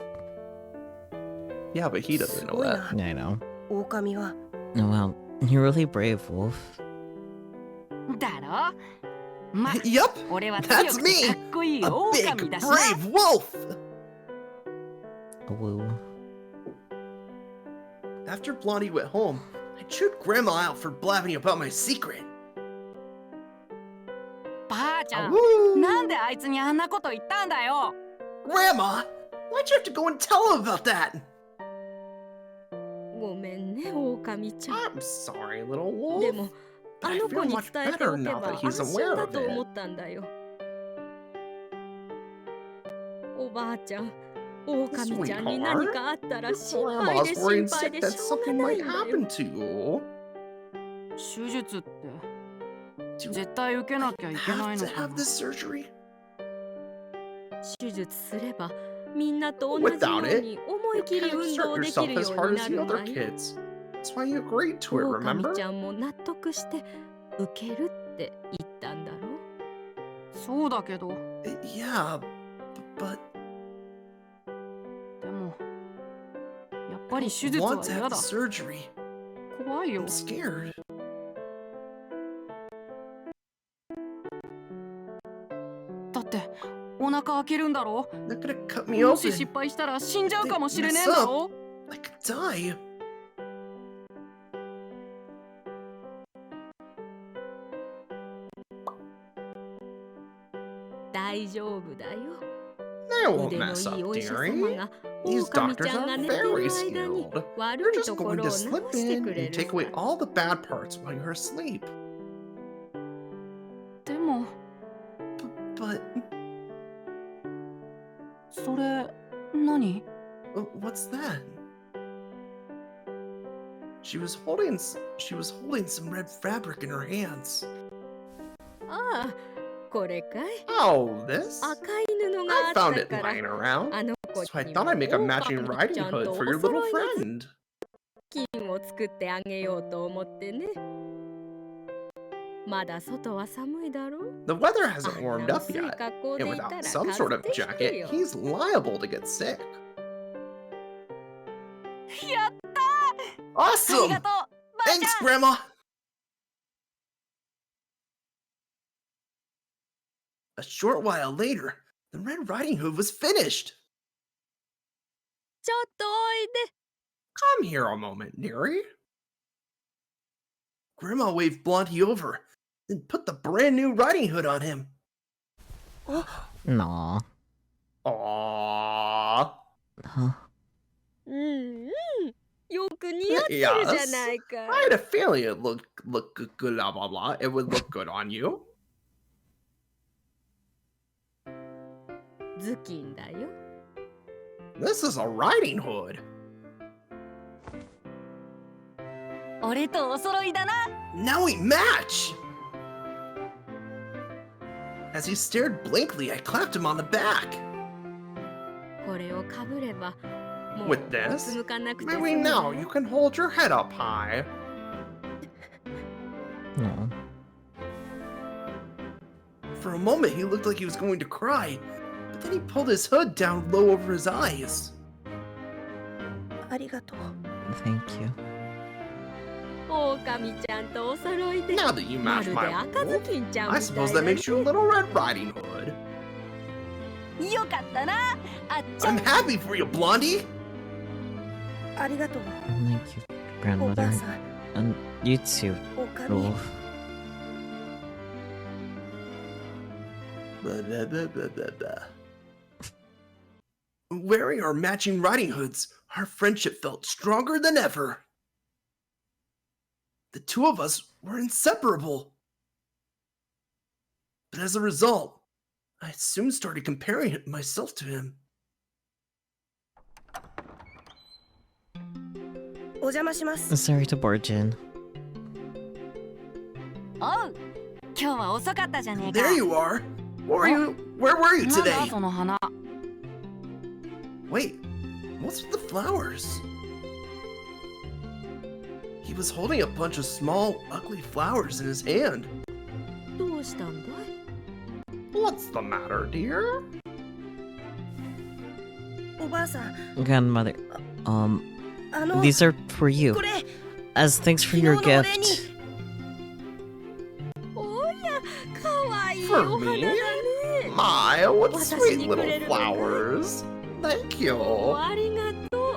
Yeah, but he doesn't know that. Yeah, I know. 狼は Oh, well, you're really brave, Wolf. だろ。ま、 Yup, 俺は that's 強く me! てかっこいい A 狼 big, だしな。 brave wolf! Awoooo. After Blondie went home, I chewed Grandma out for blabbing about my secret. ばあちゃん、 Awoo! なんであいつにあんなこと言ったんだよ。 Grandma, why'd you have to go and tell him about that? ごめんね、狼ちゃん。 I'm sorry, little wolf. でも、 But あ I の子 feel に much 伝えて better おけ now ば that 安 he's 心 aware だ of と思 it. ったんだよ。おばあちゃん、狼ちゃんに何かあったら心配 Grandma's で worried 心配 sick で that しょうが something ない might んだよ happen。to you. 手術って Do 絶対受けな I きゃいけない have の to か have な。 this surgery? 手術すればみんなと同じよ Without う it, に思い you 切り can't 運 exert 動でき yourself る as よう hard にな as the る other わよ。 kids. That's why you agreed to it, 狼 remember? ちゃんも納得して受けるって言ったんだろ。そうだけど、 Yeah, but でもやっぱり I 手術は want to 嫌 have だ。 the surgery. 怖いよ I'm。scared. だってお腹開けるんだろ。 They're gonna cut me もし失 open. 敗したら死んじゃうかもしれねえんだろ。 I could die. 大丈夫だよ。 They won't 腕の mess いい up, お医者様 dearie. が These 狼ち doctors ゃんが are 寝てる very 間に skilled. 悪 They're い just とこ going ろ to を直 slip して in くれ and る take away さ。 all the bad parts while you're asleep. でも But それ何？ what's that? She was holding some red fabric in her hands. ああ、これかい。 Oh, this? 赤い布があ I った found it から、 lying around. あの子 So I に thought も I'd make a matching 狼 riding ちゃんと hood お for your 揃 little いの friend. 金を作ってあげようと思ってね。まだ外は寒いだろう。 The weather あ hasn't んな warmed up 薄い yet, 格好 and でいたら without 風 some sort 邪 of でひく jacket, よ。 he's liable to get sick. やったー。あり Awesome! がとう。ばあち Thanks, ゃん。 Grandma! A short while later, the Red Riding Hood was finished. ちょっとおいで。 Come here a moment, dearie. Grandma waved Blondie over, then put the brand new riding hood on him. Nah. Aww. Huh? うんうん。よく似合ってるじゃ Yes. ないか。 I had a feeling it look good, blah blah blah. It would look good on you. 頭巾だよ。 This is a riding hood. 俺とお揃いだな。 Now we match! As he stared blankly, I clapped him on the back. これをかぶれば、もう With う this, つむかなくて済 maybe むだ now よ you can hold your head up high. No. For a moment, he looked like he was going to cry, but then he pulled his hood down low over his eyes. ありがとう。 Thank you. 狼ちゃんとお揃いで。 Now that you ま match るで my 赤ず wolf, きんちゃん I みた suppose いだ that ね。 makes you a little Red Riding Hood. よかったな。あっちゃ I'm ん。 happy for you, Blondie! ありがとう。 Thank you, おばあ grandmother. さん、 And you too, 狼。 Wolf. Blah, blah, blah, blah, blah, blah. Wearing our matching riding hoods, our friendship felt stronger than ever. The two of us were inseparable. But as a result, I soon started comparing myself to him. お邪魔します。 Sorry to barge in. おう。今日は遅かったじゃねえか。 There you are. Where were you なんだ today? その花。 Wait, what's with the flowers? He was holding a bunch of small, ugly flowers in his hand. どうしたんだい？ What's the matter, dear? おばあさん、 Grandmother, あの these are for you これ as thanks for 昨日 your のお礼 gift. に。おや、かわいい For お花だ me? ね。 My, what 私 sweet にく little れるのかい？ flowers. Thank you. ありがとう。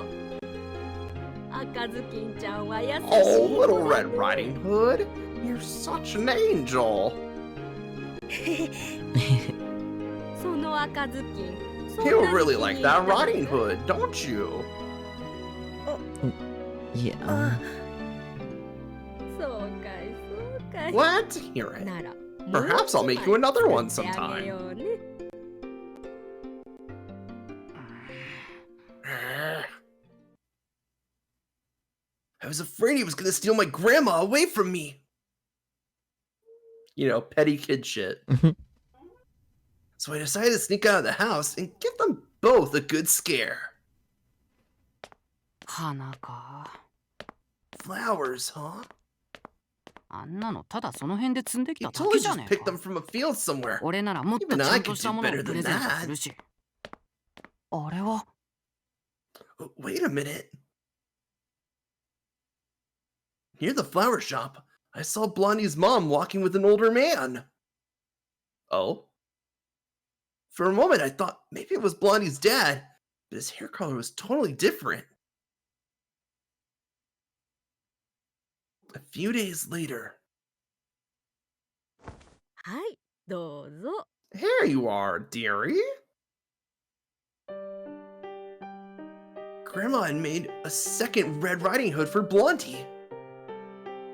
赤ずきんちゃんは優しい Oh, 子 little だ Red ね。 Riding Hood. You're such an angel. その赤ずきん。そん You なに really 気に like 入った that のか Riding Hood, don't you? Yeah. あ、そうかい、そうかい。 Glad to hear it. なら、 Perhaps I'll make you another one sometime. もう一枚作ってあげようね。 I was afraid he was gonna steal my grandma away from me. You know, petty kid shit. Mhm. So I decided to sneak out of the house and give them both a good scare. 花か。 Flowers, huh? あんなのただその辺で積んでき You ただけ totally じゃ just ねえ picked them か。 from a field somewhere. 俺ならもっと Even ちゃ I んと could した do ものを better プレ than ゼントす that. るし。あれは Wait a minute. Near the flower shop, I saw Blondie's mom walking with an older man. Oh? For a moment, I thought maybe it was Blondie's dad, but his hair color was totally different. A few days later, はい、どうぞ。 here you are, dearie. Grandma had made a second Red Riding Hood for Blondie.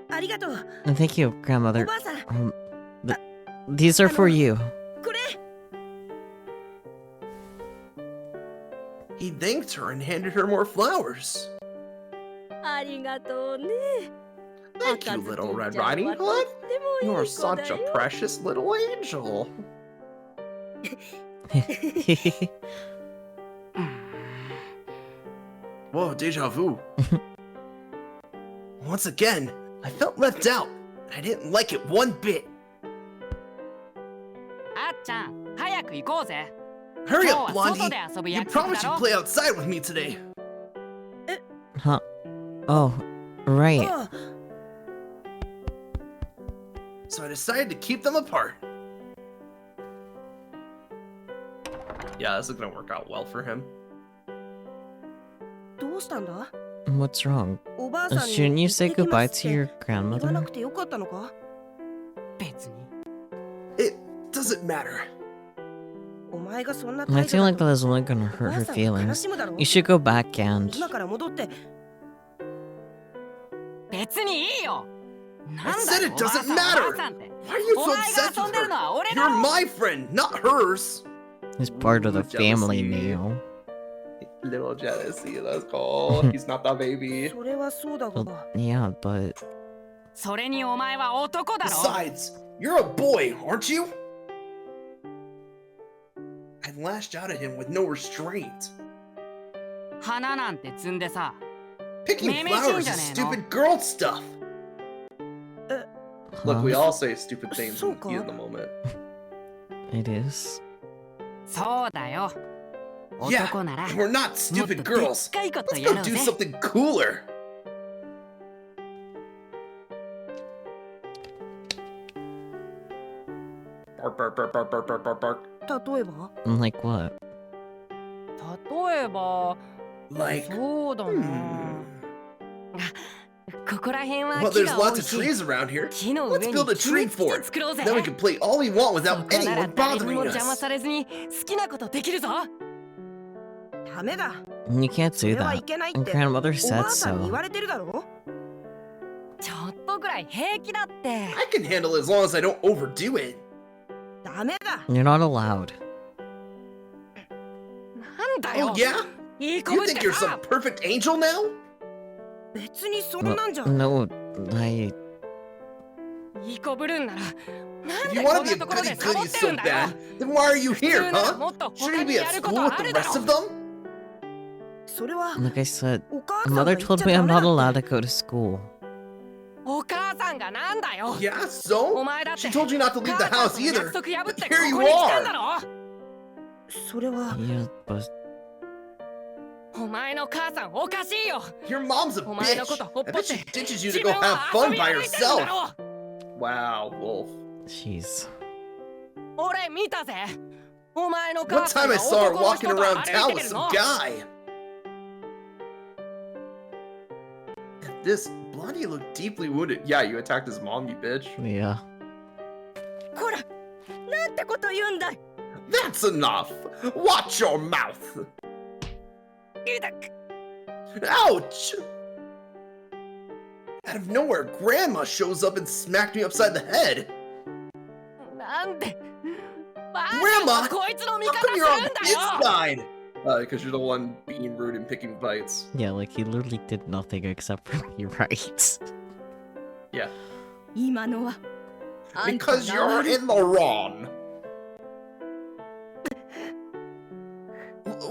ありがとう。 And thank you, お grandmother. ばあさん、 These are for you. これ。 He thanked her and handed her more flowers. ありがとうね。 Thank you, little Red Riding Hood. とってもいい You're 子だ such a よ。 precious little angel. Whoa, deja vu. Once again, I felt left out. I didn't like it one bit. あっちゃん、早く行こうぜ。 Hurry 今 up, 日は Blondie. 外で遊ぶ You 約束 promised だ you'd ろ。 play outside with me today. Huh? Oh, right. ああ、 So I decided to keep them apart. Yeah, this is gonna work out well for him. どうしたんだ？ What's wrong? おばあさんに Shouldn't you say 行ってきま goodbye す to って your 言わな grandmother? くてよかったのか？別に。 It doesn't matter. お前がそんな I 態度 feel だ like と that is only gonna お hurt ばあ her さんが悲 feelings. しむだろ。 You should go back and 今から戻って 別にいいよ。な I ん said だよ it おばあ doesn't さん、おば matter. あさんって。 Why are you お so 前が obsessed 遊ん with でるの her? は俺だ You're ろ。 my friend, not hers. he's part of the Ooh, family jealousy. now. Little jealousy, let's go. He's not that baby. それはそうだ Well, が yeah, but それにお前は男だろ。 Besides, you're a boy, aren't you? I lashed out at him with no restraint. 花なんて摘んでさ。 Picking Maybe flowers is change your name, stupid girl stuff. Look, huh? we all say stupid things in the heat of So the moment. It is. そうだよ。 Yeah, 男なら。 and we're not もっと stupid でっ girls. かいこと Let's や go ろう do ぜ。 something cooler. Bark, bark, bark, bark, bark, bark, bark, bark. 例えば Like what? 例えば、 Like, そうだな。 hmm. ここら辺は Well, 木 there's が多 lots い of し、 trees around here. 木の Let's 上に build a 秘 tree 密基 fort. 地作ろうぜ。 Then we can play all we want そ without こなら anyone 誰にも bothering 邪魔 us. されずに好きなことできるぞ。ダメだ。 You can't そ do れはい that. けないっ And て grandmother おば said あさんに言 so. われてるだろ。ちょっとぐらい平気だって。 I can handle it as long as I don't overdo it. ダメだ。 You're not allowed. なんだよ。 Oh, yeah? いい子 You ぶっ think て you're さ some。perfect angel now? 別にそんなんじゃ。 No, I. いい子ぶるんなら If you want to be a goody goody so bad, then why are you here, huh? Shouldn't you be at school with the rest of them? それは Like I said, お母さ my んが mother 言っ told ちゃ me ダ I'm メだ not って allowed to go to school. お母さんがなんだよ Yeah, お so? 前だって She told you not to leave the 母さ house んとの either. 約束破って But こ here you こに来たんだ are. ろそれは Yeah, but お前の母さんおかしいよ Your mom's a お前のこ bitch. とほっ I ぽっ bet て she ditches you to 自 go 分 have は fun 遊び by 歩いてるんだ herself. ろ Wow, Wolf. jeez. 俺見たぜお前の One 母さん time I が saw her 男の walking 人と around 歩い town て with る some の guy. At this, Blondie looked deeply wounded. Yeah, you attacked his mom, you bitch. Yeah. こらなんてこと言うんだい That's enough. Watch your mouth. いだ Ouch! Out of nowhere, Grandma shows up and smacked me upside the head. なんでばあ Grandma! さんはこいつの味 How 方 come す you're る on んだ his よ side? Because you're the one being rude and picking fights. Yeah, like he literally did nothing except for be right. Yeah. 今のはあんた Because が you're 悪い in the wrong.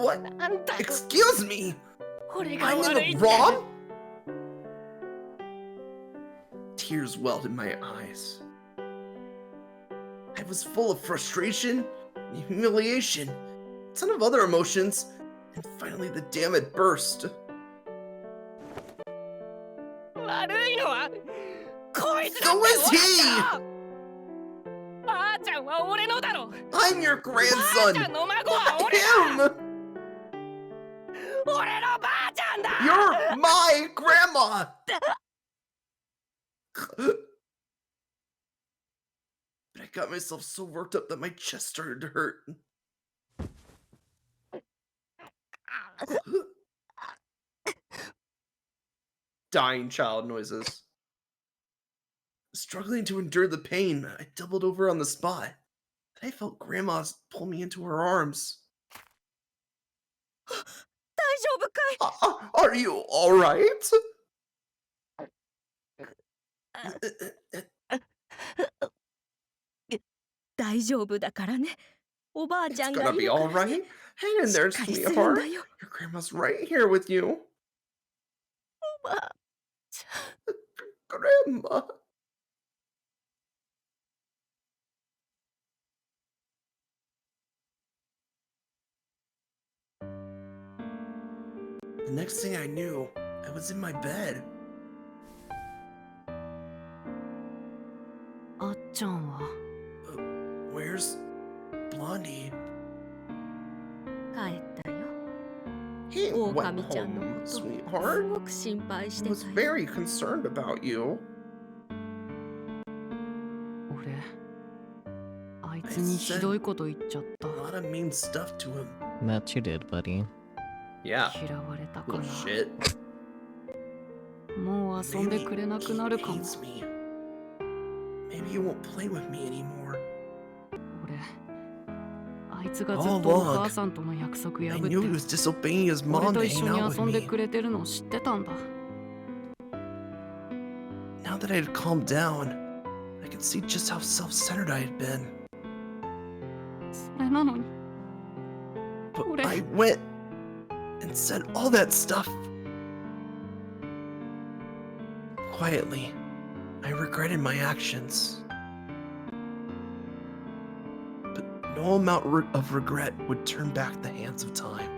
What? なんだよ Excuse me? 俺が I'm 悪 in いっ the て wrong? Tears welled in my eyes. I was full of frustration, humiliation, a ton of other emotions, and finally the dam had burst. 悪いのはこいつだ So って is he! ばあちゃんは俺のだろ I'm your ばあちゃ grandson! んの孫は Not 俺だ him! 俺のばあちゃんだ You're my grandma! But I got myself so worked up that my chest started to hurt. Dying child noises. Struggling to endure the pain, I doubled over on the spot. I felt Grandma pull me into her arms. 大丈夫かい Are you alright? 大丈夫だからねおばあち It's ゃんが gonna い be るから alright. Hang in し there, っかりするん sweetheart. だよ Your grandma's right here with you. おばあ Grandma. The next thing I knew, I was in my bed. あっちゃんは Where's Blondie? 帰ったよ He went 狼ちゃんのこ home, とす sweetheart. ごく心配し He て was たよ very concerned about you. 俺あいつにひどいこと言っちゃっ A lot of mean stuff to him. That you did, buddy. Yeah, た嫌われたか little な shit. もう遊んでくれなくなるかも Hates me. Maybe you won't play with me anymore. 俺あいつがず All っとお along, 母さんとの約束 I 破 knew he って was disobeying his 俺 mom と to 一緒 hang に out 遊ん with で me. くれてるのを知ってたんだ Now that I had calmed down, I could see just how self-centered I had been. それなのに But Ore. I went and said all that stuff. Quietly, I regretted my actions. But no amount of regret would turn back the hands of time.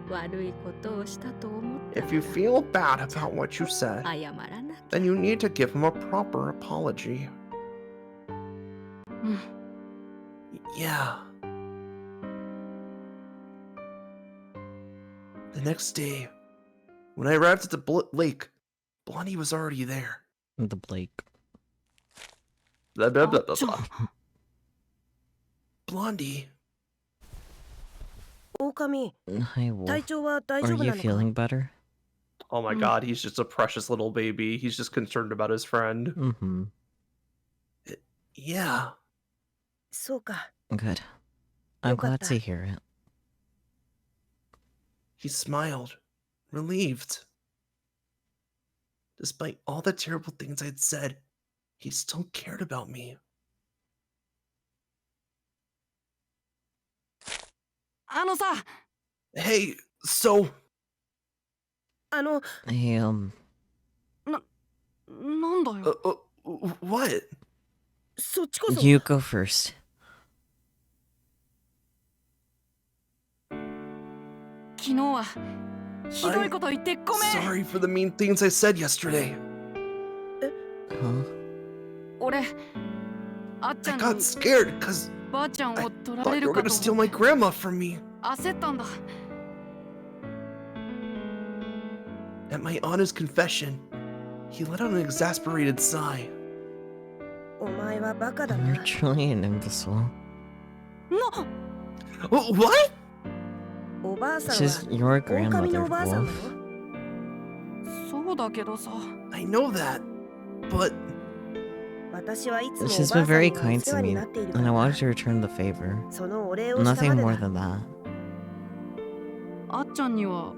悪いことをしたと思った If you feel bad about what you said, 謝らなきゃ then you need to give him a proper apology. うん Yeah. The next day, when I arrived at the lake, Blondie was already there. The Blake. Blah, blah, blah, あ blah, っちゃん blah. Blondie, 狼 Hi, Wolf. 体調は大 Are 丈夫 you なのか feeling better? oh my god, he's just a precious little baby. He's just concerned about his friend. Mm-hmm. Yeah. そうか Good. I'm glad to Yokata. hear it. He smiled, relieved. Despite all the terrible things I'd said, he still cared about me. あのさ、 Hey, so あの Hey, なんだよ。what? そっちこそ you go first. 昨日はひどいこと言ってごめん。 Sorry for the mean things I said yesterday. Huh? 俺、あっち I ゃん got に scared because ばあちゃん I を取ら thought れ you る were か gonna と steal 思っ my て grandma from me. 焦ったんだ。 At my honest confession, he let out an exasperated sigh. お前はバカだ You're な truly an imbecile. な、 What? おばあさん She's は your 狼の grandmother, おばあさんだ Wolf. ろそうだけどさ。 I know that, but 私はいつもおばあ She's さ been ん very にお kind 世 to 話に me, なっているか and ら I な wanted to return the favor. そのお礼をした Nothing まで more だ than that. あっちゃんには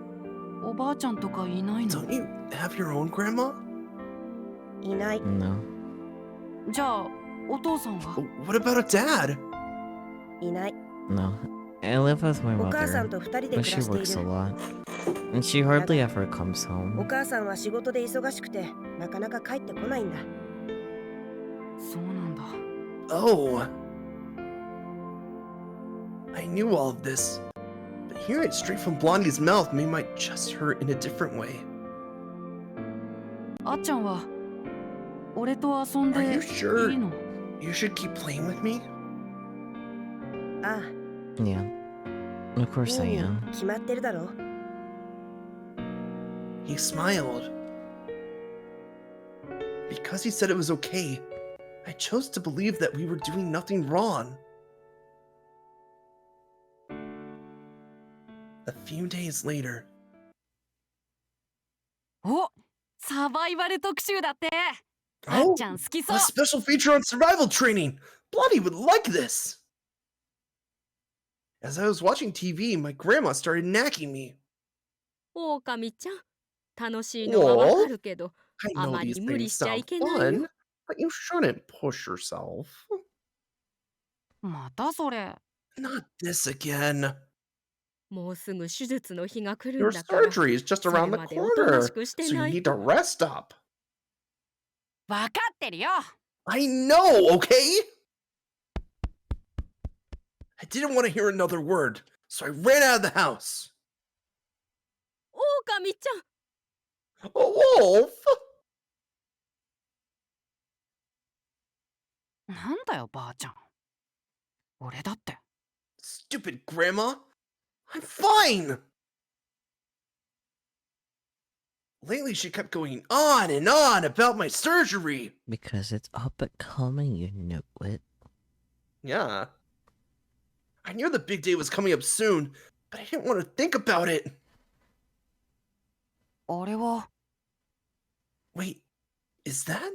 おばあちゃんとかいないの？ don't you have your own grandma? いない No. じゃあお父さんは？ What about a dad? いない No. I live with my お母さん mother, と二人で but 暮 she らしてい works a る lot. And she hardly ever comes お home. 母さんは仕事で忙しくてなかなか帰ってこないんだそうなんだ。 Oh. I knew all of this, but hearing it straight from Blondie's mouth made my chest hurt in a different way. あっちゃんは俺と遊ん Are で you sure いいの？ you should keep playing with me? あ Yeah. Of あ course い I いに am. 決まってるだろ He smiled. Because he said it was okay, I chose to believe that we were doing nothing wrong. A few days later, お、サバイバル特集だって。あっ oh, ちゃん好きそう a。special feature on survival training. Blondie would like this. As I was watching TV, my grandma started nagging me. 狼ちゃん、楽しいのはわかるけど、 I あ know まり these 無理 things しちゃ sound いけないよ。 fun, but you shouldn't push yourself. またそれ。 Not this again. もうすぐ手術の日が来る Your んだから、 surgery is just それ around the までおとなし corner, くして so you ない need と。 to rest up. わかってるよ。 I know, okay? I didn't want to hear another word, so I ran out of the house. 狼ちゃん、 A wolf? なんだよばあちゃん。俺だって。 Stupid grandma. I'm fine. Lately, she kept going on and on about my surgery. Because it's up and coming, you know it. Yeah. I knew the big day was coming up soon, but I didn't want to think about it. あれは Wait, is that?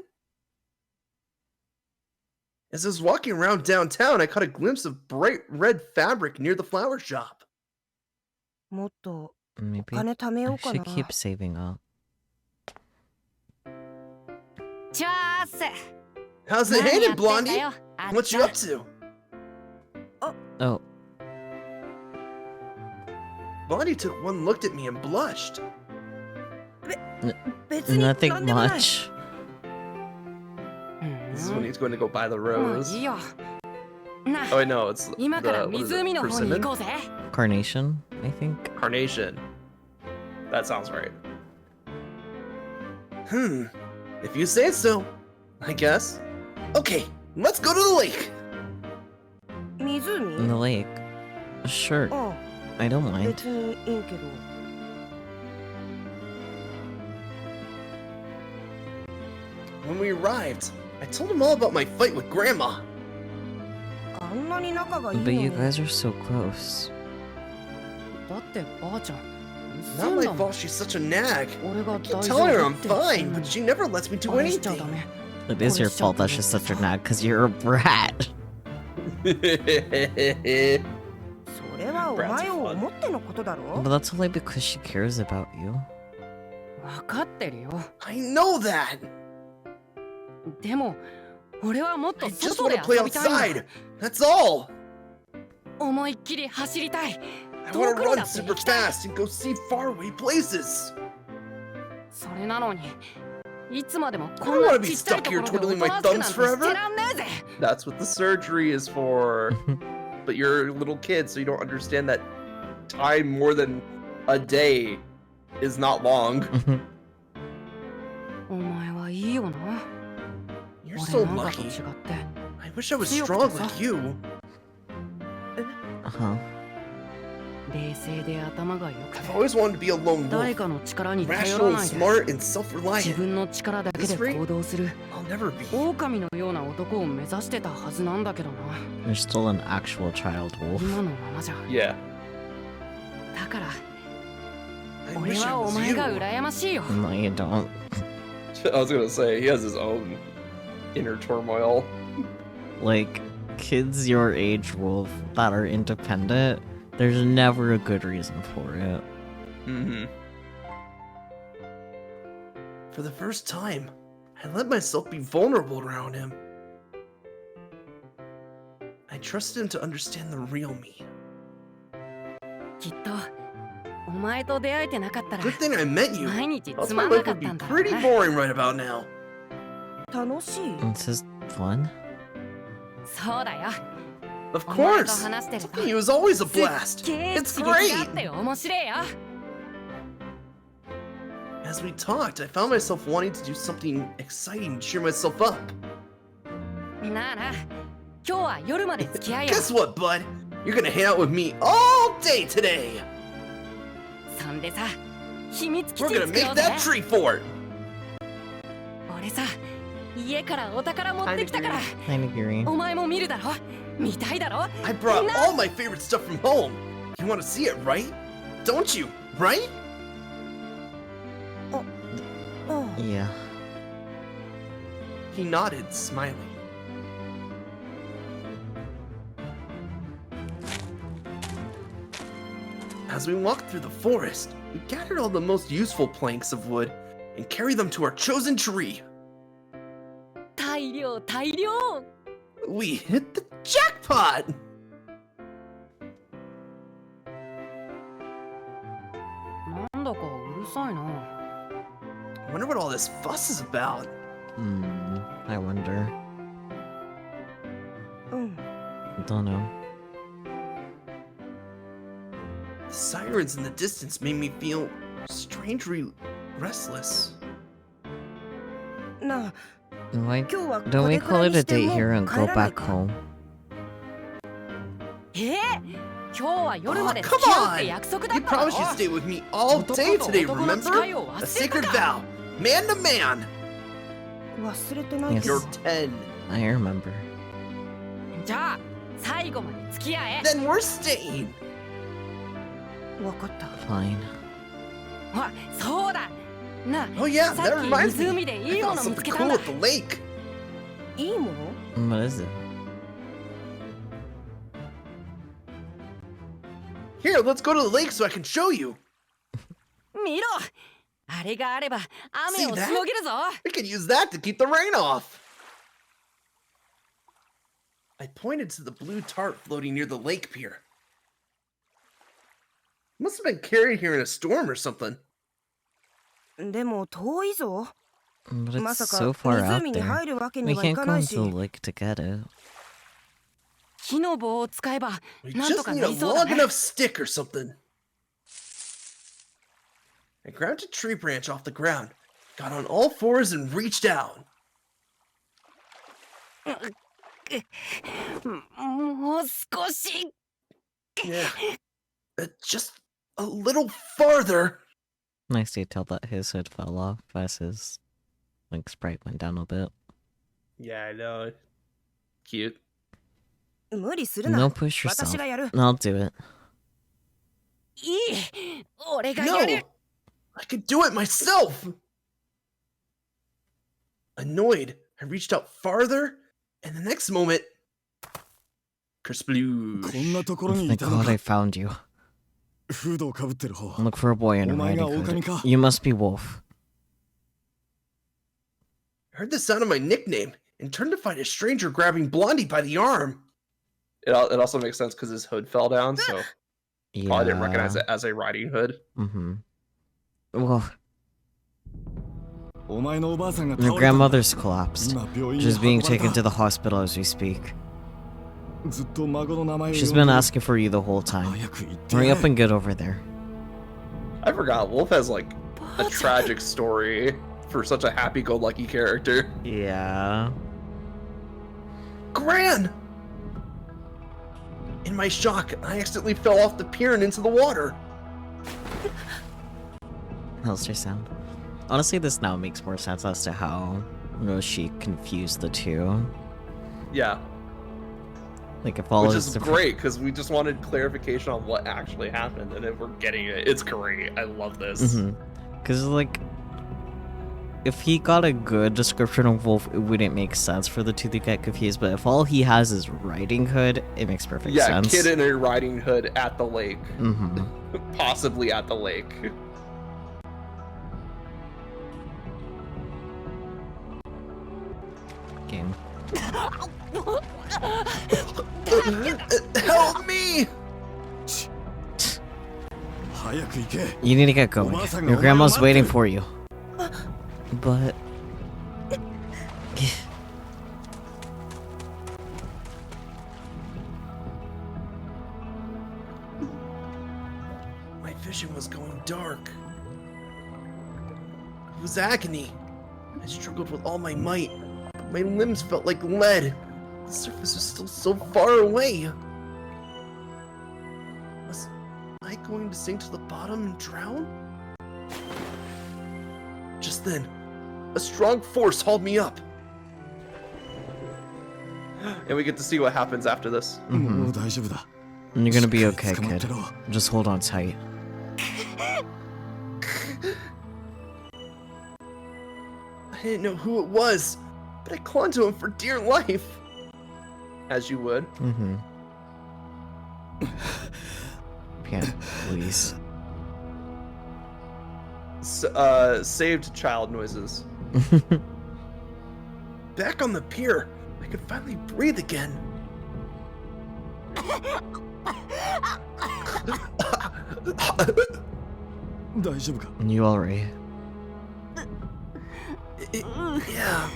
As I was walking around downtown, I caught a glimpse of bright red fabric near the flower shop. もっと Maybe 金貯め I ようか should な keep saving up. チャース。 How's it 何や headed, ってんだ Blondie? よあっ What ち you ゃん up to? Oh, Blondie took one look at me and blushed. 別に nothing なんでもない much. う This is when ん he's going to go buy the まあ rose. いいよ。な Oh, I know, it's 今から the, what is 湖 it, の方に行 persimmon? こうぜ。 Carnation, I think. Carnation. That sounds right. If you say so, I guess. Okay, let's go to the lake. In the 湖 lake. Sure, あ I don't あ mind. 別にいいけど When we arrived, I told him all about my fight with Grandma. あんなに仲がいいの But you に guys are so close. だってばあちゃん。 Not う my んだもん fault she's such a nag. 俺が I 大 keep 丈 telling her 夫 I'm って fine, but she never lets me do バレしちゃ anything. ダメ。 It is your fault that she's such a nag because you're a brat. それはお前を思ってのことだろ But that's only because she cares about you. わかってるよ。 I know that. でも俺はもっ I と just 外 want で to play 遊びたいんだ。 outside. That's all. 思いっきり走りたい。I want to 遠くに run だって super 行きたい。 fast and go see faraway places. それなのにいつまでも I こ don't ん wanna な be ちっちゃい stuck と here ころで twiddling お my となしく thumbs なんてして forever. らんねえぜ。 That's what the surgery is for. But you're a little kid, so you don't understand that time more than a day is not long. お前はいいよな。 You're 俺 so なんかと違 lucky. って I wish I was 強くて strong さ。 like you. Uh-huh. 冷静で頭が良く I've て always wanted to be a lone 誰 wolf. かの力に頼 Rational ら and ないで smart and 自 self-reliant. 分の力だけで行動する I'll never be. 狼のような男を目指してたはずなんだけどな。 You're still an actual child wolf. 今のままじゃ。 Yeah. だから I 俺 wish I はお was 前 you. が羨ましいよ。 No, you don't. I was gonna say, he has his own inner turmoil. Like, kids your age, Wolf, that are independent, there's never a good reason for it. Mm-hmm. For the first time, I let myself be vulnerable around him. I trusted him to understand the real me. きっとお前と出会えてなかったら Good thing I met you. 毎日 Else つ my まんな life かっ would be たんだろう pretty な。 boring right about now. 楽しい。 This is fun. そうだよ。 Of お前と course. 話してると Talking to you is always a すっ blast. げえ It's 刺激があ great. って面白いよ。 As we talked, I found myself wanting to do something exciting to cheer myself up. なあなあ、今日は夜まで付き合いよ。 Guess what, bud? You're gonna hang out with me all day today. そんでさ、秘密基 We're 地 gonna 作ろ make うぜ。 that tree fort. 俺さ、家からお宝持ってきたから、 I agree. お前も見るだろ？見たいだろ？ I brought No. all my favorite stuff from home. You want to see it, right? Don't you? Right? うん。 Yeah. He nodded, smiling. As we walked through the forest, we gathered all the most useful planks of wood and carried them to our chosen tree. 大量大量。 We hit the jackpot! なんだかうるさいな。 I wonder what all this fuss is about. I wonder. うん。 Don't know. The sirens in the distance made me feel strangely restless. なあ、 Why 今日は don't こ we れくら call い it に a して date もう here and 帰 go らない back か。 home? 今日は夜まで Oh, 付 come き合うって on! 約束だ You っただろ。 promised you'd stay with me all day today, 男の remember? 誓いを忘 A れ sacred たか。 vow, man to man. 忘れてないけ Yes. ど You're 10. I remember. じゃあ最後まで付き合え。 Then we're staying. わかった。 Fine. あ、そうだ。なあ、 Oh yeah, さ that っき reminds 湖 me. で I いいも found の見 something つけた cool んだ。 at the lake. いいもの？ What is it? Here, let's go to the lake so I can show you. 見ろ。あれがあれば雨 See を that? しのげるぞ。 We can use that to keep the rain off. I pointed to the blue tarp floating near the lake pier. Must have been carried here in a storm or something. でも遠いぞ。 But ま it's さか so far out 湖に there. 入るわけ We にはい can't か go ない into し。 the lake to get it. 木の棒を使えば We なんと just か need な a りそうだ long ね。 enough stick or something. I grabbed a tree branch off the ground, got on all fours, and reached out. もう少し。 Yeah. Just a little farther. Nice detail that his hood fell off as his like sprite went down a bit. Yeah, I know. Cute. 無理するな。 No, push 私 yourself. がやる。 I'll do it. いい。俺が No! やる。 I could do it myself! Annoyed, I reached out farther, and the next moment... こ Kersploosh. んなところにい Thank たの God か I found you. フードをかぶってる方 Look for a boy in a お前が riding 狼 hood. か You must be Wolf. I heard the sound of my nickname and turned to find a stranger grabbing Blondie by the arm. It also makes sense because his hood fell down, so Probably didn't recognize it as a riding hood. Mm-hmm. Well, お前のおばあさんが your 倒れたんだ grandmother's collapsed. 今病院に She's 運 being ばれ taken た to the hospital as we speak. ずっと孫の名前を She's 呼んで been る asking for you the whole time. 早く言って Hurry や up れ and get over there. I forgot Woolfe has like a tragic story for such a happy-go-lucky character. Yeah. Gran! In my shock, I accidentally fell off the pier and into the water. How's your sound? Honestly, this now makes more sense as to how she confused the two. Yeah, Like, if all which is is different- great because we just wanted clarification on what actually happened, and then we're getting it. It's great. I love this. Because, like, if he got a good description of Wolf, it wouldn't make sense for the two to get confused. But if all he has is Riding Hood, it makes perfect Yeah, sense. kid in a riding hood at the lake. Mm-hmm. Possibly at the lake. Game. Help me! 早く行け You need to get going. Your grandma's waiting for you. But... My vision was going dark. It was agony. I struggled with all my might, but my limbs felt like lead. The surface was still so far away. Was I going to sink to the bottom and drown? Just then, a strong force hauled me up. And we get to see what happens after this. もう大丈夫だ And you're gonna be okay, 捕まっ kid. てろ Just hold on tight. I didn't know who it was, but I clung to him for dear life. As you would. Mm-hmm. Can't, please. Saved child noises. Back on the pier, I could finally breathe again. You alright? Yeah.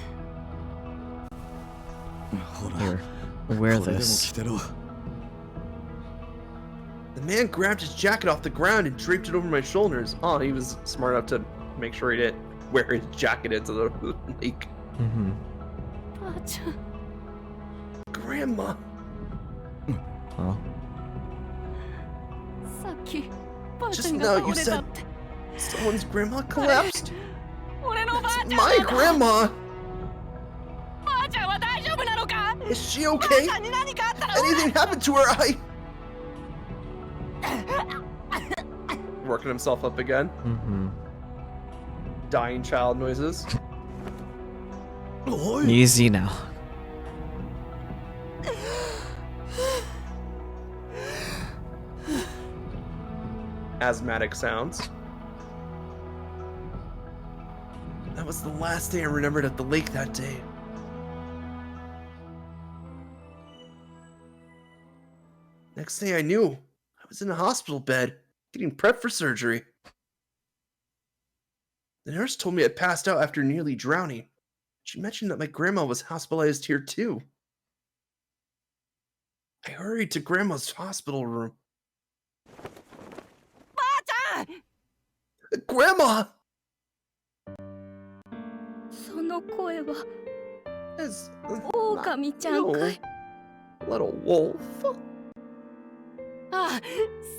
Here, wear これでも this. 着てろ The man grabbed his jacket off the ground and draped it over my shoulders. Oh, he was smart enough to make sure he didn't wear his jacket into the lake. Mm-hmm. ばあちゃん Grandma. Well, さっきばあちゃ Just んが now 倒 you れた said って someone's grandma collapsed. 俺のばあ It's ちゃん my なんだ grandma. ばあちゃんは大丈夫なのか Is she ばあ okay? ちゃんに何かあったら Anything happened to her? Working himself up again. mm-hmm. Dying child noises. おい Easy now. Asthmatic sounds. That was the last day I remembered at the lake that day. Next thing I knew, I was in a hospital bed, getting prepped for surgery. The nurse told me I passed out after nearly drowning. She mentioned that my grandma was hospitalized here too. I hurried to Grandma's hospital room. ばあちゃん Grandma! その声は Is 狼ちゃんかい little wolf? ああ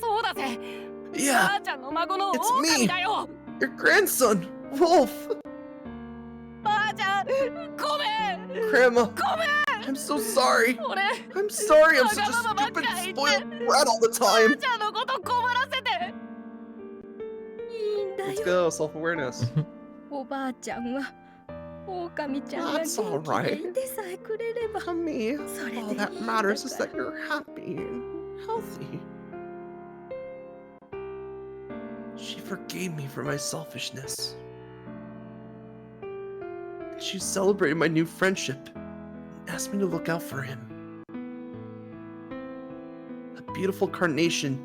そうだぜ Yeah, ばあちゃんの孫の It's 狼 me. だよ your grandson, Wolf. ばあちゃんごめん Grandma, I'm so sorry. 俺 I'm sorry I'm such a Grandma, stupid, Mama, spoiled brat all the ばあ time. ちゃんのこと困らせていいんだ Let's よ go, self-awareness. おばあちゃんは狼ちゃんが That's 元気 alright. でいてさえくれれば To me, それでいい all んだ that か matters is ら that you're happy and healthy. She forgave me for my selfishness. She celebrated my new friendship and asked me to look out for him. A beautiful carnation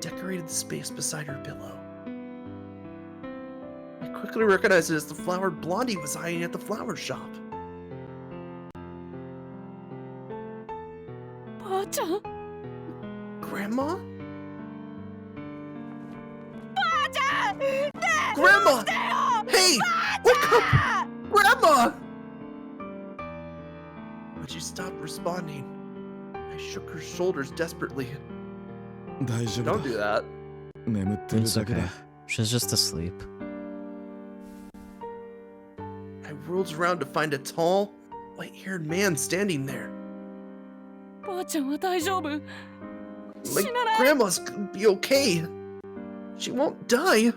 decorated the space beside her pillow. I quickly recognized it as the flower Blondie was eyeing at the flower shop. ばあちゃん Grandma? ばあちゃん Grandma! Hey! Wake up! Grandma! But she stopped responding. I shook her shoulders desperately. 大丈夫 Don't do だ that. 眠ってる It's だけ okay. だ She's just asleep. I whirled around to find a tall, white-haired man standing there. ばあちゃんは大丈夫 My grandma's gonna be okay. She won't die.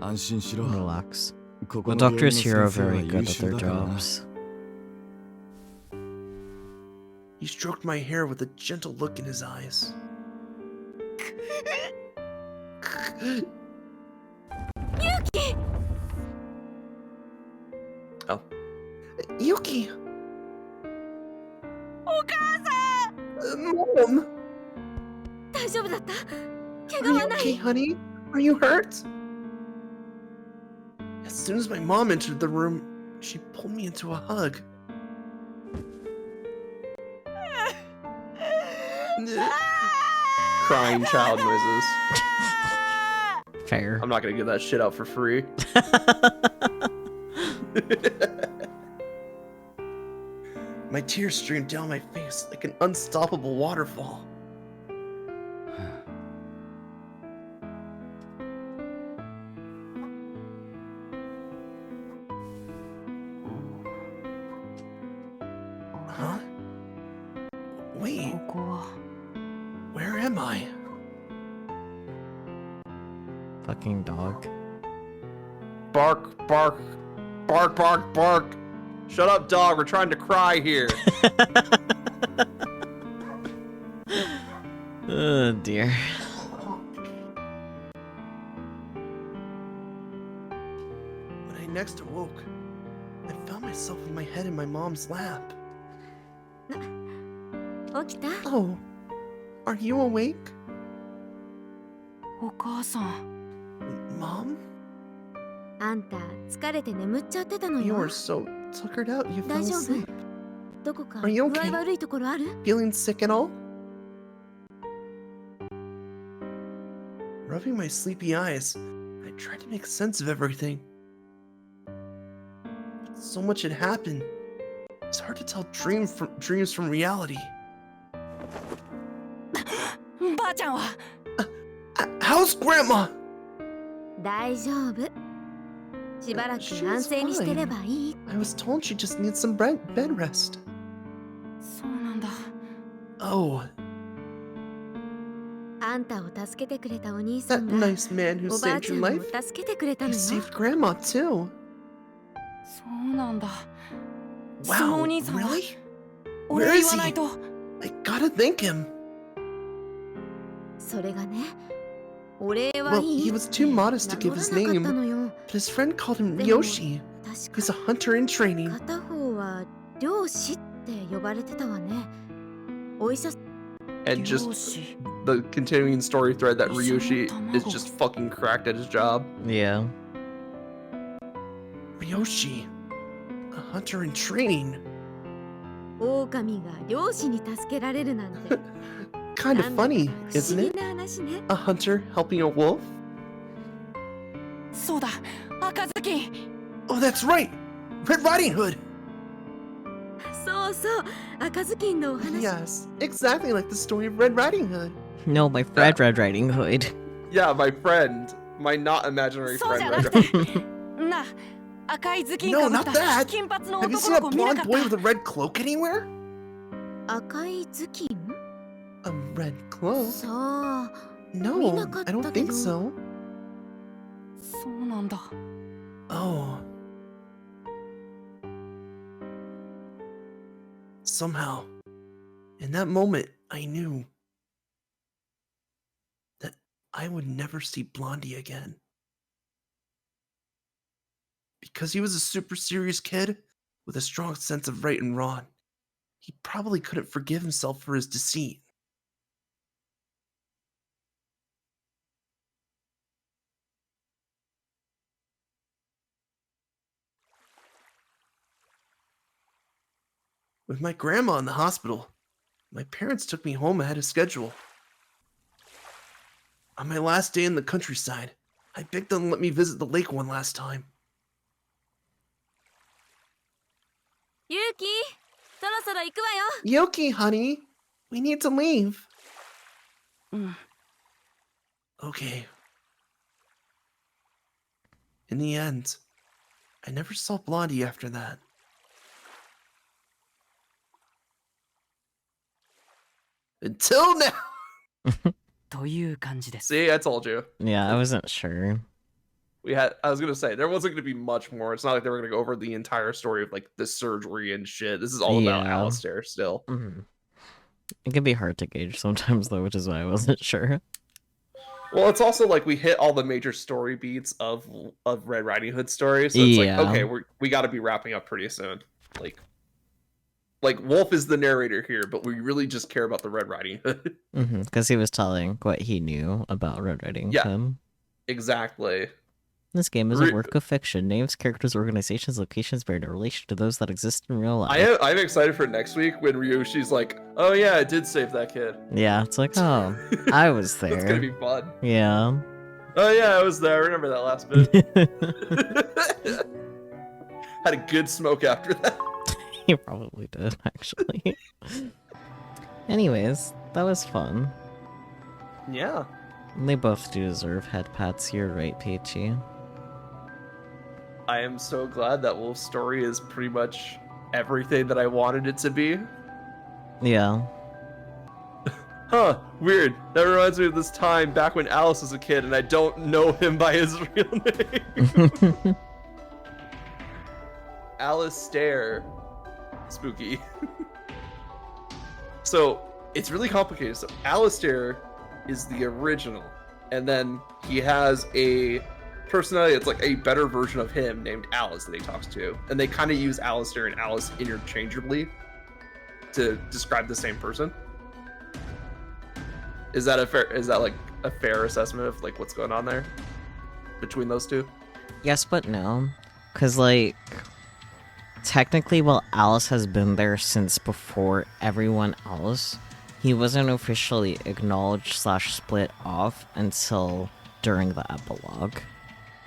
安心しろ Relax. ここ The の病院 doctors の here are 先生は very good 優 at 秀 their だからな jobs. He stroked my hair with a gentle look in his eyes. Oh. Yuki! お母さん Mom! 大丈夫だった Are 怪我 you はな okay, い honey? Are you hurt? As soon as my mom entered the room, she pulled me into a hug. Crying child noises. Fair. I'm not gonna give that shit out for free. My tears streamed down my face like an unstoppable waterfall. Huh? Wait, ここは where am I? Fucking dog. Bark, bark, bark, bark, bark. Shut up, dog. We're trying to cry here. Oh dear. When I next awoke, I found myself with my head in my mom's lap. 起きた Oh, are you awake? お母さん Mom? あんた疲れて眠っちゃってたの You よ are so tuckered out you fell 大丈夫 asleep. どこか Are you 具 okay? 合悪いところある Feeling sick at all? Rubbing my sleepy eyes, I tried to make sense of everything. So much had happened. It's hard to tell dreams from reality. ばあちゃんは How's Grandma? 大丈夫しばらく She's 安静にしてればいい I was told she just needs some bed rest. そうなんだ Oh, あんたを助けてくれたお兄さ that んが nice man who おばあ saved ちゃ your んを life? 助けてくれたの He よ saved Grandma too. そうなんだ Wow, そのお兄さんは really? お Where 礼 is 言わない he? と I gotta thank him. それがねお礼 Well, はいい he って was too modest to 名 give 乗 his らなかっ name, たのよ but his friend called him でも Yoshi. 確 He's a か hunter in training. 片方は漁師って呼ばれてたわねお医者 And 漁 just 師 the continuing story thread that Yoshi Ryoshi is just fucking cracked at his job. Yeah. Ryoshi, a hunter in training. 狼が漁師に助けられるなんて Kind な of んだか funny, 不 isn't 思議 it? な話ね A hunter helping a wolf? そうだ赤ずきん Oh, that's right! Red Riding Hood! そうそう赤ずきんのお話 Yes, exactly like the story of Red Riding Hood. No, my friend Red Riding Hood. Yeah, my friend. My not imaginary そうじゃ friend. な Red くてな赤い頭巾 No, かぶっ not た that. 金髪の Have you 男 seen の a 子見な blonde かっ boy た with a red cloak anywhere? 赤い頭巾 A red cloak? さあ No, 見なかった I don't けど。 think so. そうなんだ Oh. Somehow, in that moment, I knew that I would never see Blondie again. Because he was a super serious kid with a strong sense of right and wrong, he probably couldn't forgive himself for his deceit. With my grandma in the hospital, my parents took me home ahead of schedule. On my last day in the countryside, I begged them to let me visit the lake one last time. ユウキ、そろそろ行くわよ。 Yoki, honey, we need to leave. うん。 Okay. In the end, I never saw Blondie after that. Until now! という感じです。 See, I told you. Yeah, I wasn't sure. I was gonna say, there wasn't gonna be much more. It's not like they were gonna go over the entire story of like the surgery and shit. This is all about Yeah. Alistair still. Mhm. It can be hard to gauge sometimes, though, which is why I wasn't sure. Well, it's also like we hit all the major story beats of Red Riding Hood's story, so it's Yeah. like, okay, we got to be wrapping up pretty soon. Like Woolfe is the narrator here, but we really just care about the Red Riding Hood. Because he was telling what he knew about Red Riding Yeah. Hood. Exactly. This game is a work of fiction. Names, characters, organizations, locations bear no relation to those that exist in real life. I'm excited for next week when Ryoshi's like, oh yeah, I did save that kid. Yeah, it's like, oh, I was there. It's gonna be fun. Yeah. Oh yeah, I was there. I remember that last bit. Had a good smoke after that. He probably did, actually. Anyways, that was fun. Yeah. They both do deserve head pats. You're right, Peachy. I am so glad that Wolf's story is pretty much everything that I wanted it to be. Yeah. Huh, weird. That reminds me of this time back when Alice was a kid and I don't know him by his real name. Alistair. Spooky. So, it's really complicated. So, Alistair is the original, and then he has a personality that's like a better version of him named Alice that he talks to, and they kind of use Alistair and Alice interchangeably to describe the same person. Is that like a fair assessment of like what's going on there between those two? Yes, but no. Because, like, technically, while Alice has been there since before everyone else, he wasn't officially acknowledged / split off until during the epilogue.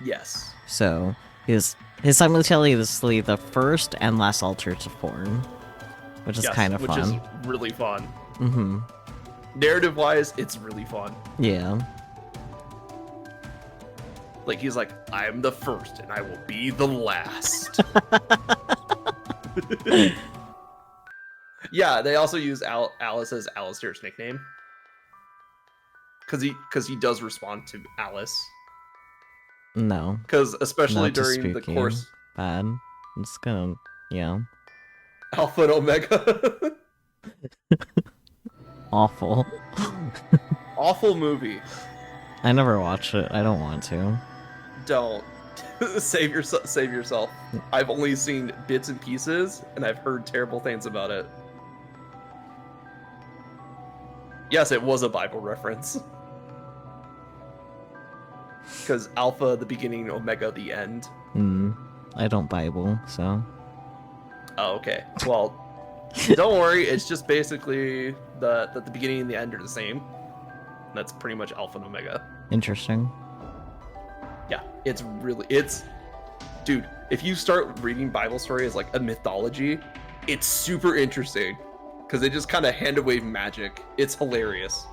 Yes. So, he's simultaneously the first and last alter to form, which is kind of fun. Which is really fun. Mm-hmm. Narrative-wise, it's really fun. Yeah. Like, he's like, I am the first, and I will be the last. Yeah, they also use Alice as Alistair's nickname. Because he does respond to Alice. No. Because especially Not too during the spooky. course... Bad. I'm just gonna, yeah. Alpha and Omega. Awful. Awful movie. I never watched it. I don't want to. Don't. Save yourself. I've only seen bits and pieces, and I've heard terrible things about it. Yes, it was a Bible reference. Because Alpha, the beginning, Omega, the end. I don't Bible, so. Oh, okay. Well, don't worry. It's just basically that the beginning and the end are the same. That's pretty much Alpha and Omega. Interesting. Yeah, dude, if you start reading Bible stories like a mythology, it's super interesting because they just kind of hand wave magic. It's hilarious.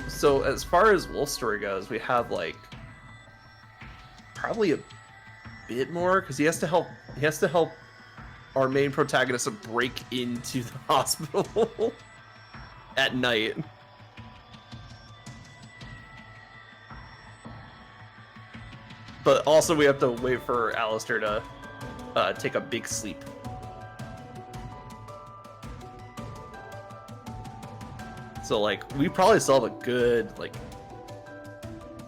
So as far as Wolf's story goes, we have like probably a bit more because he has to help our main protagonist break into the hospital at night. But also we have to wait for Alistair to take a big sleep. So like we probably still have a good like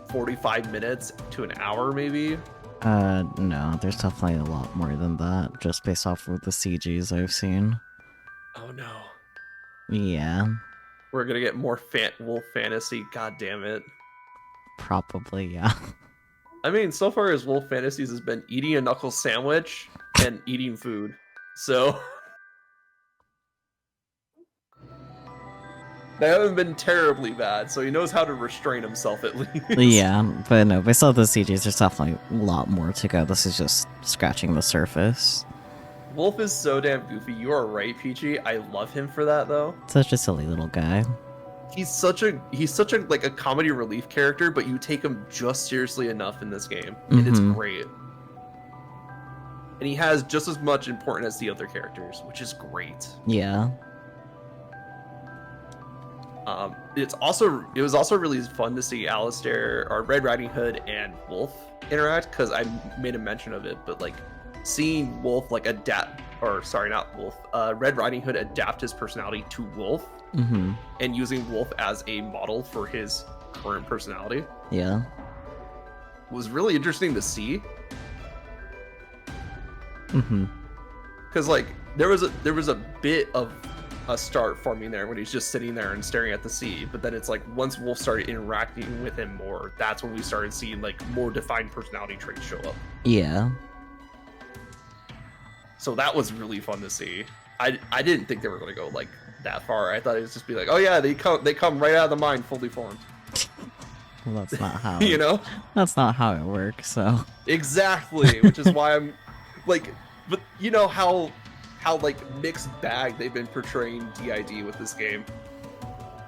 45 minutes to an hour maybe. No, there's definitely a lot more than that, just based off of the CGs I've seen. Oh no. Yeah. We're gonna get more Wolf fantasy, god damn it. Probably, yeah. I mean, so far as Wolf Fantasies has been eating a knuckle sandwich and eating food. So They haven't been terribly bad, so he knows how to restrain himself at least. Yeah, but no, based on the CGs, there's definitely a lot more to go. This is just scratching the surface. Woolfe is so damn goofy. You are right, Peachy. I love him for that though. Such a silly little guy. He's such a like a comedy relief character, but you take him just seriously enough in this game, and it's great. And he has just as much importance as the other characters, which is great. Yeah. It was also really fun to see Alistair or Red Riding Hood and Woolfe interact, because I made a mention of it, but like seeing Woolfe like adapt, or sorry, not Woolfe, Red Riding Hood adapt his personality to Woolfe, and using Woolfe as a model for his current personality, was really interesting to see. Because like there was a bit of a start forming there when he's just sitting there and staring at the sea, but then it's like once Woolfe started interacting with him more, that's when we started seeing like more defined personality traits show up. Yeah. So that was really fun to see. I didn't think they were going to go like that far. I thought it was just be like, oh yeah, they come right out of the mine fully formed. Well, that's not how you know, that's not how it works. So exactly, which is why I'm like, but you know how like mixed bag they've been portraying DID with this game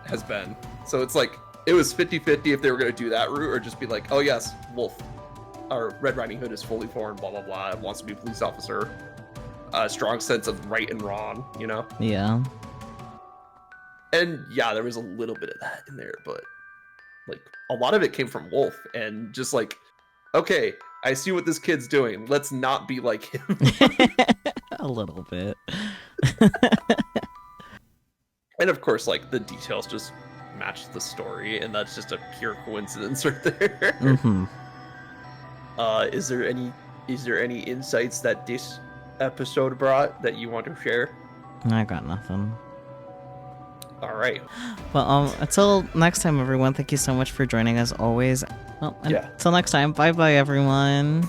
has been. So it's like it was 50-50 if they were going to do that route, or just be like, oh yes, Woolfe or Red Riding Hood is fully formed, blah blah blah, wants to be a police officer, a strong sense of right and wrong, you know. Yeah. And yeah, there was a little bit of that in there, but like a lot of it came from Woolfe, and just like, okay, I see what this kid's doing, let's not be like him. A little bit. And of course, like the details just match the story, and that's just a pure coincidence right there. Is there any insights that this episode brought that you want to share? I got nothing. All right. Well, until next time, everyone. Thank you so much for joining us always. Well, until next time. Bye, everyone.